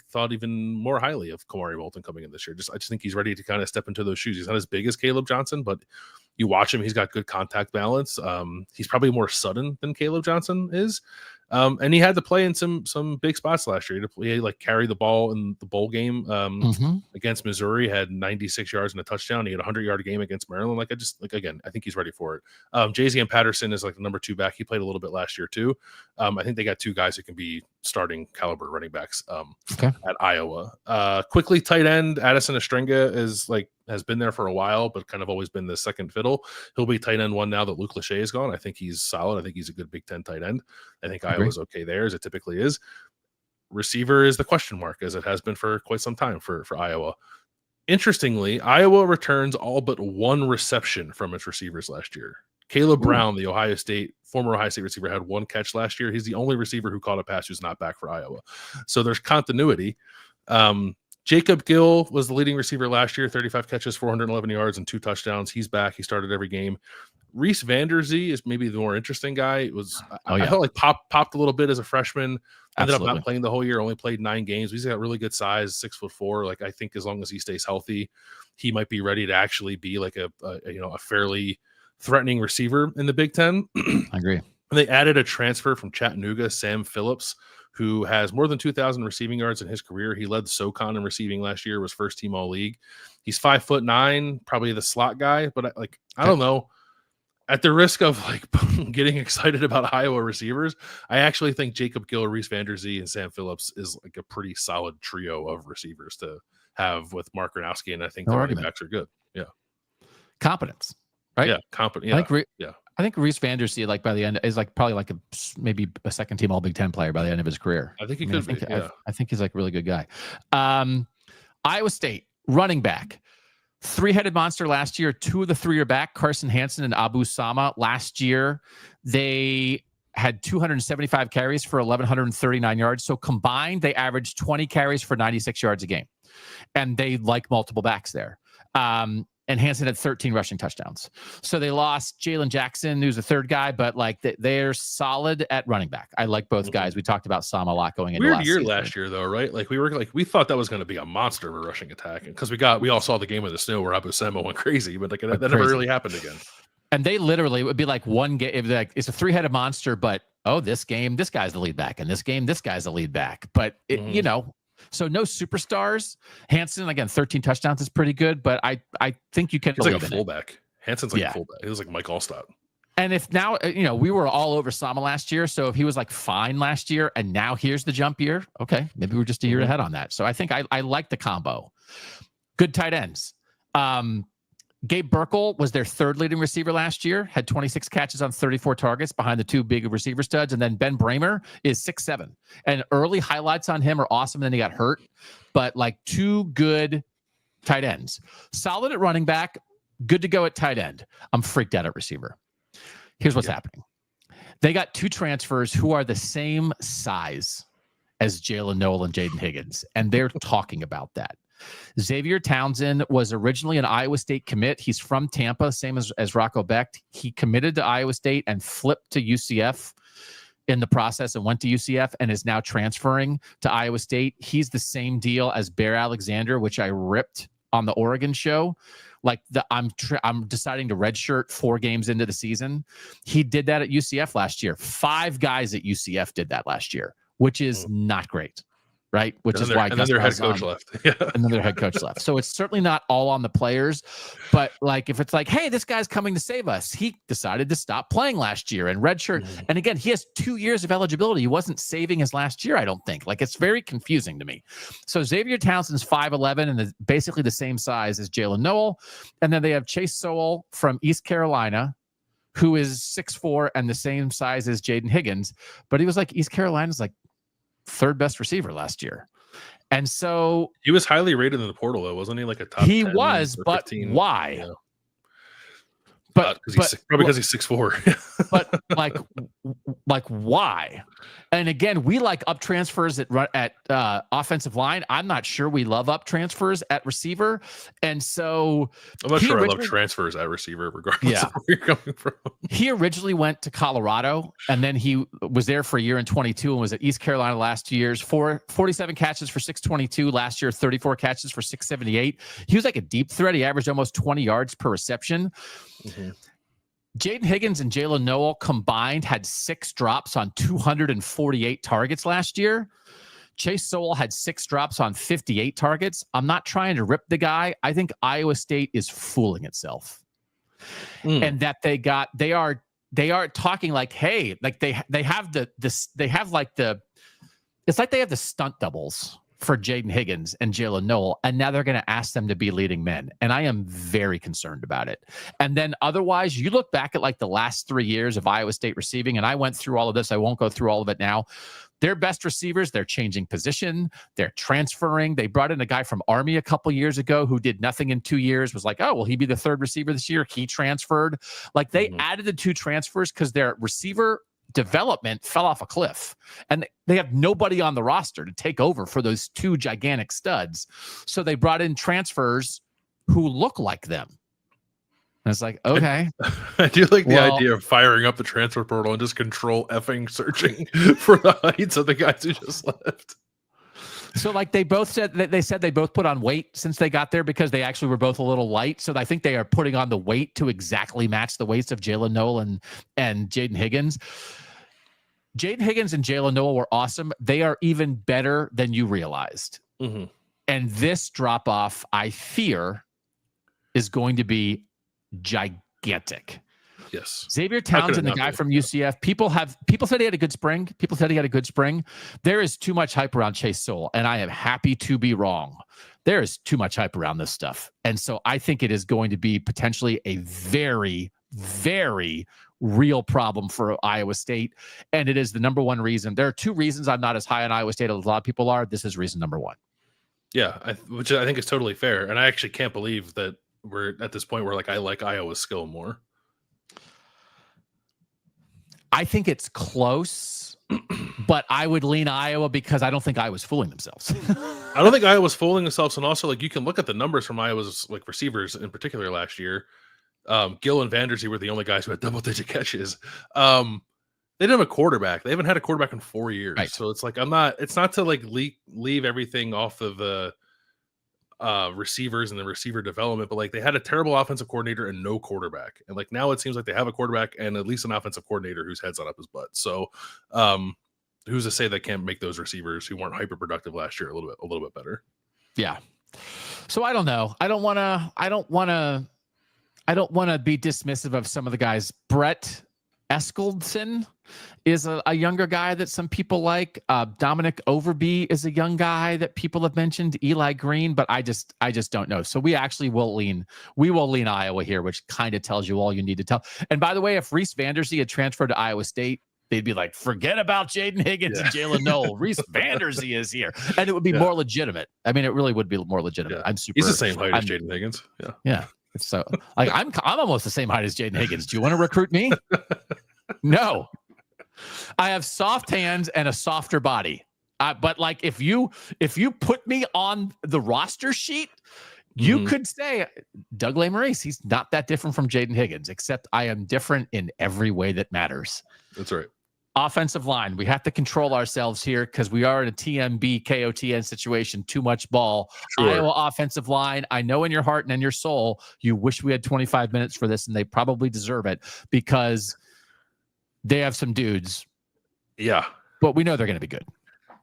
thought even more highly of Kamari Moulton coming in this year. I just think he's ready to kind of step into those shoes. He's not as big as Caleb Johnson, but you watch him, he's got good contact balance. He's probably more sudden than Caleb Johnson is. And he had to play in some big spots last year. He like carried the ball in the bowl game against Missouri, had 96 yards and a touchdown. He had a 100-yard game against Maryland. I think he's ready for it. Jayzian Patterson is like the number 2 back. He played a little bit last year too. I think they got 2 guys who can be starting caliber running backs at Iowa. Quickly, tight end Addison Estrenga has been there for a while, but kind of always been the second fiddle. He'll be tight end 1 now that Luke Lachey is gone. I think he's solid. I think he's a good Big Ten tight end. I think Iowa's okay there, as it typically is. Receiver is the question mark, as it has been for quite some time for Iowa. Interestingly, Iowa returns all but 1 reception from its receivers last year. Caleb Brown, the former Ohio State receiver, had 1 catch last year. He's the only receiver who caught a pass who's not back for Iowa. So there's continuity. Jacob Gill was the leading receiver last year, 35 catches, 411 yards, and 2 touchdowns. He's back. He started every game. Reese Vanderzee is maybe the more interesting guy. It was I felt like popped a little bit as a freshman. Ended up not playing the whole year. Only played 9 games. He's got really good size, 6'4". Like I think as long as he stays healthy, he might be ready to actually be like a fairly threatening receiver in the Big Ten. I agree. And they added a transfer from Chattanooga, Sam Phillips, who has more than 2,000 receiving yards in his career. He led SoCon in receiving last year. Was first team all league. He's 5'9", probably the slot guy. But I don't know. At the risk of like getting excited about Iowa receivers, I actually think Jacob Gill, Reese Vanderzee, and Sam Phillips is like a pretty solid trio of receivers to have with Mark Gronowski, and I think the running backs are good. Yeah, competence, right? Yeah, competent. Yeah, I think Reese Vanderzee, like by the end, is like probably like maybe a second team All Big Ten player by the end of his career. I think he could be. Yeah. I think he's like a really good guy. Iowa State running back. 3-headed monster last year. 2 of the 3 are back. Carson Hansen and Abu Sama. Last year, they had 275 carries for 1,139 yards. So combined, they averaged 20 carries for 96 yards a game. And they like multiple backs there. And Hansen had 13 rushing touchdowns. So they lost Jalen Jackson, who's the third guy, but like they're solid at running back. I like both guys. We talked about Sama a lot going into weird year last year, though, right? Like we thought that was going to be a monster of a rushing attack because we all saw the game of the snow where Abu Sama went crazy, but that never really happened again. And they literally, it would be like one game. It's a 3-headed monster, but this game, this guy's the lead back, and this game, this guy's the lead back. But so no superstars. Hansen, again, 13 touchdowns is pretty good, but I think you can. He's like a fullback. Hansen's like a fullback. He was like Mike Allstott. And if now, we were all over Sama last year. So if he was like fine last year and now here's the jump year, okay, maybe we're just a year ahead on that. So I think I like the combo. Good tight ends. Gabe Burkle was their 3rd leading receiver last year, had 26 catches on 34 targets behind the 2 big receiver studs. And then Ben Bramer is 6'7". And early highlights on him are awesome. And then he got hurt, but like 2 good tight ends. Solid at running back, good to go at tight end. I'm freaked out at receiver. Here's what's happening. They got 2 transfers who are the same size as Jalen Noel and Jaden Higgins. And they're talking about that. Xavier Townsend was originally an Iowa State commit. He's from Tampa, same as Rocco Becht. He committed to Iowa State and flipped to UCF in the process and went to UCF and is now transferring to Iowa State. He's the same deal as Bear Alexander, which I ripped on the Oregon show. Like I'm deciding to redshirt 4 games into the season. He did that at UCF last year. 5 guys at UCF did that last year, which is not great. Right, which is why their head coach left. And then their head coach left. So it's certainly not all on the players, but like if it's like, hey, this guy's coming to save us, he decided to stop playing last year and redshirt. And again, he has 2 years of eligibility. He wasn't saving his last year, I don't think. Like it's very confusing to me. So Xavier Townsend's 5'11" and is basically the same size as Jalen Noel, and then they have Chase Sowell from East Carolina, who is 6'4" and the same size as Jaden Higgins, but he was like East Carolina's like 3rd best receiver last year. And so he was highly rated in the portal, though, wasn't he? Like a top 10 he was, but 15? Why? Yeah. But because he's 6'4". But like why? And again, we like up transfers at offensive line. I'm not sure we love up transfers at receiver. And so I'm not sure I love transfers at receiver, regardless of where you're coming from. He originally went to Colorado, and then he was there for a year in 22 and was at East Carolina last 2 years. 47 catches for 622 last year, 34 catches for 678. He was like a deep threat. He averaged almost 20 yards per reception. Jaden Higgins and Jalen Noel combined had 6 drops on 248 targets last year. Chase Sowell had 6 drops on 58 targets. I'm not trying to rip the guy. I think Iowa State is fooling itself. And that they are talking like, hey, like they have it's like they have the stunt doubles for Jaden Higgins and Jalen Noel, and now they're going to ask them to be leading men. And I am very concerned about it. And then otherwise, you look back at like the last 3 years of Iowa State receiving, and I went through all of this. I won't go through all of it now. Their best receivers, they're changing position. They're transferring. They brought in a guy from Army a couple years ago who did nothing in 2 years, was like, oh, will he be the 3rd receiver this year? He transferred. Like they added the 2 transfers because their receiver development fell off a cliff, and they have nobody on the roster to take over for those two gigantic studs. So they brought in transfers who look like them. And it's like, okay. I do like the idea of firing up the transfer portal and just control effing searching for the heights of the guys who just left. So like they both said that they both put on weight since they got there because they actually were both a little light. So I think they are putting on the weight to exactly match the weights of Jalen Noel and Jaden Higgins. Jaden Higgins and Jalen Noel were awesome. They are even better than you realized. Mm-hmm. And this drop off, I fear, is going to be gigantic. Yes. Xavier Townsend, the guy from UCF, people said he had a good spring. People said he had a good spring. There is too much hype around Chase Sowell, and I am happy to be wrong. There is too much hype around this stuff. And so I think it is going to be potentially a very, very real problem for Iowa State. And it is the number one reason. There are two reasons I'm not as high on Iowa State as a lot of people are. This is reason number one. Yeah, which I think is totally fair. And I actually can't believe that we're at this point where like I like Iowa's skill more. I think it's close, but I would lean Iowa because I don't think Iowa's fooling themselves. I don't think Iowa's fooling themselves. And also, like, you can look at the numbers from Iowa's like receivers in particular last year. Gill and Vandersee were the only guys who had double-digit catches. They didn't have a quarterback. They haven't had a quarterback in 4 years. Right. So it's like it's not to like leave everything off of the receivers and the receiver development, but like they had a terrible offensive coordinator and no quarterback, and like now it seems like they have a quarterback and at least an offensive coordinator whose head's not up his butt. So who's to say they can't make those receivers who weren't hyper productive last year a little bit better? Yeah. So I don't know. I don't want to be dismissive of some of the guys. Brett Eskeldson is a younger guy that some people like. Dominic Overby is a young guy that people have mentioned. Eli Green, but I just don't know. So we actually will lean Iowa here, which kind of tells you all you need to tell. And by the way, if Reese Vandersee had transferred to Iowa State, they'd be like, forget about Jaden Higgins and Jalen Noel. Reese Vandersee is here, and it would be more legitimate. I mean, it really would be more legitimate. Yeah. He's the same height as Jaden Higgins. Yeah. Yeah. So like I'm almost the same height as Jaden Higgins. Do you want to recruit me? No. I have soft hands and a softer body. But like if you put me on the roster sheet, you could say Doug Lesmerises, he's not that different from Jaden Higgins, except I am different in every way that matters. That's right. Offensive line. We have to control ourselves here because we are in a TMB KOTN situation. Too much ball. Sure. Iowa offensive line. I know in your heart and in your soul, you wish we had 25 minutes for this, and they probably deserve it because they have some dudes. Yeah. But we know they're going to be good.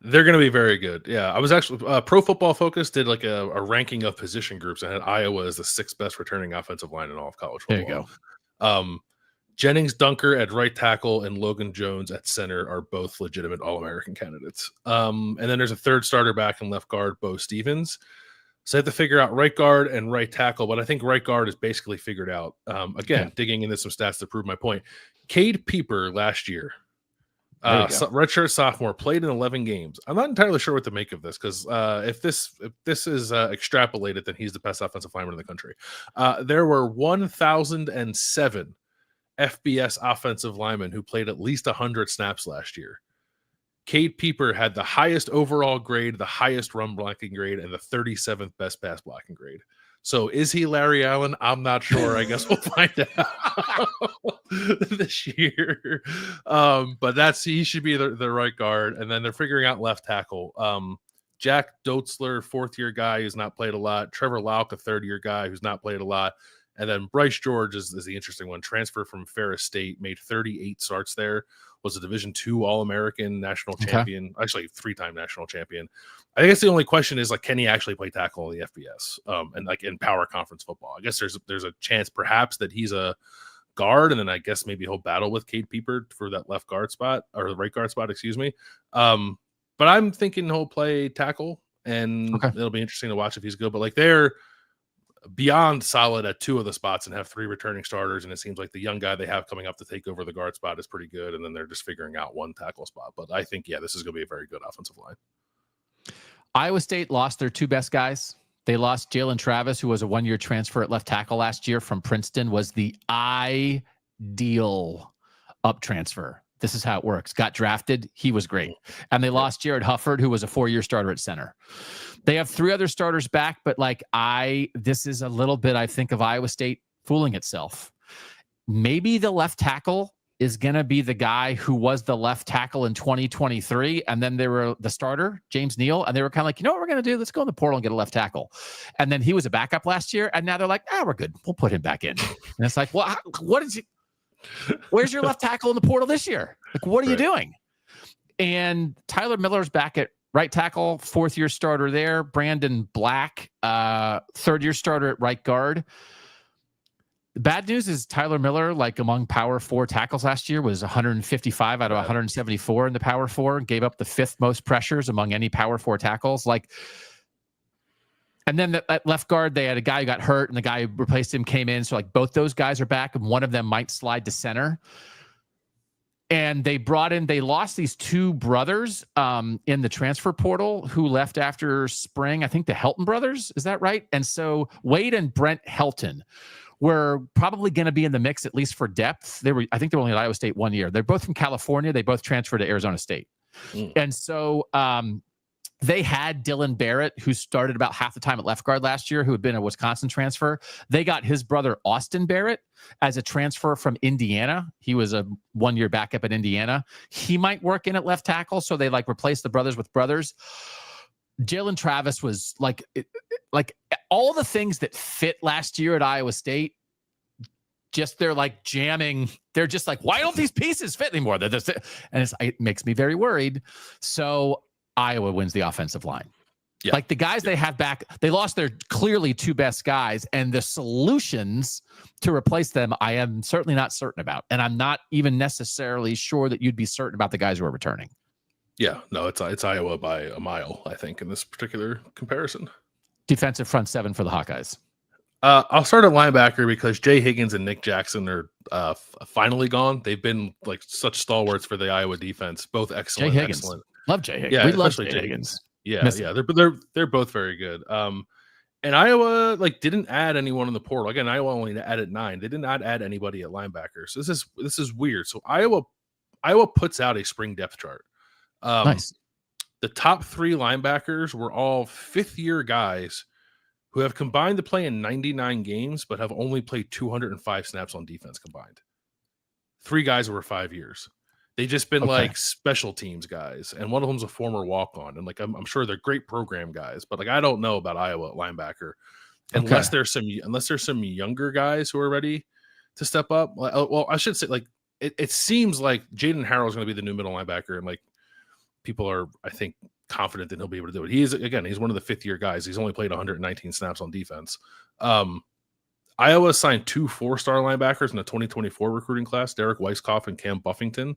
They're going to be very good. Yeah. I was actually Pro Football Focus did like a ranking of position groups and had Iowa as the 6th best returning offensive line in all of college football. There you go. Jennings Dunker at right tackle and Logan Jones at center are both legitimate All-American candidates. And then there's a third starter back in left guard, Bo Stevens. So I have to figure out right guard and right tackle, but I think right guard is basically figured out. Digging into some stats to prove my point. Cade Pieper last year, redshirt sophomore, played in 11 games. I'm not entirely sure what to make of this because if this is extrapolated, then he's the best offensive lineman in the country. There were 1,007 FBS offensive linemen who played at least 100 snaps last year. Cade Pieper had the highest overall grade, the highest run blocking grade, and the 37th best pass blocking grade. So is he Larry Allen? I'm not sure. I guess we'll find out this year. But he should be the right guard. And then they're figuring out left tackle. Jack Dotzler, 4th-year guy who's not played a lot. Trevor Lauk, a 3rd-year guy who's not played a lot. And then Bryce George is the interesting one. Transfer from Ferris State, made 38 starts there, was a Division II All-American national champion, actually 3-time national champion. I guess the only question is, like, can he actually play tackle in the FBS and like in power conference football? I guess there's a chance perhaps that he's a guard, and then I guess maybe he'll battle with Cade Pieper for that left guard spot or the right guard spot, excuse me. But I'm thinking he'll play tackle, and it'll be interesting to watch if he's good. But like they're beyond solid at 2 of the spots and have 3 returning starters, and it seems like the young guy they have coming up to take over the guard spot is pretty good, and then they're just figuring out 1 tackle spot. But I think this is going to be a very good offensive line. Iowa State lost their 2 best guys. They lost Jalen Travis, who was a 1-year transfer at left tackle last year from Princeton, was the ideal up transfer. This is how it works. Got drafted. He was great. And they lost Jared Hufford, who was a 4-year starter at center. They have 3 other starters back, but this is a little bit, I think, of Iowa State fooling itself. Maybe the left tackle is going to be the guy who was the left tackle in 2023. And then they were the starter, James Neal. And they were kind of like, you know what we're going to do? Let's go in the portal and get a left tackle. And then he was a backup last year. And now they're like, we're good. We'll put him back in. And it's like, well, where's your left tackle in the portal this year? Like, what are you doing? And Tyler Miller's back at right tackle, 4th-year starter there. Brandon Black, 3rd-year starter at right guard. The bad news is Tyler Miller, among Power 4 tackles last year, was 155 out of 174 in the Power 4 and gave up the 5th most pressures among any Power 4 tackles. And then at left guard, they had a guy who got hurt, and the guy who replaced him came in. So both those guys are back, and one of them might slide to center. And they lost these 2 brothers in the transfer portal who left after spring. I think the Helton brothers, is that right? And so Wade and Brent Helton were probably going to be in the mix, at least for depth. I think they were only at Iowa State 1 year. They're both from California. They both transferred to Arizona State. And so they had Dylan Barrett, who started about half the time at left guard last year, who had been a Wisconsin transfer. They got his brother, Austin Barrett, as a transfer from Indiana. He was a 1-year backup at Indiana. He might work in at left tackle. So they replaced the brothers with brothers. Jalen Travis was like all the things that fit last year at Iowa State. Just they're jamming. They're just why don't these pieces fit anymore? And it makes me very worried. So Iowa wins the offensive line. Yeah. The guys they have back, they lost their clearly 2 best guys, and the solutions to replace them, I am certainly not certain about. And I'm not even necessarily sure that you'd be certain about the guys who are returning. Yeah, no, it's Iowa by a mile, I think, in this particular comparison. Defensive front 7 for the Hawkeyes. I'll start at linebacker because Jay Higgins and Nick Jackson are finally gone. They've been such stalwarts for the Iowa defense. Both excellent. Jay Higgins. Excellent. Love Jay Higgins. Yeah, we love Jay Higgins. Yeah, they're both very good. And Iowa didn't add anyone in the portal. Again, Iowa only added 9. They did not add anybody at linebacker. So this is weird. So Iowa puts out a spring depth chart. Nice. The top 3 linebackers were all 5th-year guys who have combined to play in 99 games, but have only played 205 snaps on defense combined. 3 guys over 5 years. They just been special teams guys, and one of them's a former walk-on. And I'm sure they're great program guys, but I don't know about Iowa at linebacker unless there's some younger guys who are ready to step up. Well, I should say it seems like Jaden Harrell is going to be the new middle linebacker, and people are, I think, confident that he'll be able to do it. He's one of the 5th-year guys. He's only played 119 snaps on defense. Iowa signed 2 4-star linebackers in the 2024 recruiting class, Derek Weisskopf and Cam Buffington.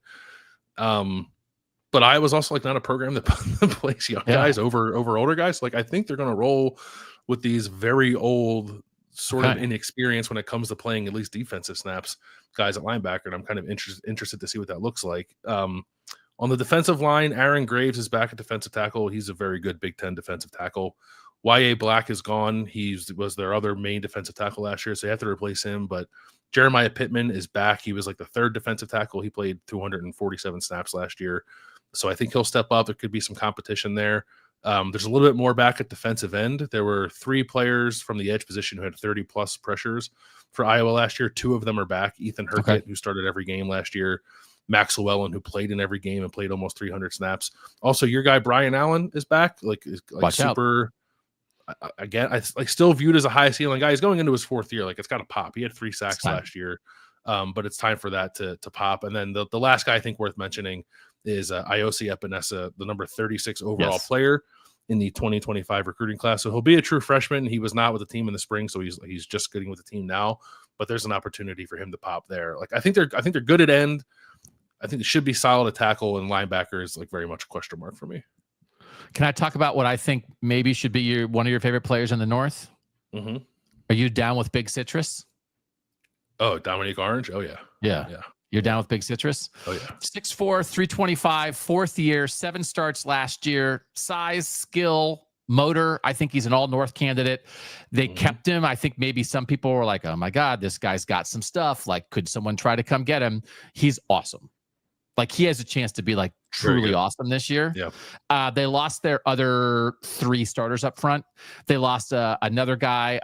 But Iowa's also not a program that plays young guys over older guys. I think they're going to roll with these very old, sort of inexperienced when it comes to playing at least defensive snaps guys at linebacker. And I'm kind of interested to see what that looks like. On the defensive line, Aaron Graves is back at defensive tackle. He's a very good Big Ten defensive tackle. Y.A. Black is gone. He was their other main defensive tackle last year, so they have to replace him. But Jeremiah Pittman is back. He was the 3rd defensive tackle. He played 247 snaps last year. So I think he'll step up. There could be some competition there. There's a little bit more back at defensive end. There were 3 players from the edge position who had 30-plus pressures for Iowa last year. 2 of them are back. Ethan Herkett, who started every game last year. Max Llewellyn, who played in every game and played almost 300 snaps. Also, your guy Brian Allen is back. Watch super. Again, I still viewed as a high ceiling guy. He's going into his 4th year. It's got to pop. He had 3 sacks last year, but it's time for that to pop. And then the last guy I think worth mentioning is Iosi Epinesa, the number 36 overall player in the 2025 recruiting class. So he'll be a true freshman. He was not with the team in the spring, so he's just getting with the team now. But there's an opportunity for him to pop there. I think they're good at end. I think it should be solid at tackle, and linebacker is very much a question mark for me. Can I talk about what I think maybe should be one of your favorite players in the North? Mm-hmm. Are you down with Big Citrus? Oh, Dominique Orange? Oh, yeah. Yeah. You're down with Big Citrus? Oh, yeah. 6'4", 325, 4th year, 7 starts last year. Size, skill, motor. I think he's an all-North candidate. They kept him. I think maybe some people were like, oh, my God, this guy's got some stuff. Could someone try to come get him? He's awesome. Like he has a chance to be like truly awesome this year. Yeah. They lost their other 3 starters up front. They lost another guy,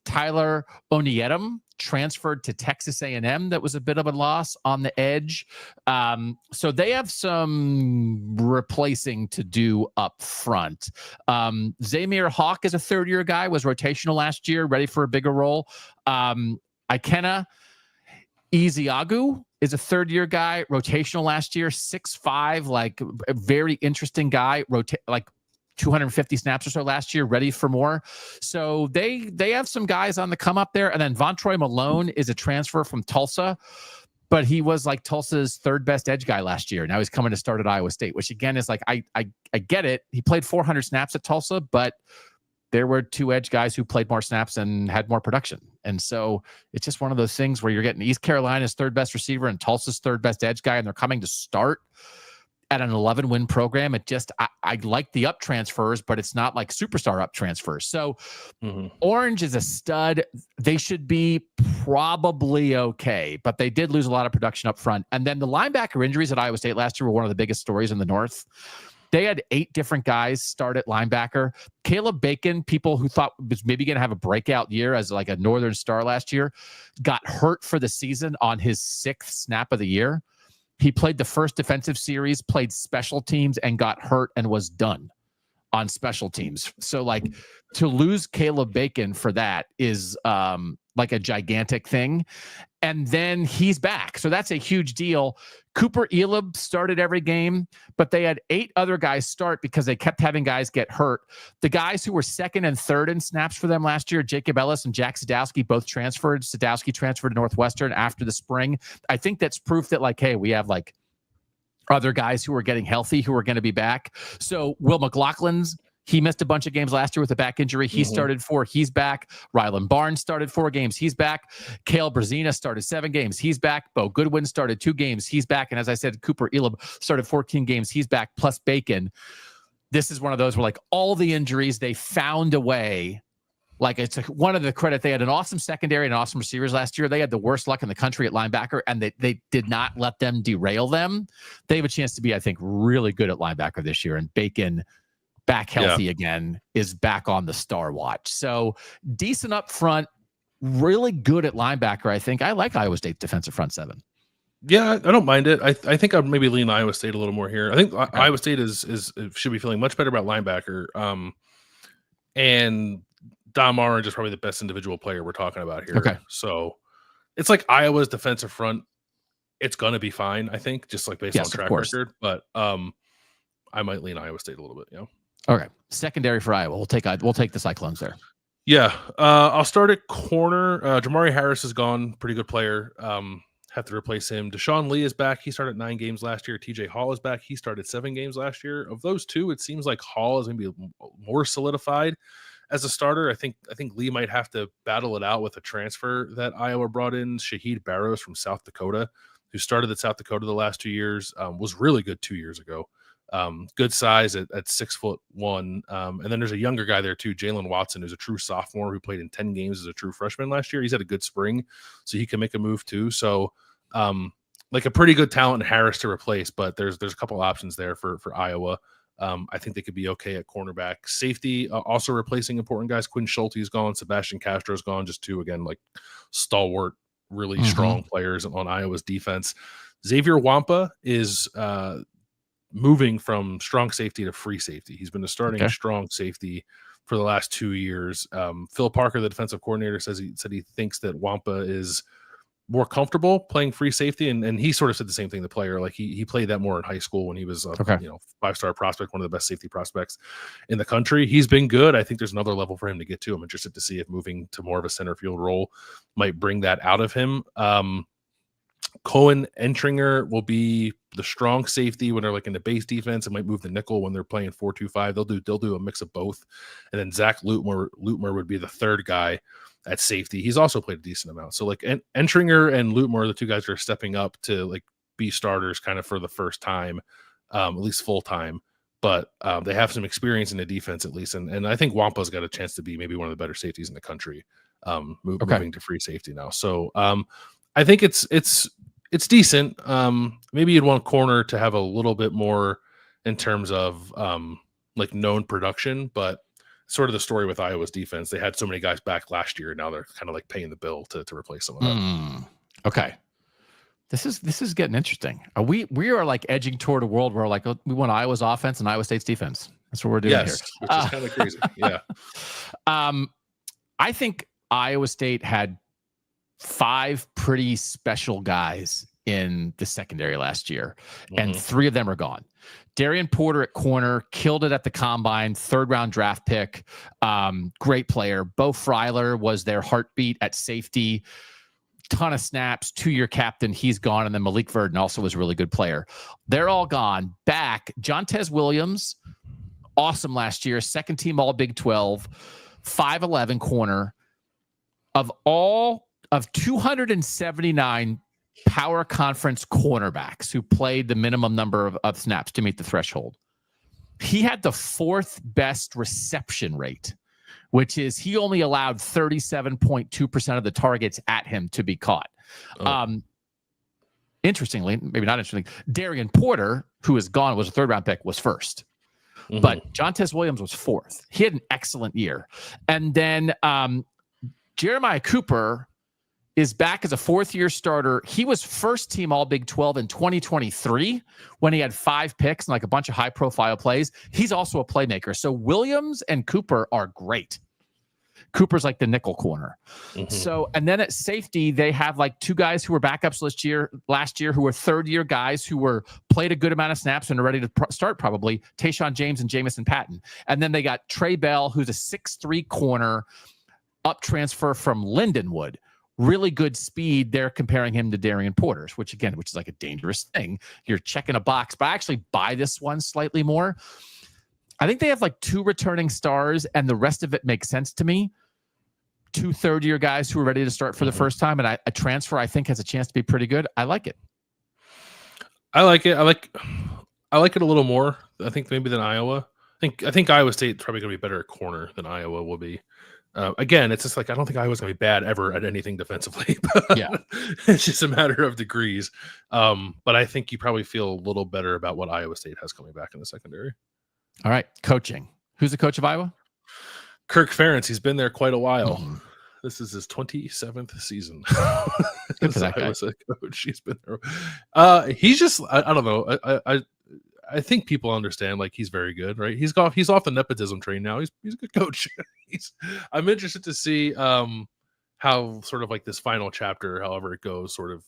Tyler Onietum, transferred to Texas A&M. That was a bit of a loss on the edge. So they have some replacing to do up front. Zamir Hawk is a third-year guy, was rotational last year, ready for a bigger role. Ikenna Ezeagu is a third-year guy, rotational last year, 6'5", like a very interesting guy, like 250 snaps or so last year, ready for more. So they have some guys on the come up there. And then Vontroy Malone is a transfer from Tulsa, but he was like Tulsa's 3rd best edge guy last year. Now he's coming to start at Iowa State, which again is like, I get it. He played 400 snaps at Tulsa, but there were 2 edge guys who played more snaps and had more production. And so it's just one of those things where you're getting East Carolina's 3rd best receiver and Tulsa's 3rd best edge guy, and they're coming to start at an 11-win program. It just, I like the up transfers, but it's not like superstar up transfers. So Orange is a stud. They should be probably okay, but they did lose a lot of production up front. And then the linebacker injuries at Iowa State last year were one of the biggest stories in the North. They had 8 different guys start at linebacker. Caleb Bacon, people who thought was maybe going to have a breakout year as like a Northern Star last year, got hurt for the season on his 6th snap of the year. He played the first defensive series, played special teams, and got hurt and was done on special teams. So like to lose Caleb Bacon for that is like a gigantic thing. And then he's back. So that's a huge deal. Cooper Elib started every game, but they had 8 other guys start because they kept having guys get hurt. The guys who were 2nd and 3rd in snaps for them last year, Jacob Ellis and Jack Sadowski, both transferred. Sadowski transferred to Northwestern after the spring. I think that's proof that like, hey, we have like other guys who are getting healthy, who are going to be back. So Will McLaughlin's, he missed a bunch of games last year with a back injury. He started 4. He's back. Rylan Barnes started 4 games. He's back. Cale Brazina started 7 games. He's back. Bo Goodwin started 2 games. He's back. And as I said, Cooper Elib started 14 games. He's back, plus Bacon. This is one of those where like all the injuries, they found a way. Like it's one of the credit. They had an awesome secondary and awesome receivers last year. They had the worst luck in the country at linebacker, and they did not let them derail them. They have a chance to be, I think, really good at linebacker this year. And Bacon, back healthy again, is back on the star watch. So decent up front, really good at linebacker. I think I like Iowa State's defensive front 7. Yeah, I don't mind it. I think I'd maybe lean Iowa State a little more here. I think Iowa State should be feeling much better about linebacker. And Dom Orange is probably the best individual player we're talking about here. Okay. So it's like Iowa's defensive front. It's going to be fine, I think, just like based on track record. But I might lean Iowa State a little bit, Okay. Secondary for Iowa. We'll take the Cyclones there. Yeah. I'll start at corner. Jamari Harris is gone. Pretty good player. Have to replace him. Deshaun Lee is back. He started 9 games last year. TJ Hall is back. He started 7 games last year. Of those 2, it seems like Hall is going to be more solidified as a starter. I think Lee might have to battle it out with a transfer that Iowa brought in, Shaheed Barrows from South Dakota, who started at South Dakota the last 2 years, was really good 2 years ago. Good size at 6'1". And then there's a younger guy there too, Jalen Watson, who's a true sophomore who played in 10 games as a true freshman last year. He's had a good spring, so he can make a move too. So like a pretty good talent in Harris to replace, but there's a couple options there for Iowa. I think they could be okay at cornerback. Safety, also replacing important guys. Quinn Schulte is gone. Sebastian Castro is gone. Just 2, again, like stalwart, really strong players on Iowa's defense. Xavier Wampa is moving from strong safety to free safety. He's been a starting strong safety for the last 2 years. Phil Parker, the defensive coordinator, said he thinks that Wampa is more comfortable playing free safety, and he sort of said the same thing. The player, like he played that more in high school when he was a 5-star prospect, one of the best safety prospects in the country. He's been good. I think there's another level for him to get to. I'm interested to see if moving to more of a center field role might bring that out of him. Cohen Entringer will be the strong safety when they're like in the base defense. It might move the nickel when they're playing 4-2-5. They'll do a mix of both. And then Zach Lutmer would be the third guy at safety. He's also played a decent amount. So like Entringer and Lutmer are the 2 guys that are stepping up to like be starters kind of for the first time, at least full time. But they have some experience in the defense at least. And I think Wampa's got a chance to be maybe one of the better safeties in the country, moving to free safety now. So I think it's it's decent. Maybe you'd want corner to have a little bit more in terms of like known production, but sort of the story with Iowa's defense. They had so many guys back last year, and now they're kind of like paying the bill to replace some of that. Okay. This is getting interesting. We are like edging toward a world where like we want Iowa's offense and Iowa State's defense. That's what we're doing here. Which is kind of crazy. Yeah. I think Iowa State had 5 pretty special guys in the secondary last year, and 3 of them are gone. Darian Porter at corner killed it at the combine, 3rd-round draft pick. Great player. Bo Freiler was their heartbeat at safety. Ton of snaps, 2-year captain. He's gone. And then Malik Verdon also was a really good player. They're all gone. Back, Jontez Williams, awesome last year. 2nd team all Big 12, 5'11" corner. Of 279 power conference cornerbacks who played the minimum number of snaps to meet the threshold, he had the 4th best reception rate, which is he only allowed 37.2% of the targets at him to be caught. Interestingly, maybe not interestingly, Darian Porter, who is gone, was a 3rd-round pick, was 1st. But Jontez Williams was 4th. He had an excellent year. And then Jeremiah Cooper is back as a 4th-year starter. He was 1st team all Big 12 in 2023 when he had 5 picks and like a bunch of high-profile plays. He's also a playmaker. So Williams and Cooper are great. Cooper's like the nickel corner. So, and then at safety, they have like 2 guys who were backups last year who were 3rd-year guys who were played a good amount of snaps and are ready to start probably, Tayshaun James and Jamison Patton. And then they got Trey Bell, who's a 6'3" corner, up transfer from Lindenwood. Really good speed. They're comparing him to Darian Porter's, which is like a dangerous thing. You're checking a box, but I actually buy this one slightly more. I think they have like 2 returning stars, and the rest of it makes sense to me. 2 3rd-year guys who are ready to start for the first time, and a transfer I think has a chance to be pretty good. I like it. I like it. I like it a little more, I think, maybe than Iowa. I think Iowa State's probably going to be better at corner than Iowa will be. Again, it's just like I don't think Iowa's going to be bad ever at anything defensively. Yeah, it's just a matter of degrees. But I think you probably feel a little better about what Iowa State has coming back in the secondary. All right, coaching. Who's the coach of Iowa? Kirk Ferentz. He's been there quite a while. This is his 27th season. Good for that guy. Coach. He's been there. He's just I don't know. I think people understand like he's very good, right? He's off the nepotism train now. He's a good coach. I'm interested to see how sort of like this final chapter, however it goes, sort of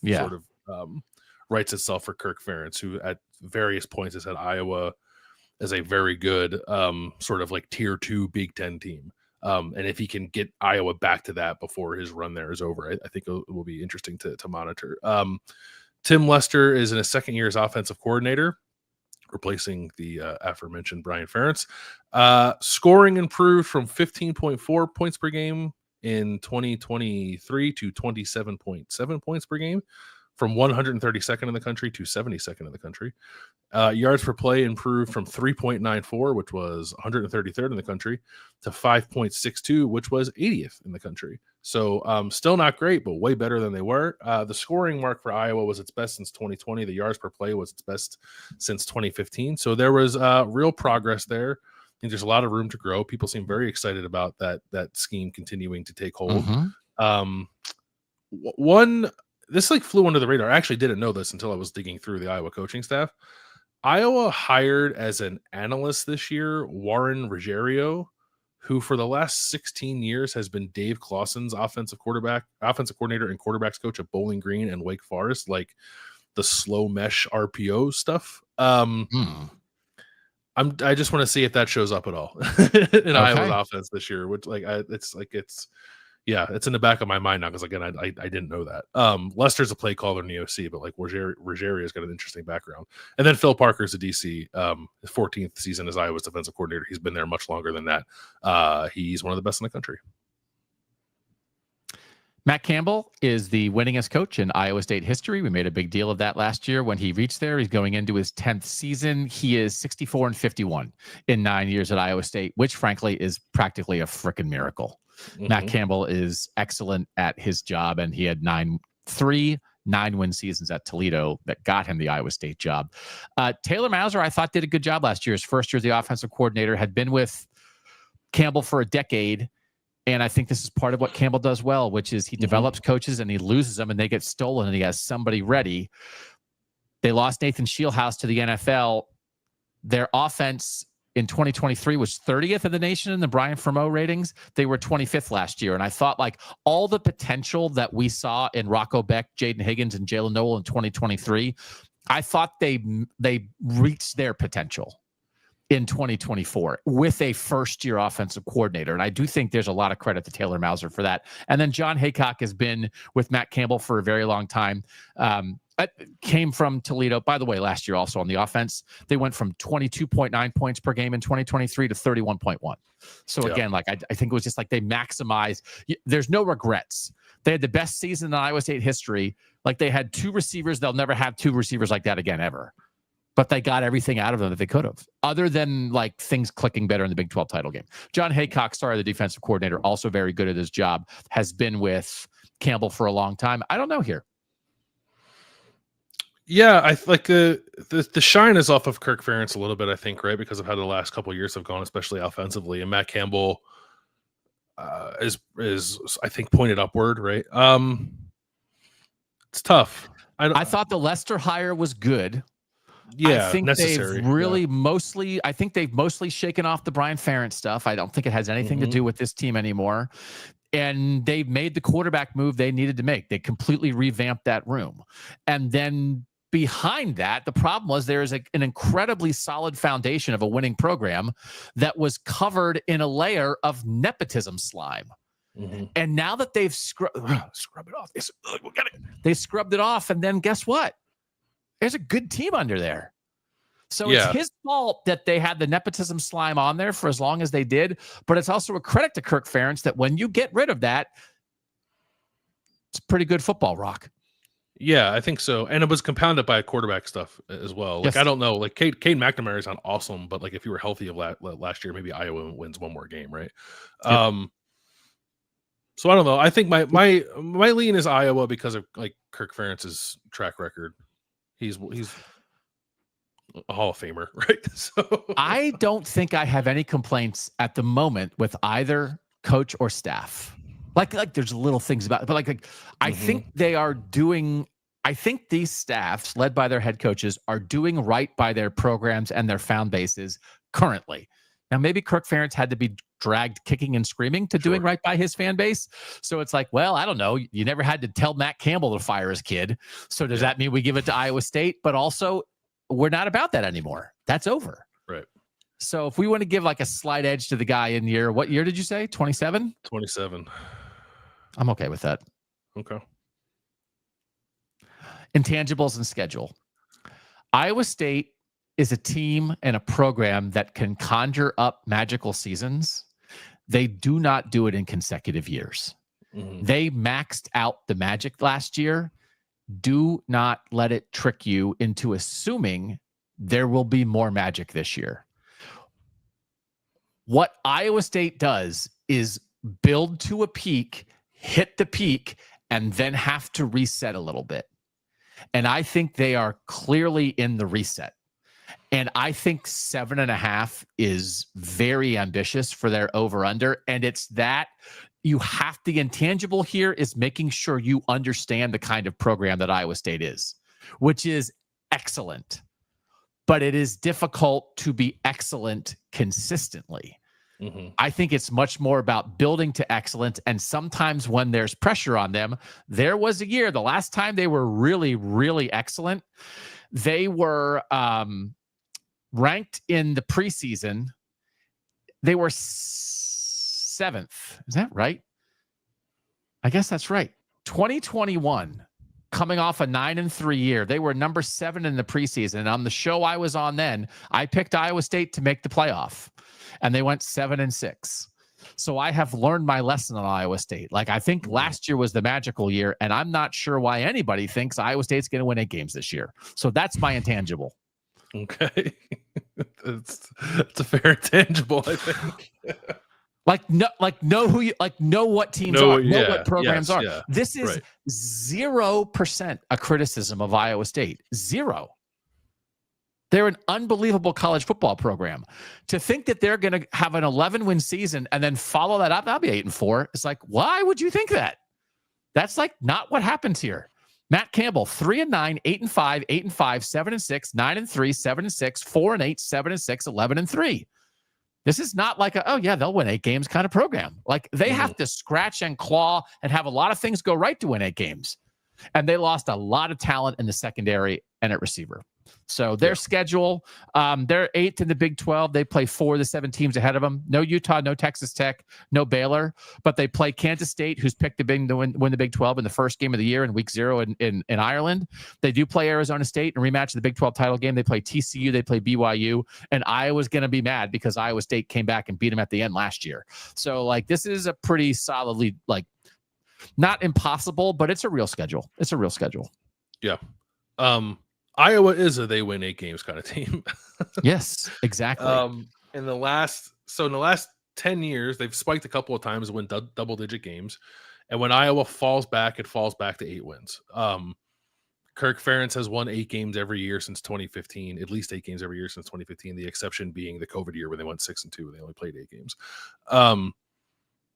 writes itself for Kirk Ferentz, who at various points has had Iowa as a very good sort of like tier 2 Big Ten team. And if he can get Iowa back to that before his run there is over, I think it will be interesting to monitor. Tim Lester is in his 2nd year as offensive coordinator, replacing the aforementioned Brian Ferentz. Scoring improved from 15.4 points per game in 2023 to 27.7 points per game, from 132nd in the country to 72nd in the country. Yards per play improved from 3.94, which was 133rd in the country, to 5.62, which was 80th in the country. So still not great, but way better than they were. The scoring mark for Iowa was its best since 2020. The yards per play was its best since 2015. So there was real progress there. I think there's a lot of room to grow. People seem very excited about that scheme continuing to take hold. This like flew under the radar. I actually didn't know this until I was digging through the Iowa coaching staff. Iowa hired as an analyst this year Warren Ruggiero, who for the last 16 years has been Dave Clawson's offensive coordinator and quarterbacks coach at Bowling Green and Wake Forest, like the slow mesh RPO stuff. I just want to see if that shows up at all in Iowa's offense this year, which it's in the back of my mind now because again I didn't know that. Lester's a play caller in the OC, but like Ruggerio's got an interesting background. And then Phil Parker's a DC, his 14th season as Iowa's defensive coordinator. He's been there much longer than that. He's one of the best in the country. Matt Campbell is the winningest coach in Iowa State history. We made a big deal of that last year when he reached there. He's going into his 10th season. He is 64-51 in 9 years at Iowa State, which frankly is practically a freaking miracle. Matt Campbell is excellent at his job, and he had 9-3 9-win seasons at Toledo that got him the Iowa State job. Taylor Mauser, I thought, did a good job last year. His first year as the offensive coordinator, had been with Campbell for a decade. And I think this is part of what Campbell does well, which is he develops coaches and he loses them and they get stolen and he has somebody ready. They lost Nathan Shieldhouse to the NFL. Their offense in 2023 was 30th in the nation in the Brian Fremeau ratings. They were 25th last year. And I thought, like, all the potential that we saw in Rocco Beck, Jaden Higgins, and Jalen Noel in 2023, I thought they reached their potential in 2024 with a first-year offensive coordinator. And I do think there's a lot of credit to Taylor Mauser for that. And then John Haycock has been with Matt Campbell for a very long time. Came from Toledo. By the way, last year also on the offense, they went from 22.9 points per game in 2023 to 31.1. So again, like I think it was just like they maximized. There's no regrets. They had the best season in Iowa State history. Like they had 2 receivers. They'll never have 2 receivers like that again, ever. But they got everything out of them that they could have, other than like things clicking better in the Big 12 title game. John Haycock, the defensive coordinator, also very good at his job, has been with Campbell for a long time. I don't know here. Yeah, I like the shine is off of Kirk Ferentz a little bit, I think, right? Because of how the last couple of years have gone, especially offensively. And Matt Campbell is I think pointed upward, right? It's tough. I thought the Lester hire was good. Yeah, I think necessary. they've really mostly shaken off the Brian Ferentz stuff. I don't think it has anything to do with this team anymore. And they made the quarterback move they needed to make. They completely revamped that room. And then behind that, the problem was there is an incredibly solid foundation of a winning program that was covered in a layer of nepotism slime. And now that they've scrub it off, they scrubbed it off. And then guess what? There's a good team under there. So it's his fault that they had the nepotism slime on there for as long as they did. But it's also a credit to Kirk Ferentz that when you get rid of that, it's pretty good football, Rock. Yeah, I think so. And it was compounded by quarterback stuff as well. Like, I don't know. Like, Cade McNamara is on awesome, but like if you were healthy of last year, maybe Iowa wins one more game, right? So I don't know. I think my lean is Iowa because of like Kirk Ferentz's track record. He's a Hall of Famer, right? So I don't think I have any complaints at the moment with either coach or staff. Like there's little things about it, but like I think they are doing. I think these staffs, led by their head coaches, are doing right by their programs and their fan bases currently. Now, maybe Kirk Ferentz had to be dragged kicking and screaming to doing right by his fan base. So it's like, well, I don't know. You never had to tell Matt Campbell to fire his kid. So does that mean we give it to Iowa State? But also, we're not about that anymore. That's over. Right. So if we want to give like a slight edge to the guy in year, what year did you say? 27? 27. I'm okay with that. Okay. Intangibles and schedule. Iowa State is a team and a program that can conjure up magical seasons. They do not do it in consecutive years. They maxed out the magic last year. Do not let it trick you into assuming there will be more magic this year. What Iowa State does is build to a peak, hit the peak, and then have to reset a little bit. And I think they are clearly in the reset. And I think 7.5 is very ambitious for their over-under. And it's that the intangible here is making sure you understand the kind of program that Iowa State is, which is excellent. But it is difficult to be excellent consistently. I think it's much more about building to excellence. And sometimes when there's pressure on them, there was a year, the last time they were really, really excellent, they were ranked in the preseason. They were 7th. Is that right? I guess that's right. 2021, coming off a 9-3 year, they were number 7 in the preseason. And on the show I was on then, I picked Iowa State to make the playoff. And they went 7-6. So I have learned my lesson on Iowa State. Like, I think last year was the magical year, and I'm not sure why anybody thinks Iowa State's going to win 8 games this year. So that's my intangible. Okay. That's a fair intangible, I think. Know who you know what teams are, know what programs are. Yeah, this is 0% a criticism of Iowa State. 0. They're an unbelievable college football program. To think that they're going to have an 11-win season and then follow that up, that'll be 8-4. It's like, why would you think that? That's like not what happens here. Matt Campbell, 3-9, 8-5, 8-5, 7-6, 9-3, 7-6, 4-8, 7-6, 11-3. This is not like oh yeah, they'll win 8 games kind of program. Like they have to scratch and claw and have a lot of things go right to win 8 games. And they lost a lot of talent in the secondary and at receiver. So their schedule, they're 8th in the Big 12. They play 4 of the 7 teams ahead of them. No Utah, no Texas Tech, no Baylor, but they play Kansas State, who's picked to win the Big 12 in the first game of the year in week 0 in Ireland. They do play Arizona State and rematch the Big 12 title game. They play TCU, they play BYU, and Iowa's going to be mad because Iowa State came back and beat them at the end last year. So like this is a pretty solidly not impossible, but it's a real schedule. It's a real schedule. Yeah. Iowa is a they win 8 games kind of team. Yes, exactly. In the last 10 years, they've spiked a couple of times and win double-digit games. And when Iowa falls back, it falls back to 8 wins. Kirk Ferentz has won 8 games every year since 2015, at least 8 games every year since 2015, the exception being the COVID year where they went 6-2, they only played 8 games.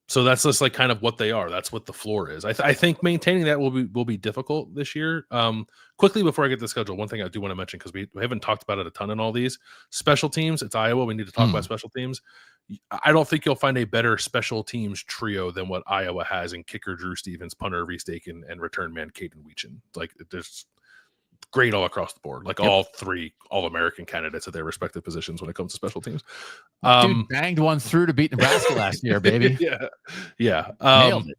So that's just like kind of what they are. That's what the floor is. I think maintaining that will be difficult this year. Quickly before I get to the schedule, one thing I do want to mention, because we haven't talked about it a ton in all these special teams. It's Iowa. We need to talk about special teams. I don't think you'll find a better special teams trio than what Iowa has in kicker Drew Stevens, punter Reese Dakin, and return man Caden Weechin. Like there's great all across the board. Like all 3 All-American candidates at their respective positions when it comes to special teams. Dude banged one through to beat Nebraska last year, baby. Yeah. Nailed it.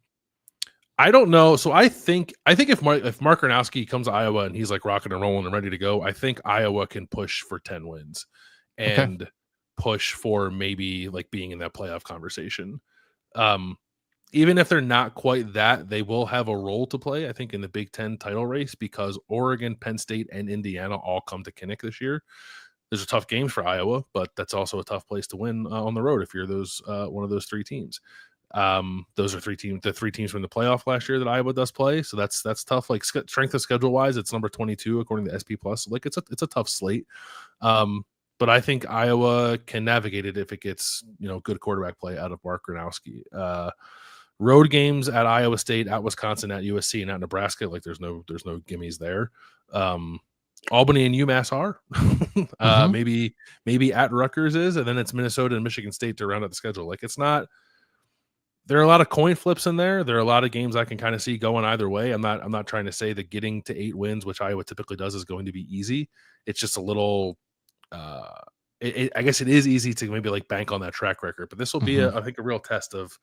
I don't know. So I think if Mark Gronowski comes to Iowa and he's like rocking and rolling and ready to go, I think Iowa can push for 10 wins and push for maybe like being in that playoff conversation. Even if they're not quite that, they will have a role to play, I think, in the Big Ten title race because Oregon, Penn State, and Indiana all come to Kinnick this year. There's a tough game for Iowa, but that's also a tough place to win on the road if you're one of those 3 teams. Those are 3 teams, the 3 teams from the playoff last year that Iowa does play. So that's tough. Like strength of schedule wise, it's number 22 according to SP Plus. Like it's a tough slate. But I think Iowa can navigate it if it gets good quarterback play out of Mark Gronowski. Road games at Iowa State, at Wisconsin, at USC, and at Nebraska. Like there's no gimmies there. Albany and UMass are. Maybe at Rutgers is, and then it's Minnesota and Michigan State to round out the schedule. Like it's not. There are a lot of coin flips in there. There are a lot of games I can kind of see going either way. I'm not trying to say that getting to 8 wins, which Iowa typically does, is going to be easy. It's just a little. I guess it is easy to maybe like bank on that track record, but this will be I think a real test of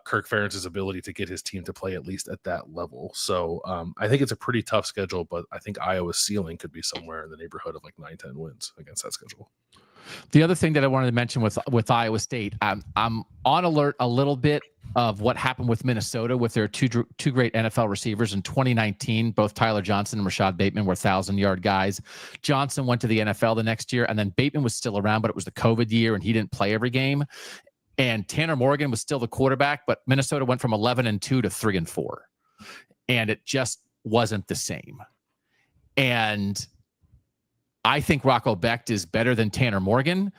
Kirk Ferentz's ability to get his team to play at least at that level. So I think it's a pretty tough schedule, but I think Iowa's ceiling could be somewhere in the neighborhood of like 9-10 wins against that schedule. The other thing that I wanted to mention with Iowa State, I'm on alert a little bit of what happened with Minnesota with their two great NFL receivers in 2019. Both Tyler Johnson and Rashad Bateman were 1,000-yard guys. Johnson went to the NFL the next year, and then Bateman was still around, but it was the COVID year, and he didn't play every game. And Tanner Morgan was still the quarterback, but Minnesota went from 11-2 to 3-4, and it just wasn't the same. And I think Rocco Becht is better than Tanner Morgan,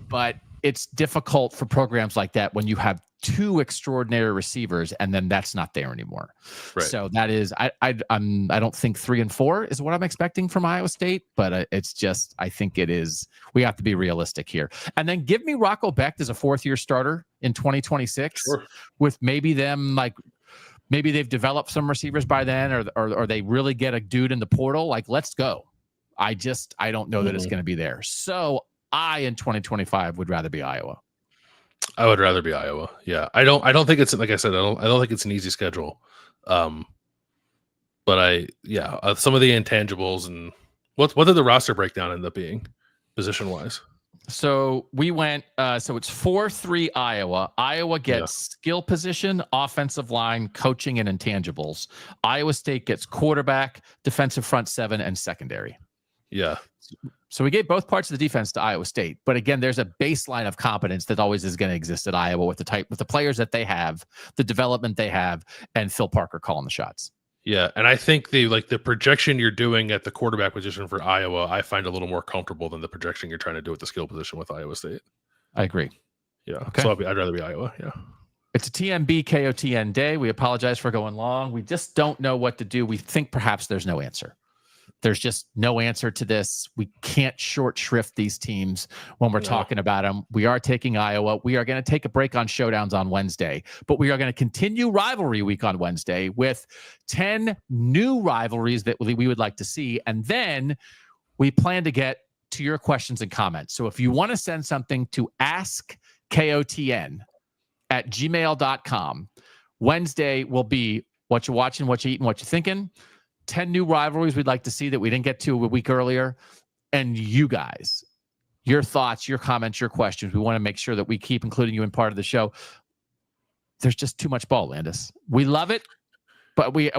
but it's difficult for programs like that when you have 2 extraordinary receivers and then that's not there anymore. Right. So that is, I don't think 3-4 is what I'm expecting from Iowa State, but it's just, I think it is, we have to be realistic here. And then give me Rocco Becht as a 4th-year starter in 2026 with maybe them maybe they've developed some receivers by then, or they really get a dude in the portal. Like, let's go. I don't know that it's going to be there. So in 2025 would rather be Iowa. I would rather be Iowa. Yeah. I don't think it's, like I said, I don't think it's an easy schedule. But some of the intangibles and what did the roster breakdown end up being position wise? So we went, so it's 4-3 Iowa. Iowa gets skill position, offensive line, coaching, and intangibles. Iowa State gets quarterback, defensive front 7, and secondary. Yeah. So we gave both parts of the defense to Iowa State, but again, there's a baseline of competence that always is going to exist at Iowa with the players that they have, the development they have, and Phil Parker calling the shots. Yeah, and I think the projection you're doing at the quarterback position for Iowa, I find a little more comfortable than the projection you're trying to do at the skill position with Iowa State. I agree. Yeah, okay. So I'd rather be Iowa. Yeah. It's a TMB KOTN day. We apologize for going long. We just don't know what to do. We think perhaps there's no answer. There's just no answer to this. We can't short shrift these teams when we're talking about them. We are taking Iowa. We are going to take a break on showdowns on Wednesday, but we are going to continue rivalry week on Wednesday with 10 new rivalries that we would like to see. And then we plan to get to your questions and comments. So if you want to send something to askkotn@gmail.com, Wednesday will be what you're watching, what you're eating, what you're thinking. 10 new rivalries we'd like to see that we didn't get to a week earlier. And you guys, your thoughts, your comments, your questions. We want to make sure that we keep including you in part of the show. There's just too much ball, Landis. We love it, but we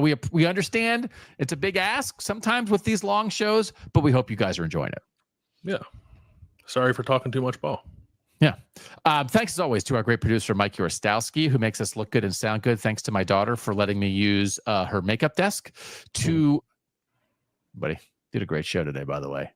understand it's a big ask sometimes with these long shows, but we hope you guys are enjoying it. Yeah. Sorry for talking too much ball. Yeah. Thanks as always to our great producer, Mike Urostowski, who makes us look good and sound good. Thanks to my daughter for letting me use her makeup desk. Buddy, did a great show today, by the way.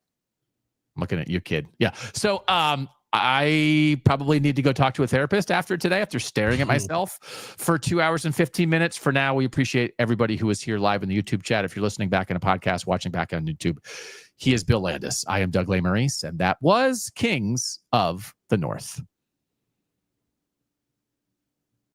I'm looking at you, kid. Yeah. So I probably need to go talk to a therapist after today, after staring at myself for 2 hours and 15 minutes. For now, we appreciate everybody who is here live in the YouTube chat. If you're listening back in a podcast, watching back on YouTube, he is Bill Landis. I am Doug Lesmerises, and that was Kings of the North.